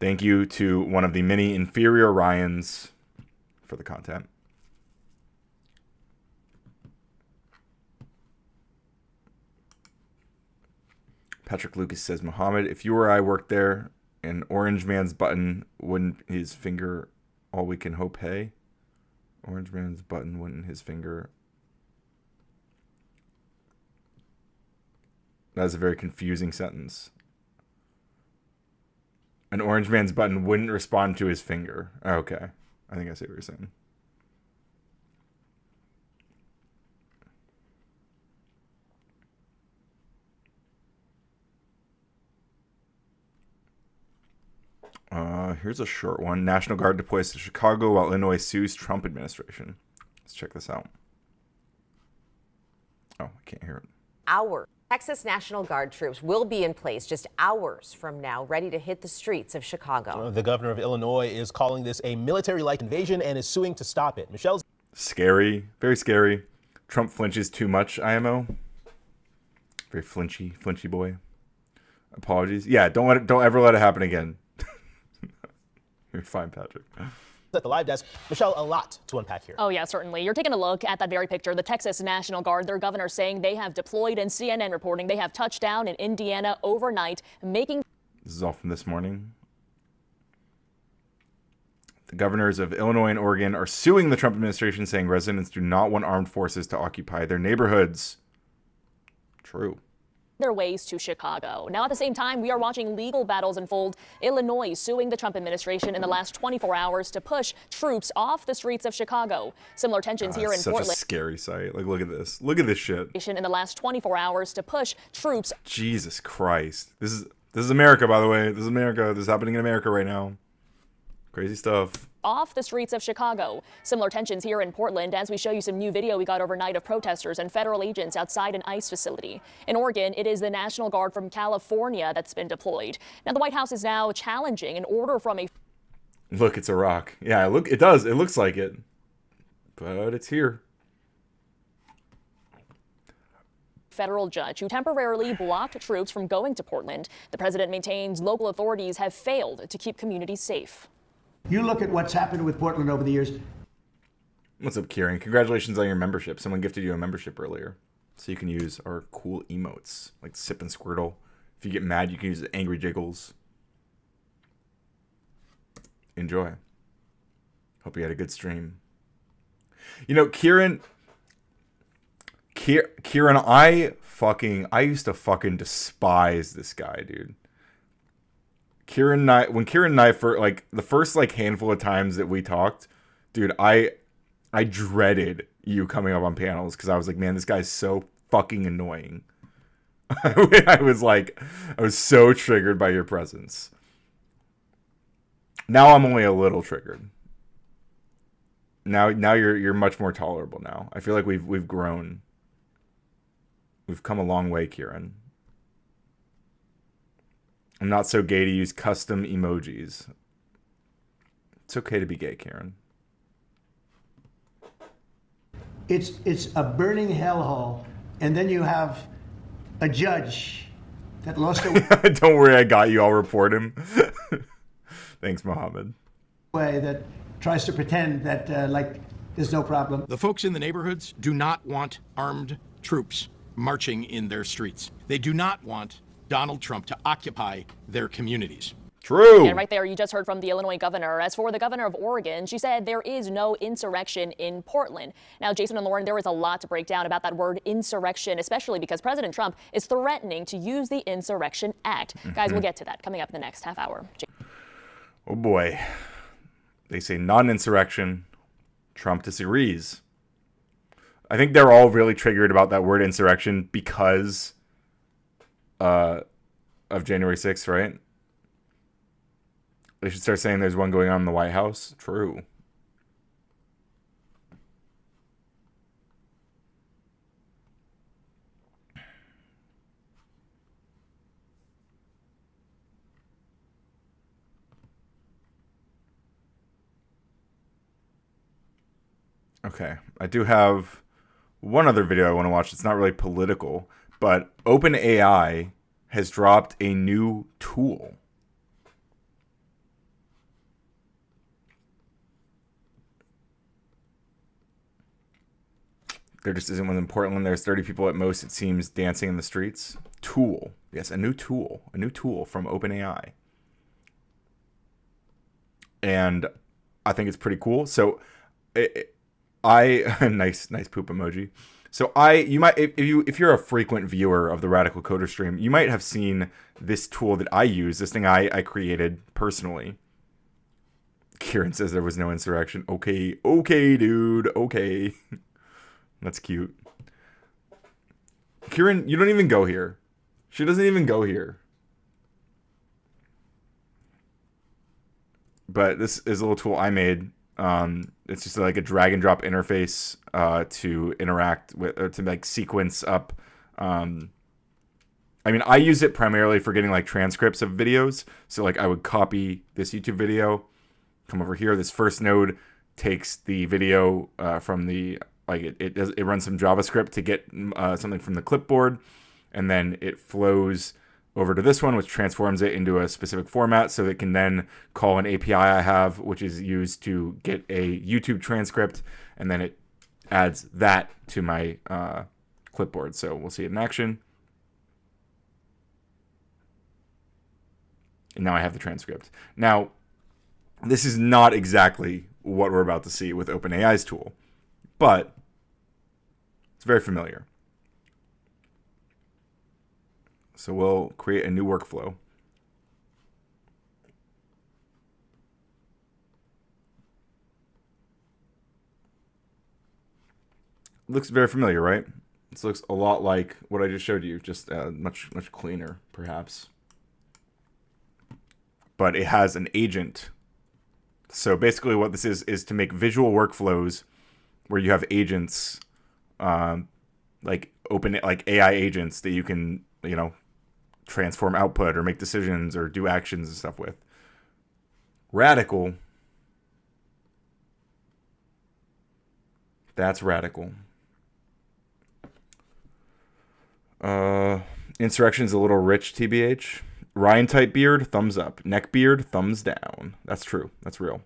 Thank you to one of the many inferior Ryans for the content. Patrick Lucas says, Muhammad, if you or I worked there, an orange man's button wouldn't his finger all we can hope hey? Orange man's button wouldn't his finger. That is a very confusing sentence. An orange man's button wouldn't respond to his finger. Okay. I think I see what you're saying. Here's a short one. National Guard deploys to Chicago while Illinois sues Trump administration. Let's check this out. Oh, I can't hear it. Hours. Texas National Guard troops will be in place just hours from now, ready to hit the streets of Chicago. The governor of Illinois is calling this a military-like invasion and is suing to stop it. Michelle's scary, very scary. Trump flinches too much, IMO. Very flinchy boy. Apologies. Yeah, don't ever let it happen again. You're fine, Patrick. At the live desk. Michelle, a lot to unpack here. Oh, yeah, certainly. You're taking a look at that very picture. The Texas National Guard, their governor saying they have deployed, and CNN reporting they have touched down in Indiana overnight, making... This is all from this morning. The governors of Illinois and Oregon are suing the Trump administration, saying residents do not want armed forces to occupy their neighborhoods. True. Their ways to Chicago. Now, at the same time, we are watching legal battles unfold. Illinois suing the Trump administration in the last 24 hours to push troops off the streets of Chicago. Similar tensions here in Portland. Such a scary sight. Like, look at this. Look at this shit. In the last 24 hours to push troops. Jesus Christ. This is America, by the way. This is America. This is happening in America right now. Crazy stuff. Off the streets of Chicago. Similar tensions here in Portland as we show you some new video we got overnight of protesters and federal agents outside an ICE facility. In Oregon, it is the National Guard from California that's been deployed. Now, the White House is now challenging an order from a... Look, it's a rock. Yeah, look, it does. It looks like it. But it's here. Federal judge who temporarily blocked troops from going to Portland. The president maintains local authorities have failed to keep communities safe. You look at what's happened with Portland over the years. What's up, Kieran? Congratulations on your membership. Someone gifted you a membership earlier. So you can use our cool emotes, like Sip and Squirtle. If you get mad, you can use the Angry Jiggles. Enjoy. Hope you had a good stream. You know, Kieran, I used to fucking despise this guy, dude. When Kieran and I, for like the first like handful of times that we talked, dude, I dreaded you coming up on panels because I was like, man, this guy's so fucking annoying. I was so triggered by your presence. Now I'm only a little triggered. Now you're much more tolerable now. I feel like we've grown. We've come a long way, Kieran. I'm not so gay to use custom emojis. It's okay to be gay, Karen. It's a burning hellhole, and then you have a judge that lost a Don't worry, I got you. I'll report him. Thanks, Mohammed. way that tries to pretend that like there's no problem. The folks in the neighborhoods do not want armed troops marching in their streets. They do not want Donald Trump to occupy their communities. True. And right there, you just heard from the Illinois governor. As for the governor of Oregon, she said there is no insurrection in Portland. Now, Jason and Lauren, there is a lot to break down about that word insurrection, especially because President Trump is threatening to use the Insurrection Act. Guys, we'll get to that coming up in the next half hour. Oh boy. They say non-insurrection. Trump disagrees. I think they're all really triggered about that word insurrection because of January 6th, right? They should start saying there's one going on in the White House. True. Okay, I do have one other video I want to watch. It's not really political, but OpenAI has dropped a new tool. There just isn't one in Portland. There's 30 people at most, it seems, dancing in the streets. Tool. Yes, a new tool. A new tool from OpenAI. And I think it's pretty cool. So nice poop emoji. So you might, if you're a frequent viewer of the Radical Coder stream, you might have seen this tool that I use, this thing I created personally. Kieran says there was no insurrection. Okay, dude, okay. That's cute. Kieran, you don't even go here. She doesn't even go here. But this is a little tool I made. It's just like a drag and drop interface to interact with, or to like sequence up. I mean, I use it primarily for getting like transcripts of videos. So like I would copy this YouTube video, come over here. This first node takes the video from the, like it runs some JavaScript to get something from the clipboard, and then it flows over to this one, which transforms it into a specific format, so it can then call an API I have, which is used to get a YouTube transcript, and then it adds that to my clipboard. So we'll see it in action. And now I have the transcript. Now, this is not exactly what we're about to see with OpenAI's tool, but it's very familiar. So we'll create a new workflow. Looks very familiar, right? This looks a lot like what I just showed you, just much cleaner, perhaps. But it has an agent. So basically what this is to make visual workflows where you have agents, like AI agents that you can, transform output or make decisions or do actions and stuff with. Radical. That's radical. Insurrection's a little rich, TBH. Ryan type beard, thumbs up. Neck beard, thumbs down. That's true. That's real.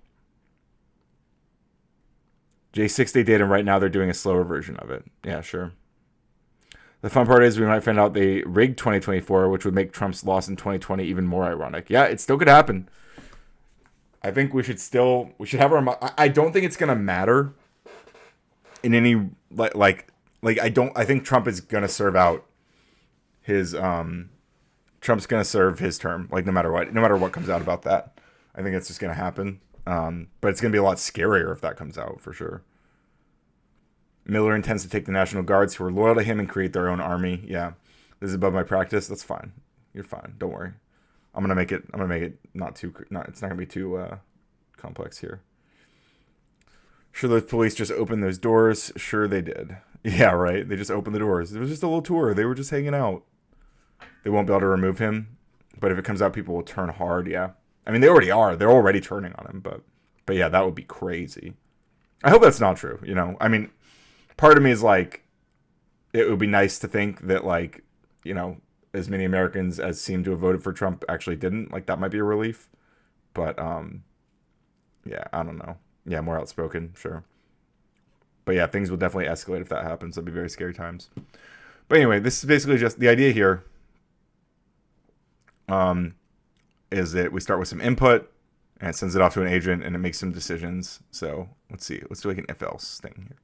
J6 they did, and right now they're doing a slower version of it. Yeah, sure. The fun part is we might find out they rigged 2024, which would make Trump's loss in 2020 even more ironic. Yeah, it still could happen. I think we should have our, I don't think it's going to matter in any, I think Trump is going to serve out his, Trump's going to serve his term, no matter what comes out about that. I think it's just going to happen. But it's going to be a lot scarier if that comes out, for sure. Miller intends to take the National Guards who are loyal to him and create their own army. Yeah, this is above my practice. That's fine. You're fine. Don't worry. I'm gonna make it it's not gonna be too complex here. Sure, the police just opened those doors. Sure, they did. Yeah, right. They just opened the doors. It was just a little tour. They were just hanging out. They won't be able to remove him, but if it comes out, people will turn hard. Yeah, I mean they already are. They're already turning on him. But yeah, that would be crazy. I hope that's not true. I mean. Part of me is like, it would be nice to think that as many Americans as seem to have voted for Trump actually didn't. That might be a relief. But, yeah, I don't know. Yeah, more outspoken, sure. But yeah, things will definitely escalate if that happens. That'd be very scary times. But anyway, this is basically just the idea here. Is that we start with some input and it sends it off to an agent and it makes some decisions. So let's see. Let's do an if else thing here.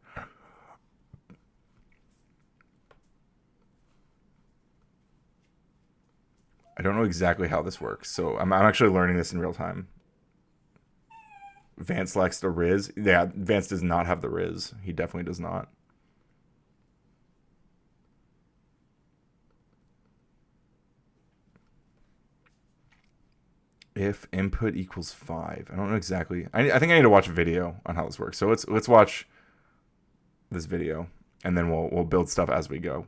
I don't know exactly how this works, so I'm actually learning this in real time. Vance lacks the Riz. Yeah, Vance does not have the Riz. He definitely does not. If input equals 5. I don't know exactly. I think I need to watch a video on how this works. So let's watch this video, and then we'll build stuff as we go.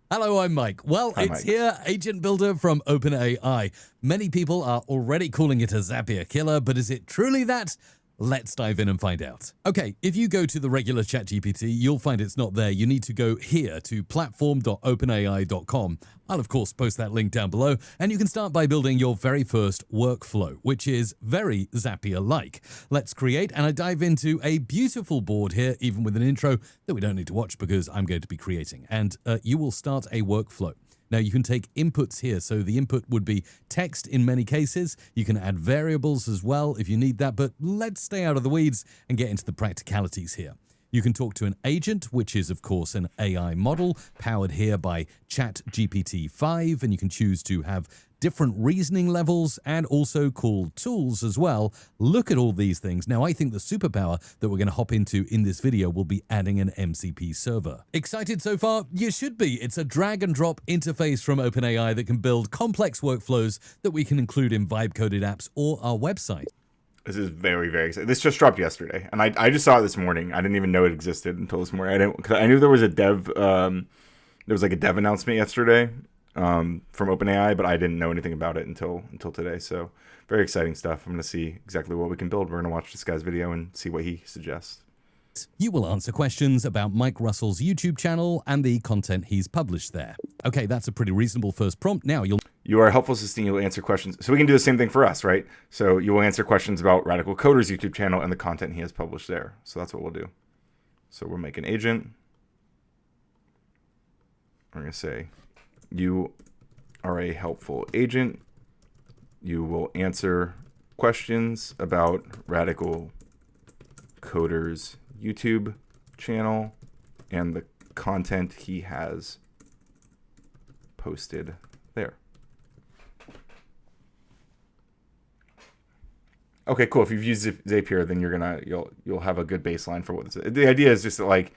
Hello, I'm Mike. Well, Hi, it's Mike. here, Agent Builder from OpenAI. Many people are already calling it a Zapier killer, but is it truly that? Let's dive in and find out. Okay, if you go to the regular ChatGPT, you'll find it's not there. You need to go here to platform.openai.com. I'll, of course, post that link down below, and you can start by building your very first workflow, which is very Zapier-like. Let's create, and I dive into a beautiful board here, even with an intro that we don't need to watch because I'm going to be creating. And you will start a workflow. Now, you can take inputs here. So the input would be text in many cases. You can add variables as well if you need that, but let's stay out of the weeds and get into the practicalities here. You can talk to an agent, which is, of course, an AI model powered here by ChatGPT-5, and you can choose to have different reasoning levels and also call tools as well. Look at all these things. Now, I think the superpower that we're going to hop into in this video will be adding an MCP server. Excited so far? You should be. It's a drag and drop interface from OpenAI that can build complex workflows that we can include in vibe-coded apps or our website. This is very, very exciting. This just dropped yesterday, and I just saw it this morning. I didn't even know it existed until this morning. I knew there was a dev, there was like a dev announcement yesterday from OpenAI, but I didn't know anything about it until today. So very exciting stuff. I'm going to see exactly what we can build. We're going to watch this guy's video and see what he suggests. You will answer questions about Mike Russell's YouTube channel and the content he's published there. Okay, that's a pretty reasonable first prompt. Now You are a helpful assistant. You'll answer questions. So we can do the same thing for us, right? So you will answer questions about Radical Coder's YouTube channel and the content he has published there. So that's what we'll do. So we'll make an agent. I'm going to say, you are a helpful agent. You will answer questions about Radical Coder's YouTube channel and the content he has posted there. Okay, cool. If you've used Zapier, then you'll have a good baseline for what this is. The idea is just like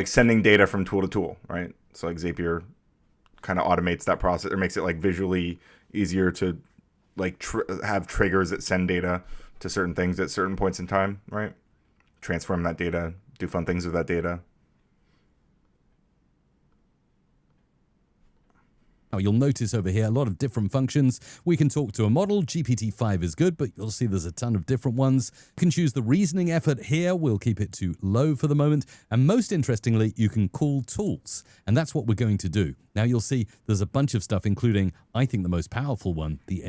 sending data from tool to tool, right? So like Zapier kind of automates that process or makes it like visually easier to like have triggers that send data to certain things at certain points in time, right? Transform that data, do fun things with that data. You'll notice over here a lot of different functions. We can talk to a model. GPT-5 is good, but you'll see there's a ton of different ones. You can choose the reasoning effort here. We'll keep it to low for the moment. And most interestingly, you can call tools. And that's what we're going to do. Now you'll see there's a bunch of stuff, including, I think, the most powerful one, the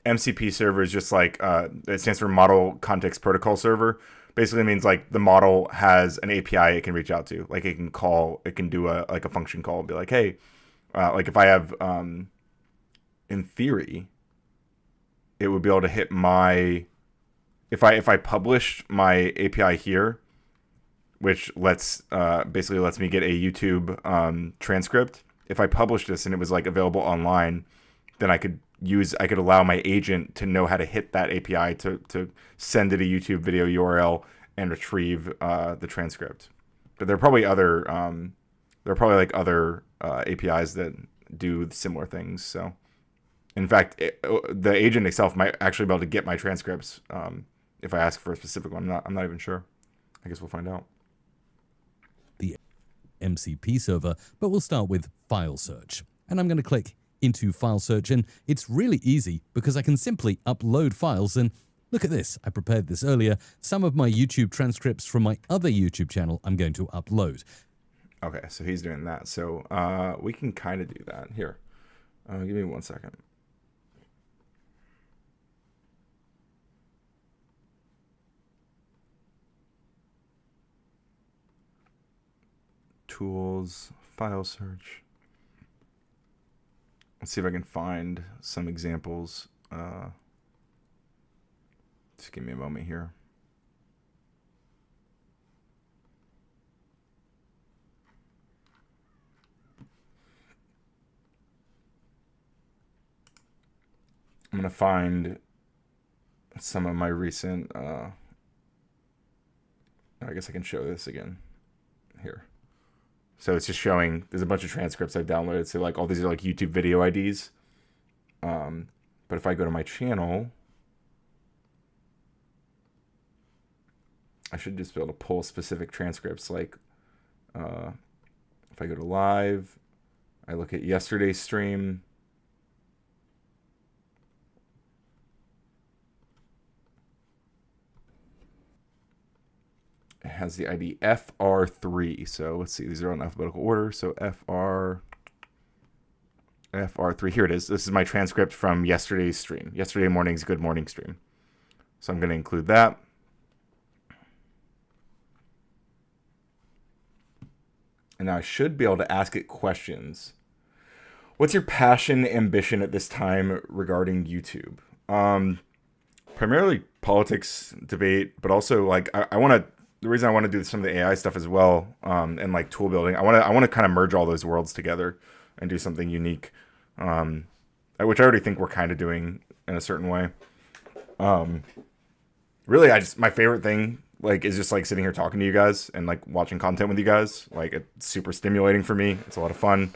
MCP server is just like, it stands for Model Context Protocol Server. Basically means like the model has an API it can reach out to. Like it can call, it can do a function call and be like, hey, like if I have, in theory, it would be able to hit my, if I publish my API here, which basically lets me get a YouTube transcript. If I publish this and it was like available online, then I could allow my agent to know how to hit that API to send it a YouTube video URL and retrieve the transcript. But there are probably other other APIs that do similar things. So, in fact, the agent itself might actually be able to get my transcripts if I ask for a specific one. I'm not even sure. I guess we'll find out. The MCP server, but we'll start with file search. And I'm going to click into file search, and it's really easy because I can simply upload files. And look at this, I prepared this earlier. Some of my YouTube transcripts from my other YouTube channel I'm going to upload. Okay, so he's doing that. So we can kind of do that. Here, give me 1 second. Tools, file search. Let's see if I can find some examples. Just give me a moment here. I'm going to find some of my recent, I guess I can show this again here. So it's just showing, there's a bunch of transcripts I've downloaded. So like all these are like YouTube video IDs. But if I go to my channel, I should just be able to pull specific transcripts. Like if I go to live, I look at yesterday's stream. It has the ID FR3. So let's see. These are in alphabetical order. So FR3. Here it is. This is my transcript from yesterday's stream. Yesterday morning's Good Morning stream. So I'm going to include that. And now I should be able to ask it questions. What's your passion, ambition at this time regarding YouTube? Primarily politics, debate, but also like I want to. The reason I want to do some of the AI stuff as well, and like tool building. I want to kind of merge all those worlds together and do something unique, which I already think we're kind of doing in a certain way. Really, my favorite thing like is just like sitting here talking to you guys and like watching content with you guys. Like it's super stimulating for me. It's a lot of fun.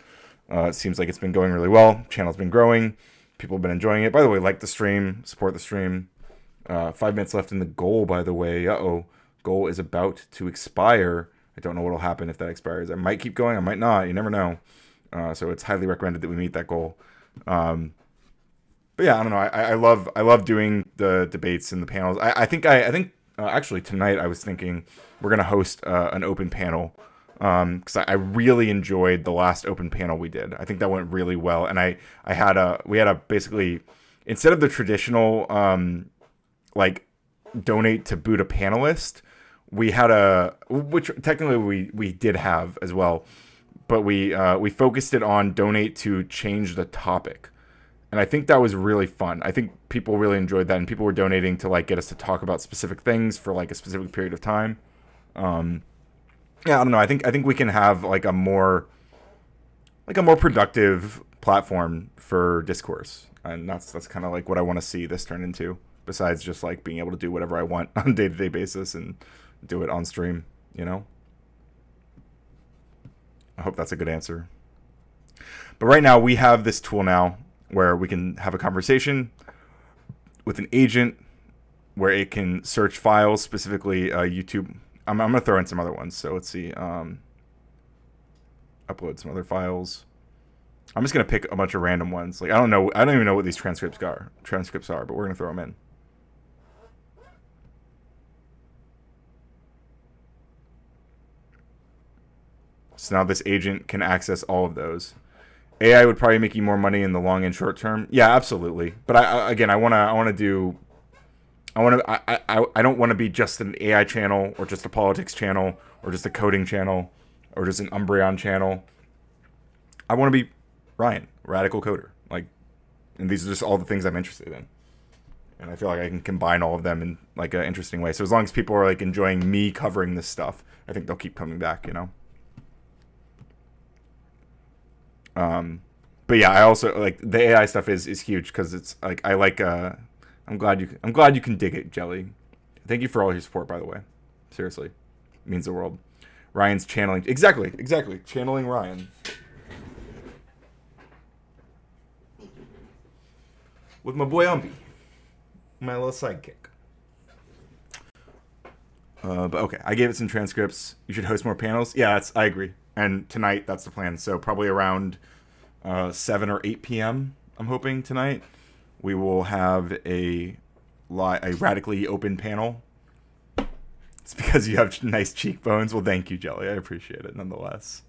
It seems like it's been going really well. Channel's been growing. People have been enjoying it. By the way, like the stream, support the stream. 5 minutes left in the goal, by the way. Goal is about to expire. I don't know what will happen if that expires. I might keep going. I might not. You never know. So it's highly recommended that we meet that goal. But yeah, I don't know. I love doing the debates and the panels. I think actually tonight I was thinking we're gonna host an open panel because I really enjoyed the last open panel we did. I think that went really well, and we had a basically, instead of the traditional like donate to boot a panelist, we had which technically we did have as well, but we focused it on donate to change the topic. And I think that was really fun. I think people really enjoyed that, and people were donating to like get us to talk about specific things for like a specific period of time. Yeah, I don't know. I think we can have like a more productive platform for discourse, and that's kind of like what I want to see this turn into. Besides just like being able to do whatever I want on a day-to-day basis and do it on stream, you know. I hope that's a good answer. But right now we have this tool now where we can have a conversation with an agent where it can search files, specifically YouTube. I'm going to throw in some other ones. So let's see. Upload some other files. I'm just going to pick a bunch of random ones. Like I don't even know what these transcripts are, but we're going to throw them in. So now this agent can access all of those. AI would probably make you more money in the long and short term. Yeah, absolutely. But I don't want to be just an AI channel or just a politics channel or just a coding channel or just an Umbreon channel. I want to be Ryan, radical coder. Like, and these are just all the things I'm interested in. And I feel like I can combine all of them in like an interesting way. So as long as people are like enjoying me covering this stuff, I think they'll keep coming back, you know? But yeah, I also like the AI stuff is huge because it's like I'm glad you can dig it, Jelly. Thank you for all your support, by the way. Seriously, it means the world. Ryan's channeling exactly channeling Ryan. With my boy Umpy, my little sidekick. But okay, I gave it some transcripts. You should host more panels. Yeah, I agree. And tonight, that's the plan. So probably around 7 or 8 p.m., I'm hoping tonight, we will have a radically open panel. It's because you have nice cheekbones. Well, thank you, Jelly. I appreciate it nonetheless.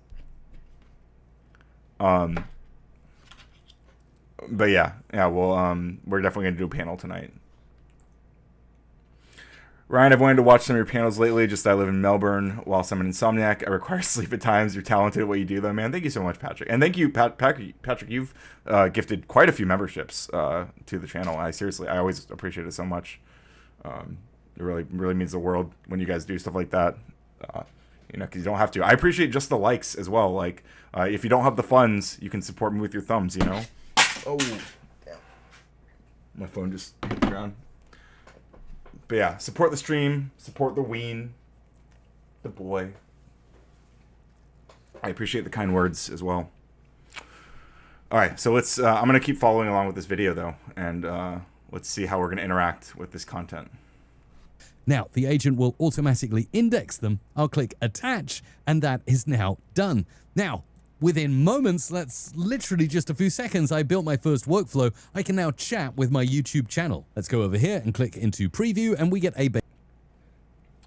But yeah, well, we're definitely going to do a panel tonight. Ryan, I've wanted to watch some of your panels lately, just I live in Melbourne whilst I'm an insomniac. I require sleep at times. You're talented at what you do, though, man. Thank you so much, Patrick. And thank you, Patrick. You've gifted quite a few memberships to the channel. I always appreciate it so much. It really means the world when you guys do stuff like that. You know, because you don't have to. I appreciate just the likes as well. Like, if you don't have the funds, you can support me with your thumbs, you know? Oh, damn. My phone just hit the ground. But yeah, support the stream, support the ween, the boy. I appreciate the kind words as well. All right, so let's. I'm gonna keep following along with this video though, and let's see how we're gonna interact with this content. Now, the agent will automatically index them. I'll click attach, and that is now done. Now, within moments, that's literally just a few seconds, I built my first workflow. I can now chat with my YouTube channel. Let's go over here and click into preview, and we get a...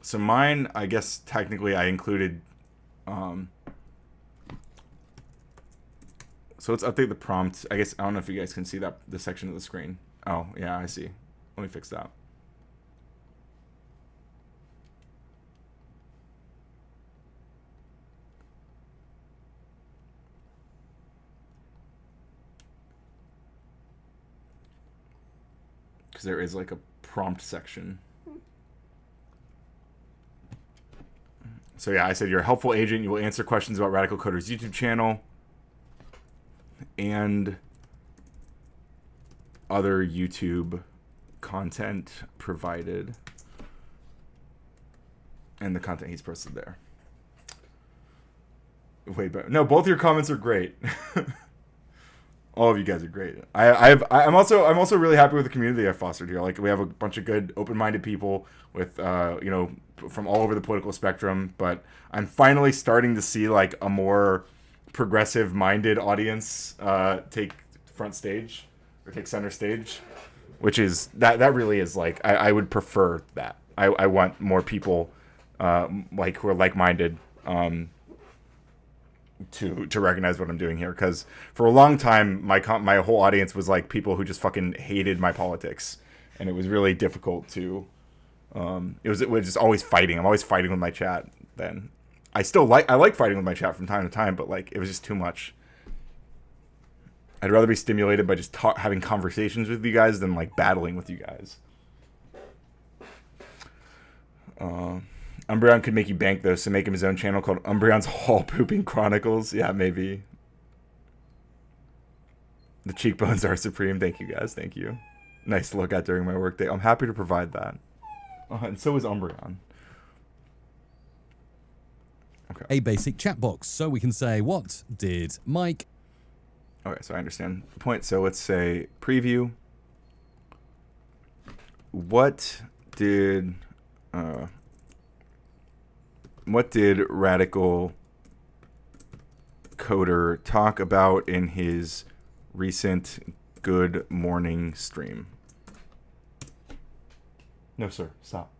So mine, I guess technically I included, so let's update the prompt. I guess, I don't know if you guys can see that, this section of the screen. Oh, yeah, I see. Let me fix that. Because there is like a prompt section. So yeah, I said you're a helpful agent. You will answer questions about Radical Coder's YouTube channel and other YouTube content provided, and the content he's posted there. Way better. No, both your comments are great. All of you guys are great. I'm also really happy with the community I fostered here. Like, we have a bunch of good, open-minded people with you know, from all over the political spectrum. But I'm finally starting to see like a more progressive-minded audience take front stage or take center stage, which is that really is like I would prefer that. I want more people like who are like-minded. To recognize what I'm doing here, because for a long time my whole audience was like people who just fucking hated my politics, and it was really difficult to it was just always fighting. I'm always fighting with my chat. Then I like fighting with my chat from time to time, but like it was just too much. I'd rather be stimulated by just having conversations with you guys than like battling with you guys. Umbreon could make you bank, though, so make him his own channel called Umbreon's Hall Pooping Chronicles. Yeah, maybe. The cheekbones are supreme. Thank you, guys. Thank you. Nice to look at during my workday. I'm happy to provide that. And so is Umbreon. Okay. A basic chat box, so we can say, what did Mike... Okay, so I understand the point. So let's say preview. What did Radical Coder talk about in his recent Good Morning stream? No, sir. Stop.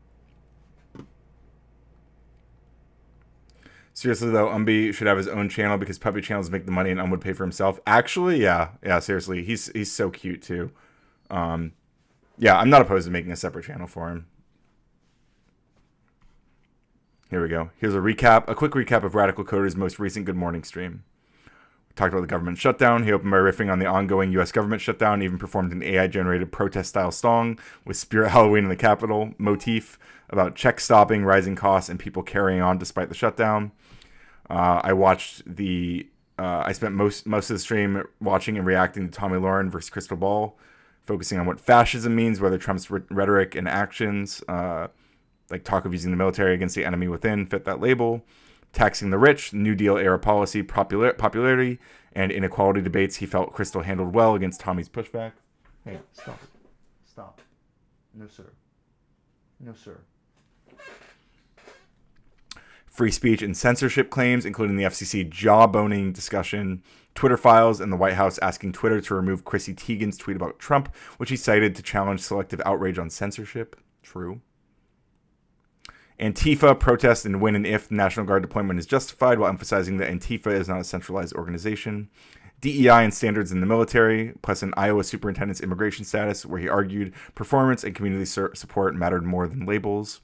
Seriously, though, Umbi should have his own channel because puppy channels make the money and would pay for himself. Actually, yeah. Yeah, seriously. He's so cute, too. Yeah, I'm not opposed to making a separate channel for him. Here we go. Here's a quick recap of Radical Coder's most recent Good Morning stream. We talked about the government shutdown. He opened by riffing on the ongoing U.S. government shutdown, even performed an AI-generated protest-style song with Spirit Halloween in the Capitol motif about check stopping, rising costs, and people carrying on despite the shutdown. I spent most of the stream watching and reacting to Tommy Lauren versus Crystal Ball, focusing on what fascism means, whether Trump's rhetoric and actions, like talk of using the military against the enemy within, fit that label, taxing the rich, New Deal era policy, popularity, and inequality debates he felt Crystal handled well against Tommy's pushback. Hey, stop. Stop. No, sir. No, sir. Free speech and censorship claims, including the FCC jawboning discussion, Twitter files, and the White House asking Twitter to remove Chrissy Teigen's tweet about Trump, which he cited to challenge selective outrage on censorship. True. Antifa protest and when and if the National Guard deployment is justified, while emphasizing that Antifa is not a centralized organization. DEI and standards in the military, plus an Iowa superintendent's immigration status, where he argued performance and community support mattered more than labels.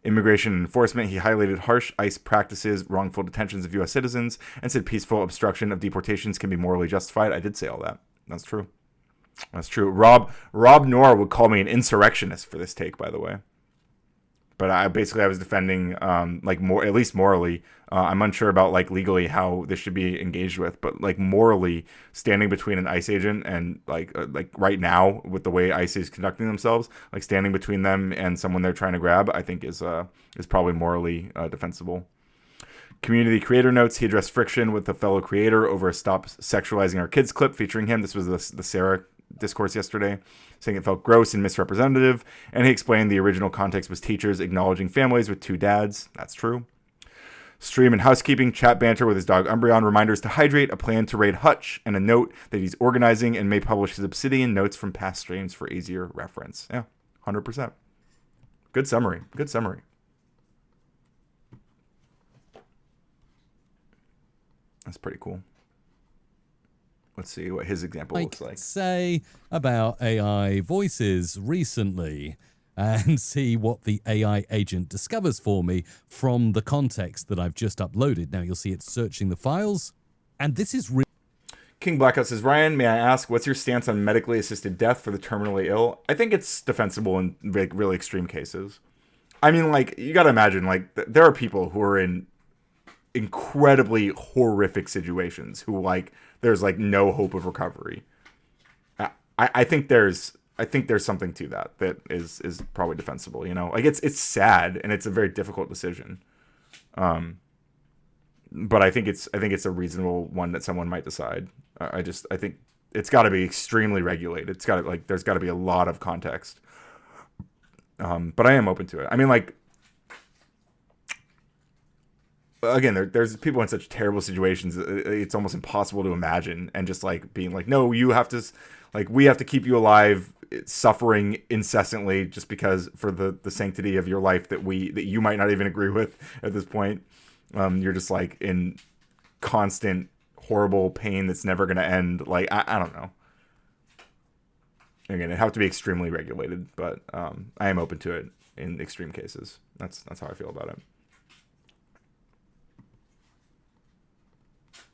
Immigration and enforcement, he highlighted harsh ICE practices, wrongful detentions of U.S. citizens, and said peaceful obstruction of deportations can be morally justified. I did say all that. That's true. That's true. Rob Noor would call me an insurrectionist for this take, by the way. But I was defending, like, more, at least morally. I'm unsure about, like, legally how this should be engaged with, but, like, morally, standing between an ICE agent and, like right now with the way ICE is conducting themselves, like standing between them and someone they're trying to grab, I think is probably morally defensible. Community creator notes, he addressed friction with a fellow creator over a Stop Sexualizing Our Kids clip featuring him. This was the Sarah discourse yesterday, saying it felt gross and misrepresentative, and he explained the original context was teachers acknowledging families with two dads. That's true. Stream and housekeeping, chat banter with his dog Umbreon, reminders to hydrate, a plan to raid Hutch, and a note that he's organizing and may publish his Obsidian notes from past streams for easier reference. Yeah, 100%. Good summary. Good summary. That's pretty cool. Let's see what his example looks like. Say about AI voices recently and see what the AI agent discovers for me from the context that I've just uploaded. Now you'll see it's searching the files, and this is King Blackout says, Ryan, may I ask, what's your stance on medically assisted death for the terminally ill? I think it's defensible in like really extreme cases. I mean, like, you got to imagine, like, there are people who are in incredibly horrific situations who, like, there's like no hope of recovery. I think there's something to that is probably defensible, you know? Like, it's sad and it's a very difficult decision. But I think it's a reasonable one that someone might decide. I think it's got to be extremely regulated. It's got to, like, there's got to be a lot of context. But I am open to it. I mean, like, again, there's people in such terrible situations. It's almost impossible to imagine, and just like being like, no, you have to, like, we have to keep you alive, suffering incessantly just because for the sanctity of your life that you might not even agree with at this point. You're just like in constant horrible pain that's never going to end. Like, I don't know. Again, it have to be extremely regulated, but I am open to it in extreme cases. That's how I feel about it.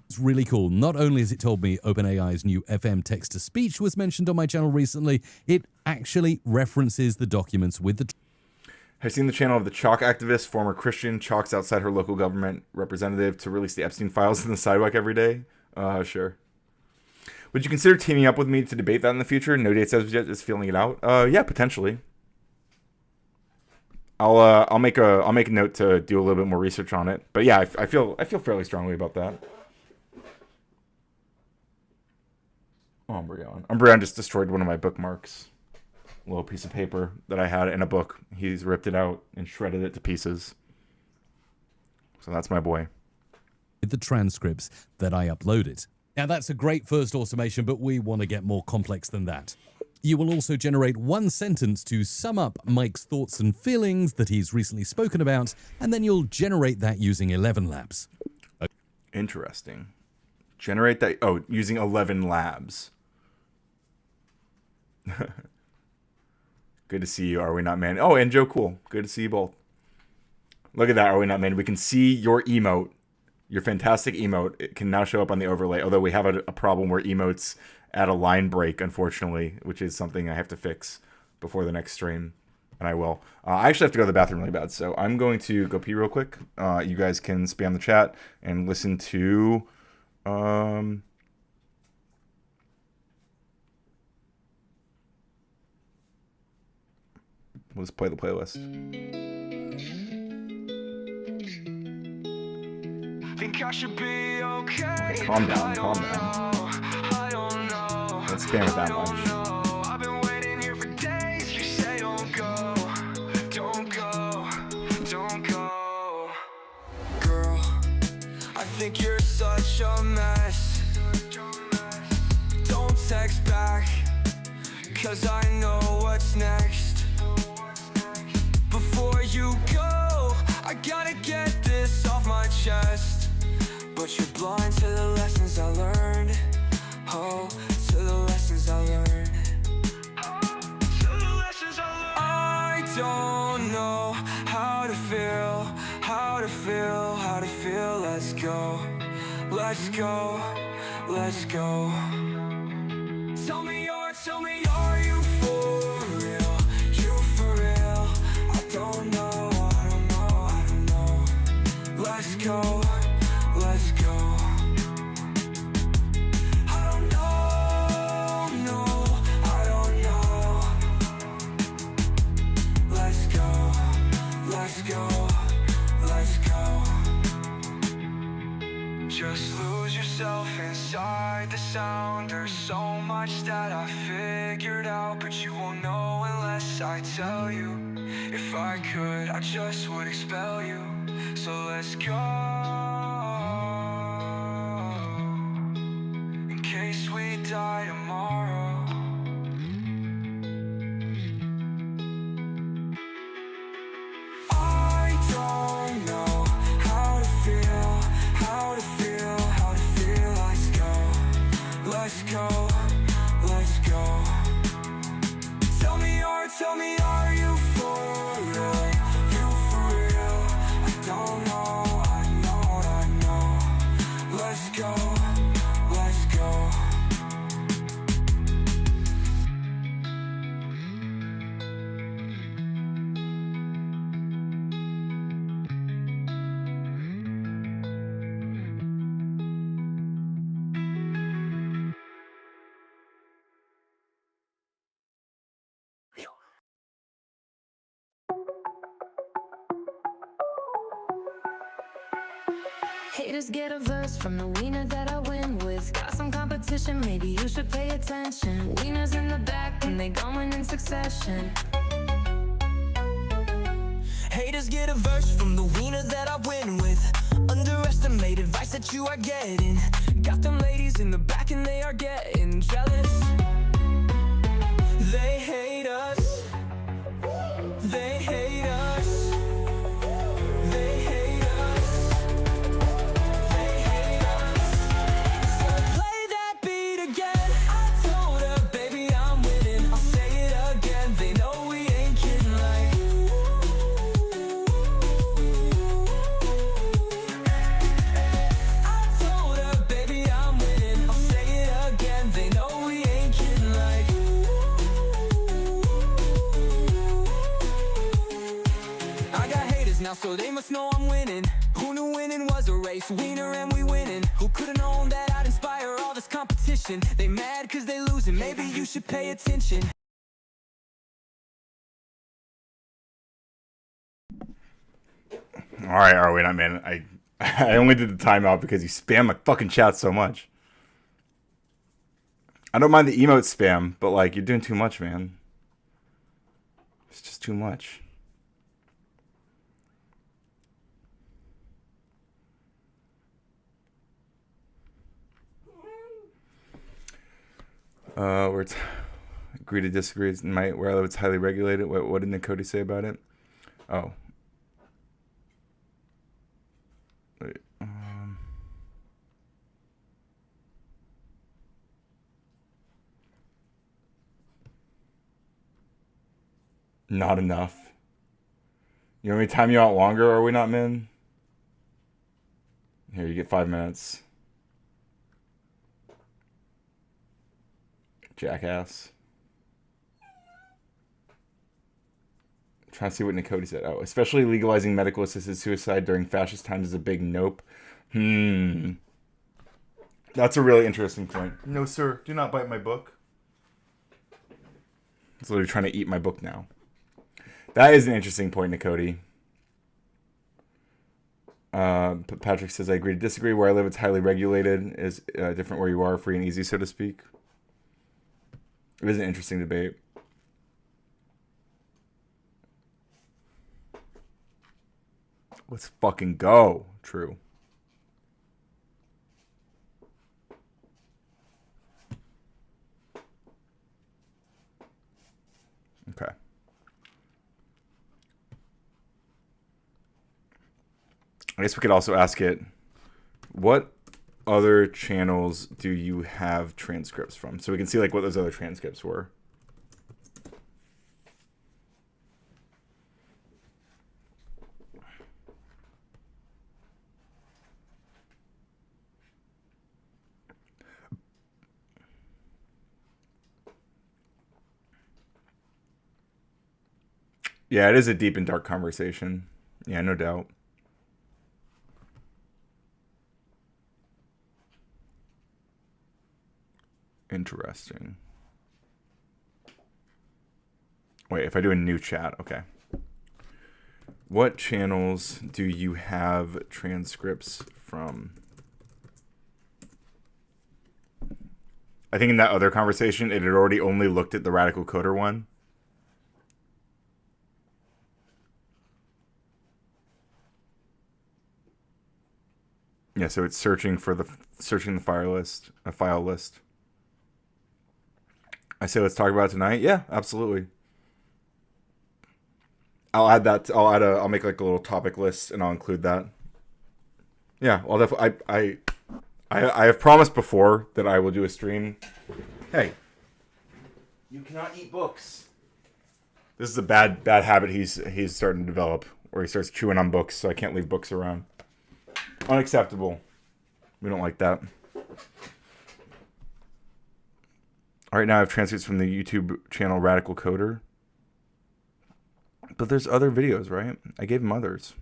It's really cool. Not only has it told me OpenAI's new FM text-to-speech was mentioned on my channel recently, it actually references the documents with the... Have you seen the channel of the Chalk activist, former Christian, chalks outside her local government representative to release the Epstein files in the sidewalk every day? Sure. Would you consider teaming up with me to debate that in the future? No dates as yet, just feeling it out. Yeah, potentially. I'll make a note to do a little bit more research on it. But yeah, I feel fairly strongly about that. Oh, Umbreon just destroyed one of my bookmarks. A little piece of paper that I had in a book. He's ripped it out and shredded it to pieces. So that's my boy. The transcripts that I uploaded. Now that's a great first automation, but we want to get more complex than that. You will also generate one sentence to sum up Mike's thoughts and feelings that he's recently spoken about, and then you'll generate that using 11 Labs. Interesting. Generate that. Oh, using 11 Labs. Good to see you, Are We Not Man? Oh, and Joe Cool. Good to see you both. Look at that, Are We Not Man? We can see your emote, your fantastic emote. It can now show up on the overlay, although we have a problem where emotes add a line break, unfortunately, which is something I have to fix before the next stream, and I will. I actually have to go to the bathroom really bad, so I'm going to go pee real quick. You guys can spam the chat and listen to... Let's play the playlist. Think I should be okay. Calm down. Let's spam it that much. I've been waiting here for days. You say don't go. Girl, I think you're such a mess. Don't text back, 'cause I know what's next. Before you go, I gotta get this off my chest. But you're blind to the lessons I learned. Oh, to the lessons I learned. I don't know how to feel. Let's go. Tell me, are you for real? You for real? I don't know. Let's go. I don't know. Let's go. Just lose yourself inside the sound. There's so much that I figured out, but you won't know unless I tell you. If I could, I just would expel you. So let's go, in case we die tomorrow. I don't know how to feel, Haters get a verse from the wiener that I win with. Got some competition, maybe you should pay attention. Wieners in the back and they going in succession. Haters get a verse from the wiener that I win with. Underestimate advice that you are getting. Got them ladies in the back and they are getting jealous. They hate us. They hate us. They hate us. They hate us. So play that beat again. I told her, baby, I'm winning. I'll say it again. They know we ain't kidding like. I told her, baby, I'm winning. I'll say it again. They know we ain't kidding like. I got haters now, so they must know I'm winning. Who knew winning was a race? Wiener and we winning. Who could've known that I'd inspire all this competition? They mad cause they losing. Maybe you should pay attention. All right, wait, man. I only did the timeout because you spam my fucking chat so much. I don't mind the emote spam, but like you're doing too much, man. It's just too much. Where it's agree to disagree. Where I live, it's highly regulated. What did Cody say about it? Oh. Wait, not enough. You want me to time you out longer, or are we not, men? Here, you get 5 minutes. Jackass. I'm trying to see what Cody said. Oh, especially legalizing medical assisted suicide during fascist times is a big nope. That's a really interesting point. No, sir. Do not bite my book. He's literally trying to eat my book now. That is an interesting point, Cody. Patrick says, I agree to disagree. Where I live, it's highly regulated. Is different where you are, free and easy, so to speak. It is an interesting debate. Let's fucking go. True. Okay. I guess we could also ask it, what other channels do you have transcripts from? So we can see like what those other transcripts were. Yeah, it is a deep and dark conversation. Yeah, no doubt. Interesting. Wait, if I do a new chat, okay. What channels do you have transcripts from? I think in that other conversation, it had already only looked at the Radical Coder one. Yeah, so it's searching the file list. I say let's talk about it tonight. Yeah, absolutely. I'll make like a little topic list and I'll include that. Yeah, I'll definitely. I have promised before that I will do a stream. Hey, you cannot eat books. This is a bad habit he's starting to develop, where he starts chewing on books, so I can't leave books around. Unacceptable. We don't like that. All right, now I have transcripts from the YouTube channel Radical Coder. But there's other videos, right? I gave him others.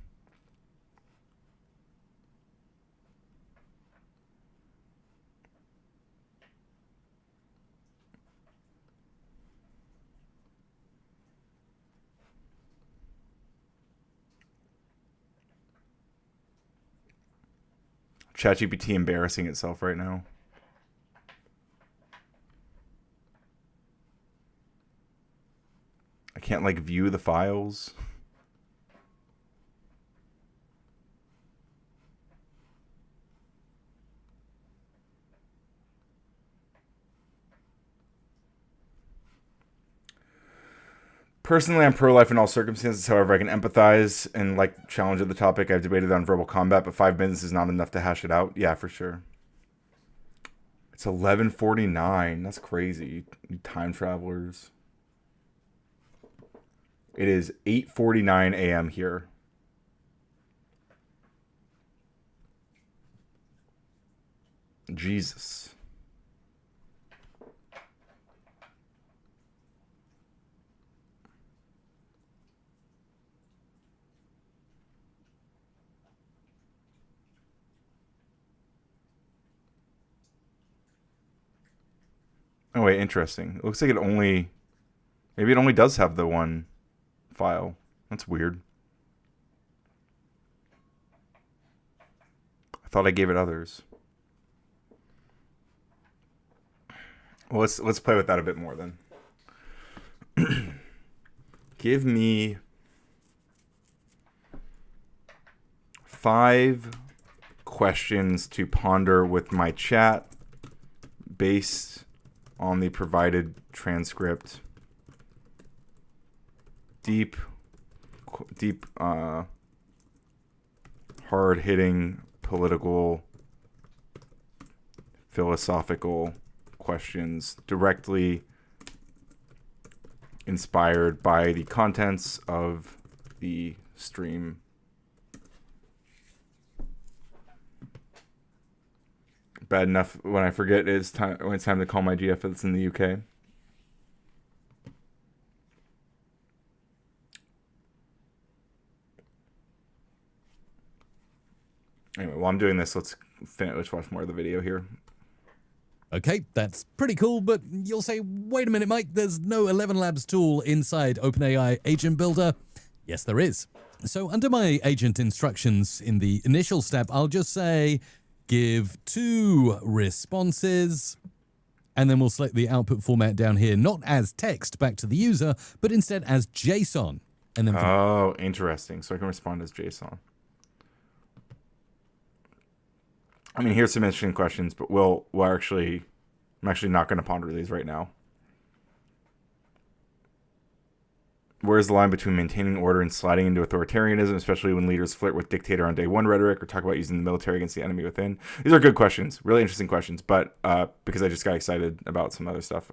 ChatGPT embarrassing itself right now. I can't like view the files. Personally, I'm pro-life in all circumstances. However, I can empathize and like challenge at the topic. I've debated on verbal combat, but 5 minutes is not enough to hash it out. Yeah, for sure. It's 11:49. That's crazy. You time travelers. It is 8:49 a.m. here. Jesus. Oh wait, interesting. It looks like maybe it only does have the one file. That's weird. I thought I gave it others. Well, let's play with that a bit more then. Give me 5 questions to ponder with my chat based on the provided transcript. Deep, hard-hitting political, philosophical questions directly inspired by the contents of the stream. Bad enough when I forget when it's time to call my GF that's in the UK. Anyway, while I'm doing this, let's watch more of the video here. Okay, that's pretty cool, but you'll say, wait a minute, Mike, there's no 11 Labs tool inside OpenAI Agent Builder. Yes, there is. So under my agent instructions in the initial step, I'll just say, give 2 responses, and then we'll select the output format down here, not as text back to the user, but instead as JSON. And then oh, interesting. So I can respond as JSON. I mean, here's some interesting questions, but I'm actually not going to ponder these right now. Where's the line between maintaining order and sliding into authoritarianism, especially when leaders flirt with dictator on day one rhetoric or talk about using the military against the enemy within? These are good questions, really interesting questions, but because I just got excited about some other stuff,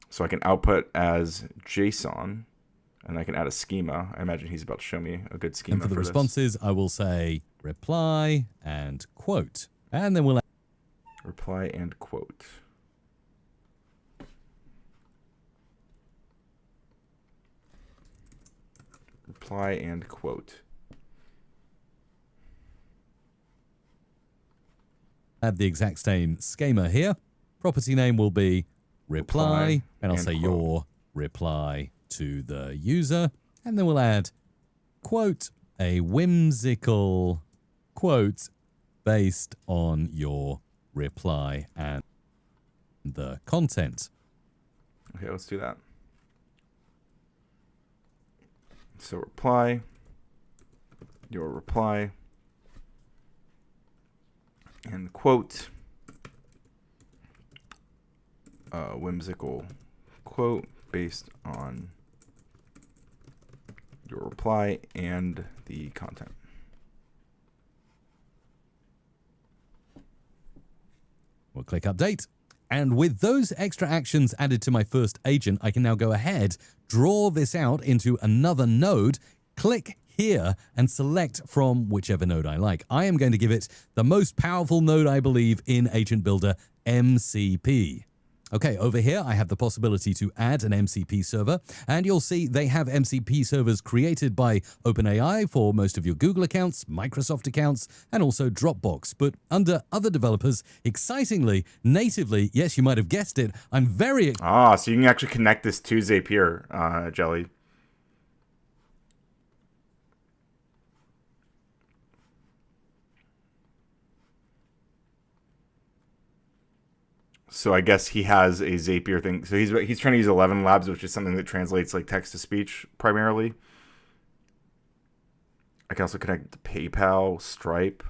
so I can output as JSON, and I can add a schema. I imagine he's about to show me a good schema. And for the responses, I will say reply and quote, and then we'll reply and quote. Reply and quote. Add the exact same schema here. Property name will be reply, and I'll say quote. your reply to the user, and then we'll add quote, a whimsical quote based on your reply and the content. Okay, let's do that. So reply, your reply, and quote, whimsical quote based on your reply and the content. We'll click update. And with those extra actions added to my first agent, I can now go ahead, draw this out into another node, click here, and select from whichever node I like. I am going to give it the most powerful node, I believe, in Agent Builder, MCP. Okay, over here, I have the possibility to add an MCP server, and you'll see they have MCP servers created by OpenAI for most of your Google accounts, Microsoft accounts, and also Dropbox. But under other developers, excitingly, natively, yes, you might have guessed it, I'm very... So you can actually connect this to Zapier, Jelly. So I guess he has a Zapier thing. So he's trying to use 11 Labs, which is something that translates like text to speech primarily. I can also connect to PayPal, Stripe.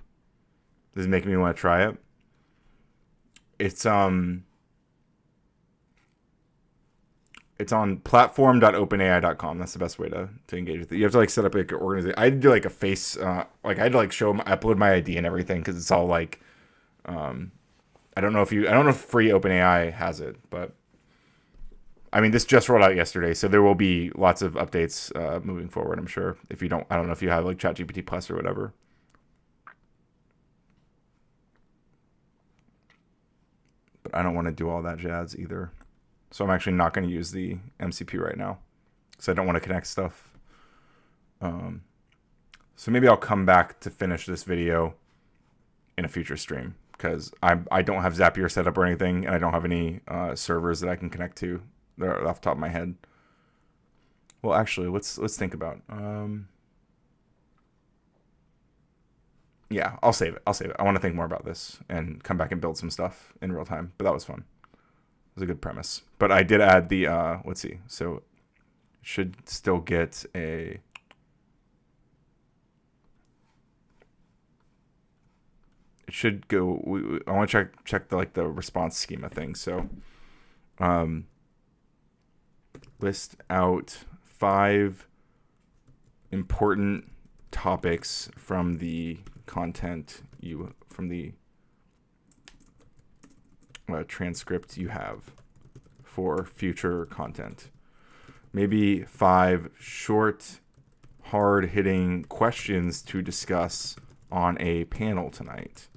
This is making me want to try it. It's on platform.openai.com. That's the best way to engage with it. You have to like set up like an organization. I had to do like a face, like I had to like upload my ID and everything because it's all like, I don't know if free OpenAI has it, but I mean, this just rolled out yesterday, so there will be lots of updates moving forward, I'm sure. If you don't, I don't know if you have like ChatGPT Plus or whatever. But I don't want to do all that jazz either. So I'm actually not going to use the MCP right now because I don't want to connect stuff. So maybe I'll come back to finish this video in a future stream because I don't have Zapier set up or anything, and I don't have any servers that I can connect to that are off the top of my head. Well, actually, let's think about. Yeah, I'll save it. I want to think more about this and come back and build some stuff in real time. But that was fun. It was a good premise. But I did add the let's see. So should still get a. It should go. I want to check the response schema thing. So, list out 5 important topics from the content from the transcript you have for future content. Maybe 5 short, hard-hitting questions to discuss on a panel tonight.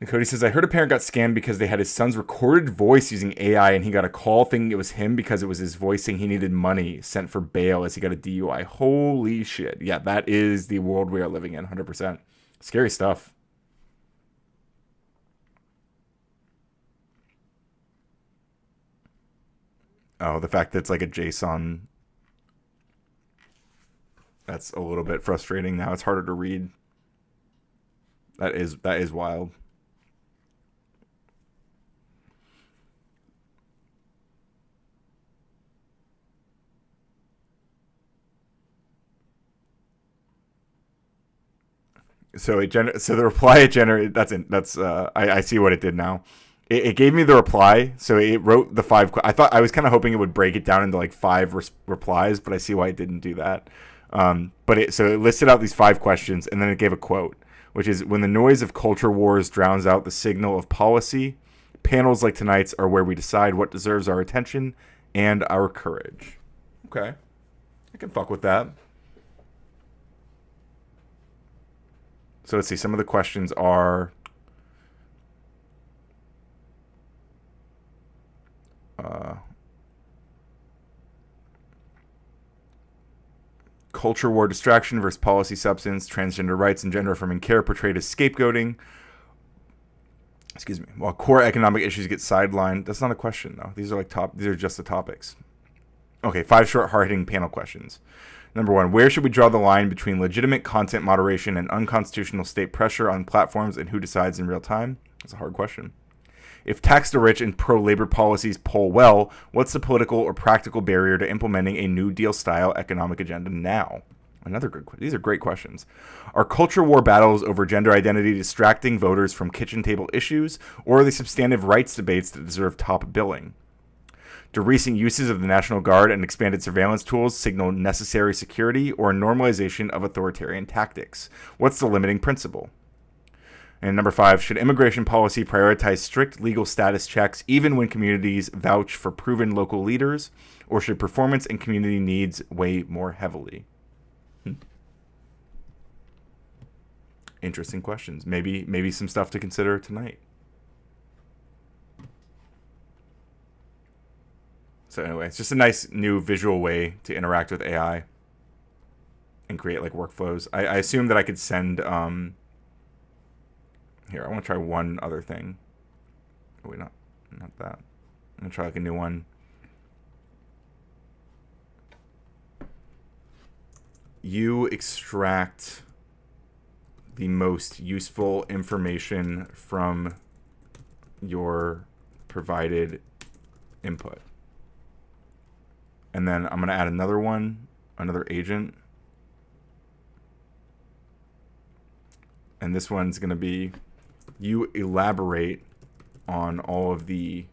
And Cody says, I heard a parent got scammed because they had his son's recorded voice using AI and he got a call thinking it was him because it was his voice saying he needed money sent for bail as he got a DUI. Holy shit. Yeah, that is the world we are living in, 100%. Scary stuff. Oh, the fact that it's like a JSON. That's a little bit frustrating now. It's harder to read. That is wild. So the reply it generated. I see what it did now. It gave me the reply. So it wrote the 5. I thought I was kind of hoping it would break it down into like 5 replies, but I see why it didn't do that. But it listed out these 5 questions and then it gave a quote, which is, when the noise of culture wars drowns out the signal of policy, panels like tonight's are where we decide what deserves our attention and our courage. Okay, I can fuck with that. So let's see. Some of the questions are culture war distraction versus policy substance, transgender rights and gender affirming care portrayed as scapegoating. Excuse me. While core economic issues get sidelined. That's not a question though. These are just the topics. Okay, 5 short, hard-hitting panel questions. Number 1, where should we draw the line between legitimate content moderation and unconstitutional state pressure on platforms, and who decides in real time? That's a hard question. If tax-the-rich and pro-labor policies poll well, what's the political or practical barrier to implementing a New Deal-style economic agenda now? Another good question. These are great questions. Are culture war battles over gender identity distracting voters from kitchen table issues, or are they substantive rights debates that deserve top billing? Do recent uses of the National Guard and expanded surveillance tools signal necessary security or normalization of authoritarian tactics? What's the limiting principle? And number 5, should immigration policy prioritize strict legal status checks even when communities vouch for proven local leaders, or should performance and community needs weigh more heavily? Interesting questions. Maybe some stuff to consider tonight. So anyway, it's just a nice new visual way to interact with AI and create like workflows. I assume that I could send, here, I want to try one other thing. Oh, wait, not that. I'm going to try like a new one. You extract the most useful information from your provided input. And then I'm going to add another one, another agent. And this one's going to be, you elaborate on all of the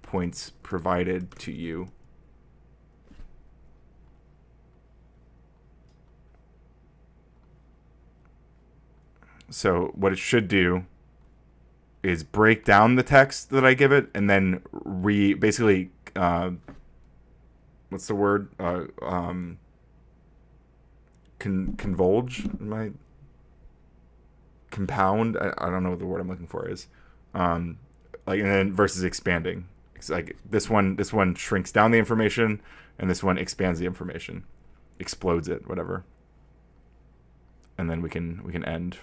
points provided to you. So what it should do is break down the text that I give it, and then basically what's the word? Convolge? Compound? I don't know what the word I'm looking for is. Like, and then versus expanding. It's like this one shrinks down the information, and this one expands the information, explodes it, whatever. And then we can end.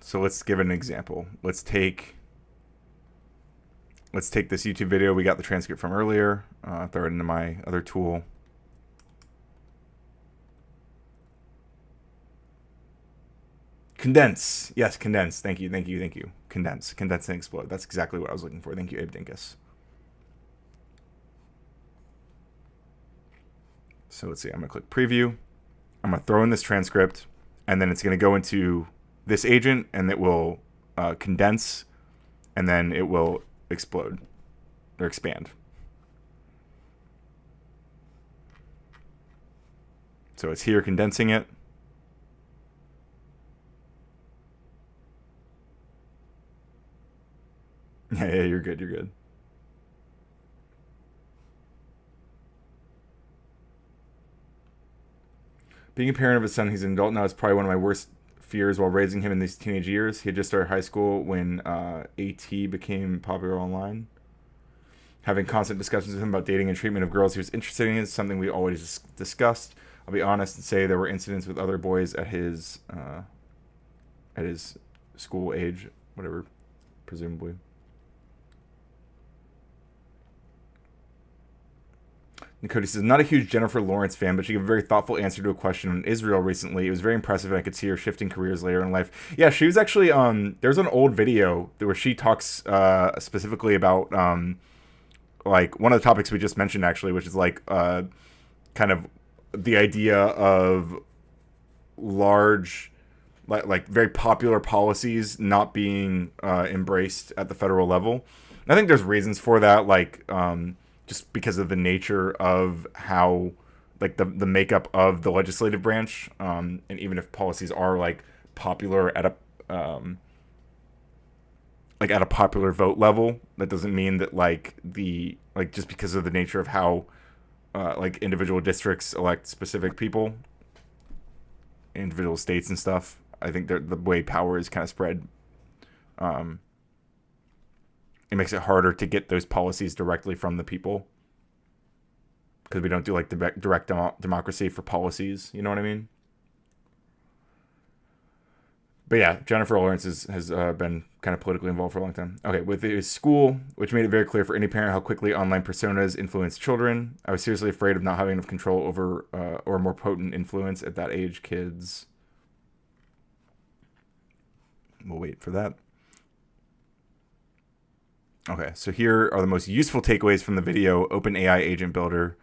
So let's give an example. Let's take this YouTube video we got the transcript from earlier. Throw it into my other tool. Condense. Yes, condense. Thank you. Condense. Condense and explode. That's exactly what I was looking for. Thank you, Abe Dinkus. So let's see. I'm going to click preview. I'm going to throw in this transcript, and then it's going to go into this agent, and it will condense, and then it will explode or expand. So it's here condensing it. Yeah, you're good. Being a parent of a son, he's an adult now, is probably one of my worst fears while raising him in these teenage years. He had just started high school when AT became popular online. Having constant discussions with him about dating and treatment of girls he was interested in is something we always discussed. I'll be honest and say there were incidents with other boys at his school age, whatever, presumably. And Cody says, not a huge Jennifer Lawrence fan, but she gave a very thoughtful answer to a question on Israel recently. It was very impressive, and I could see her shifting careers later in life. Yeah, she was actually, there's an old video where she talks specifically about, like, one of the topics we just mentioned, actually, which is, like, kind of the idea of large, like very popular policies not being embraced at the federal level. And I think there's reasons for that, like, just because of the nature of how, like, the makeup of the legislative branch, and even if policies are, like, popular at a popular vote level, that doesn't mean that, like, just because of the nature of how like individual districts elect specific people, individual states and stuff. I think the way power is kind of spread, it makes it harder to get those policies directly from the people, because we don't do, like, direct democracy for policies. You know what I mean? But yeah, Jennifer Lawrence has been kind of politically involved for a long time. Okay, with his school, which made it very clear for any parent how quickly online personas influence children. I was seriously afraid of not having enough control over or more potent influence at that age. Kids. We'll wait for that. Okay, so here are the most useful takeaways from the video, OpenAI Agent Builder.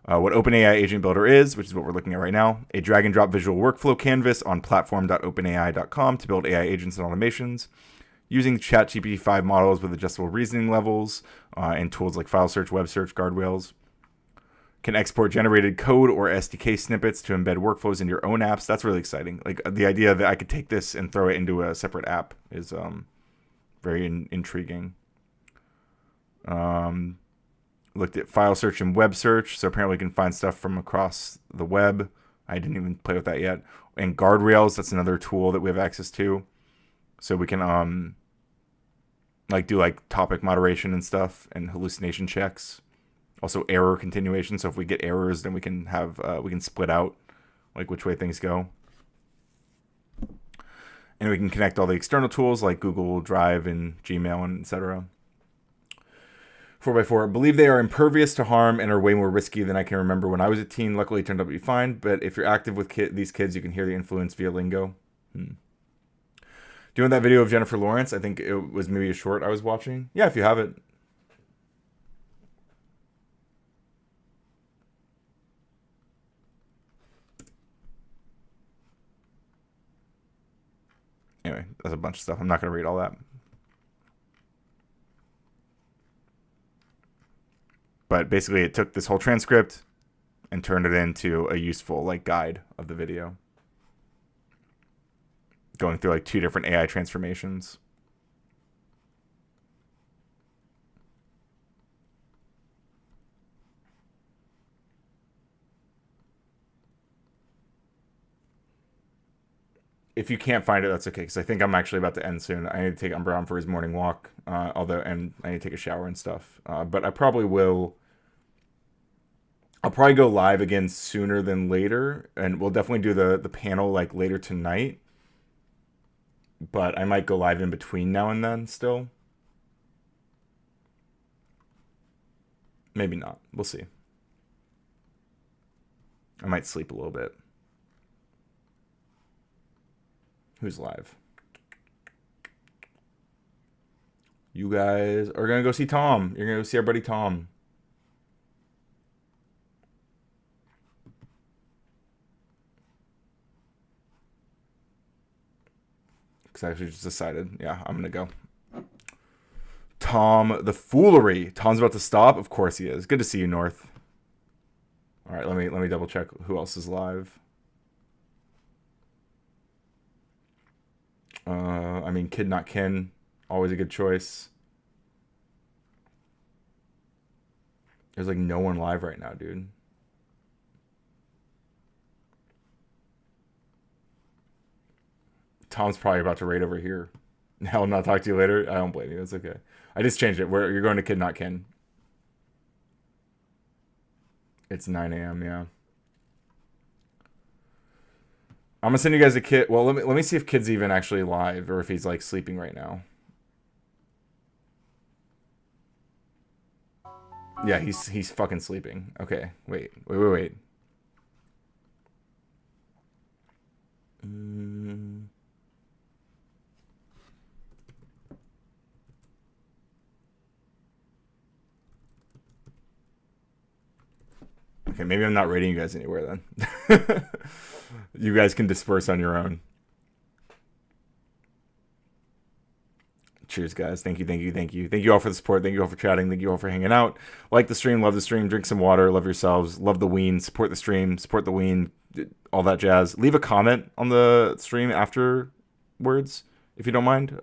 What OpenAI Agent Builder is, which is what we're looking at right now, a drag-and-drop visual workflow canvas on platform.openai.com to build AI agents and automations, using ChatGPT 5 models with adjustable reasoning levels and tools like file search, web search, guardrails. Can export generated code or SDK snippets to embed workflows into your own apps. That's really exciting. Like, the idea that I could take this and throw it into a separate app is very intriguing. Looked at file search and web search, so apparently we can find stuff from across the web. I didn't even play with that yet. And guardrails, that's another tool that we have access to, so we can like do like topic moderation and stuff, and hallucination checks. Also error continuation, so if we get errors, then we can have we can split out like which way things go. And we can connect all the external tools like Google Drive and Gmail and etc. 4x4. I believe they are impervious to harm and are way more risky than I can remember when I was a teen. Luckily, it turned out to be fine. But if you're active with these kids, you can hear the influence via lingo. Do you want that video of Jennifer Lawrence? I think it was maybe a short I was watching. Yeah, if you have it. Anyway, that's a bunch of stuff. I'm not going to read all that. But basically, it took this whole transcript and turned it into a useful like guide of the video. Going through like 2 different AI transformations. If you can't find it, that's okay, because I think I'm actually about to end soon. I need to take Umber on for his morning walk, and I need to take a shower and stuff. But I probably will. I'll probably go live again sooner than later, and we'll definitely do the panel like later tonight. But I might go live in between now and then still. Maybe not. We'll see. I might sleep a little bit. Who's live? You guys are going to go see Tom. You're going to go see our buddy Tom. Because I actually just decided, yeah, I'm going to go. Tom, the foolery. Tom's about to stop? Of course he is. Good to see you, North. All right, let me double check who else is live. I mean, Kid Not Kin, always a good choice. There's like no one live right now, dude. Tom's probably about to raid over here. Hell, not talk to you later. I don't blame you. That's okay. I just changed it. You're going to Kid Not Kin. It's 9 a.m. Yeah. I'm gonna send you guys a Kid. Well, let me see if Kid's even actually live or if he's like sleeping right now. Yeah, he's fucking sleeping. Okay, wait. Okay, maybe I'm not rating you guys anywhere then. You guys can disperse on your own. Cheers, guys. Thank you. Thank you all for the support. Thank you all for chatting. Thank you all for hanging out. Like the stream, love the stream, drink some water, love yourselves, love the ween, support the stream, support the ween, all that jazz. Leave a comment on the stream afterwards, if you don't mind.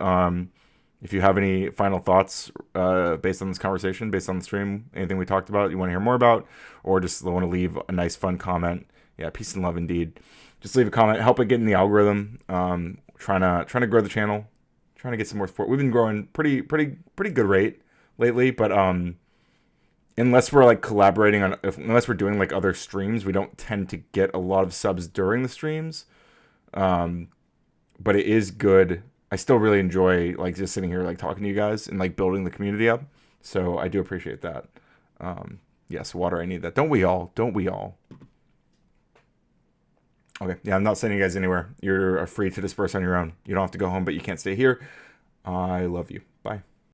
If you have any final thoughts based on this conversation, based on the stream, anything we talked about, you want to hear more about, or just want to leave a nice, fun comment. Yeah, peace and love indeed. Just leave a comment. Help it get in the algorithm. Trying to grow the channel. Trying to get some more support. We've been growing pretty good rate lately, but unless we're like collaborating unless we're doing like other streams, we don't tend to get a lot of subs during the streams. But it is good. I still really enjoy like just sitting here like talking to you guys and like building the community up. So I do appreciate that. Yes, water. I need that. Don't we all? Okay, yeah, I'm not sending you guys anywhere. You're free to disperse on your own. You don't have to go home, but you can't stay here. I love you. Bye.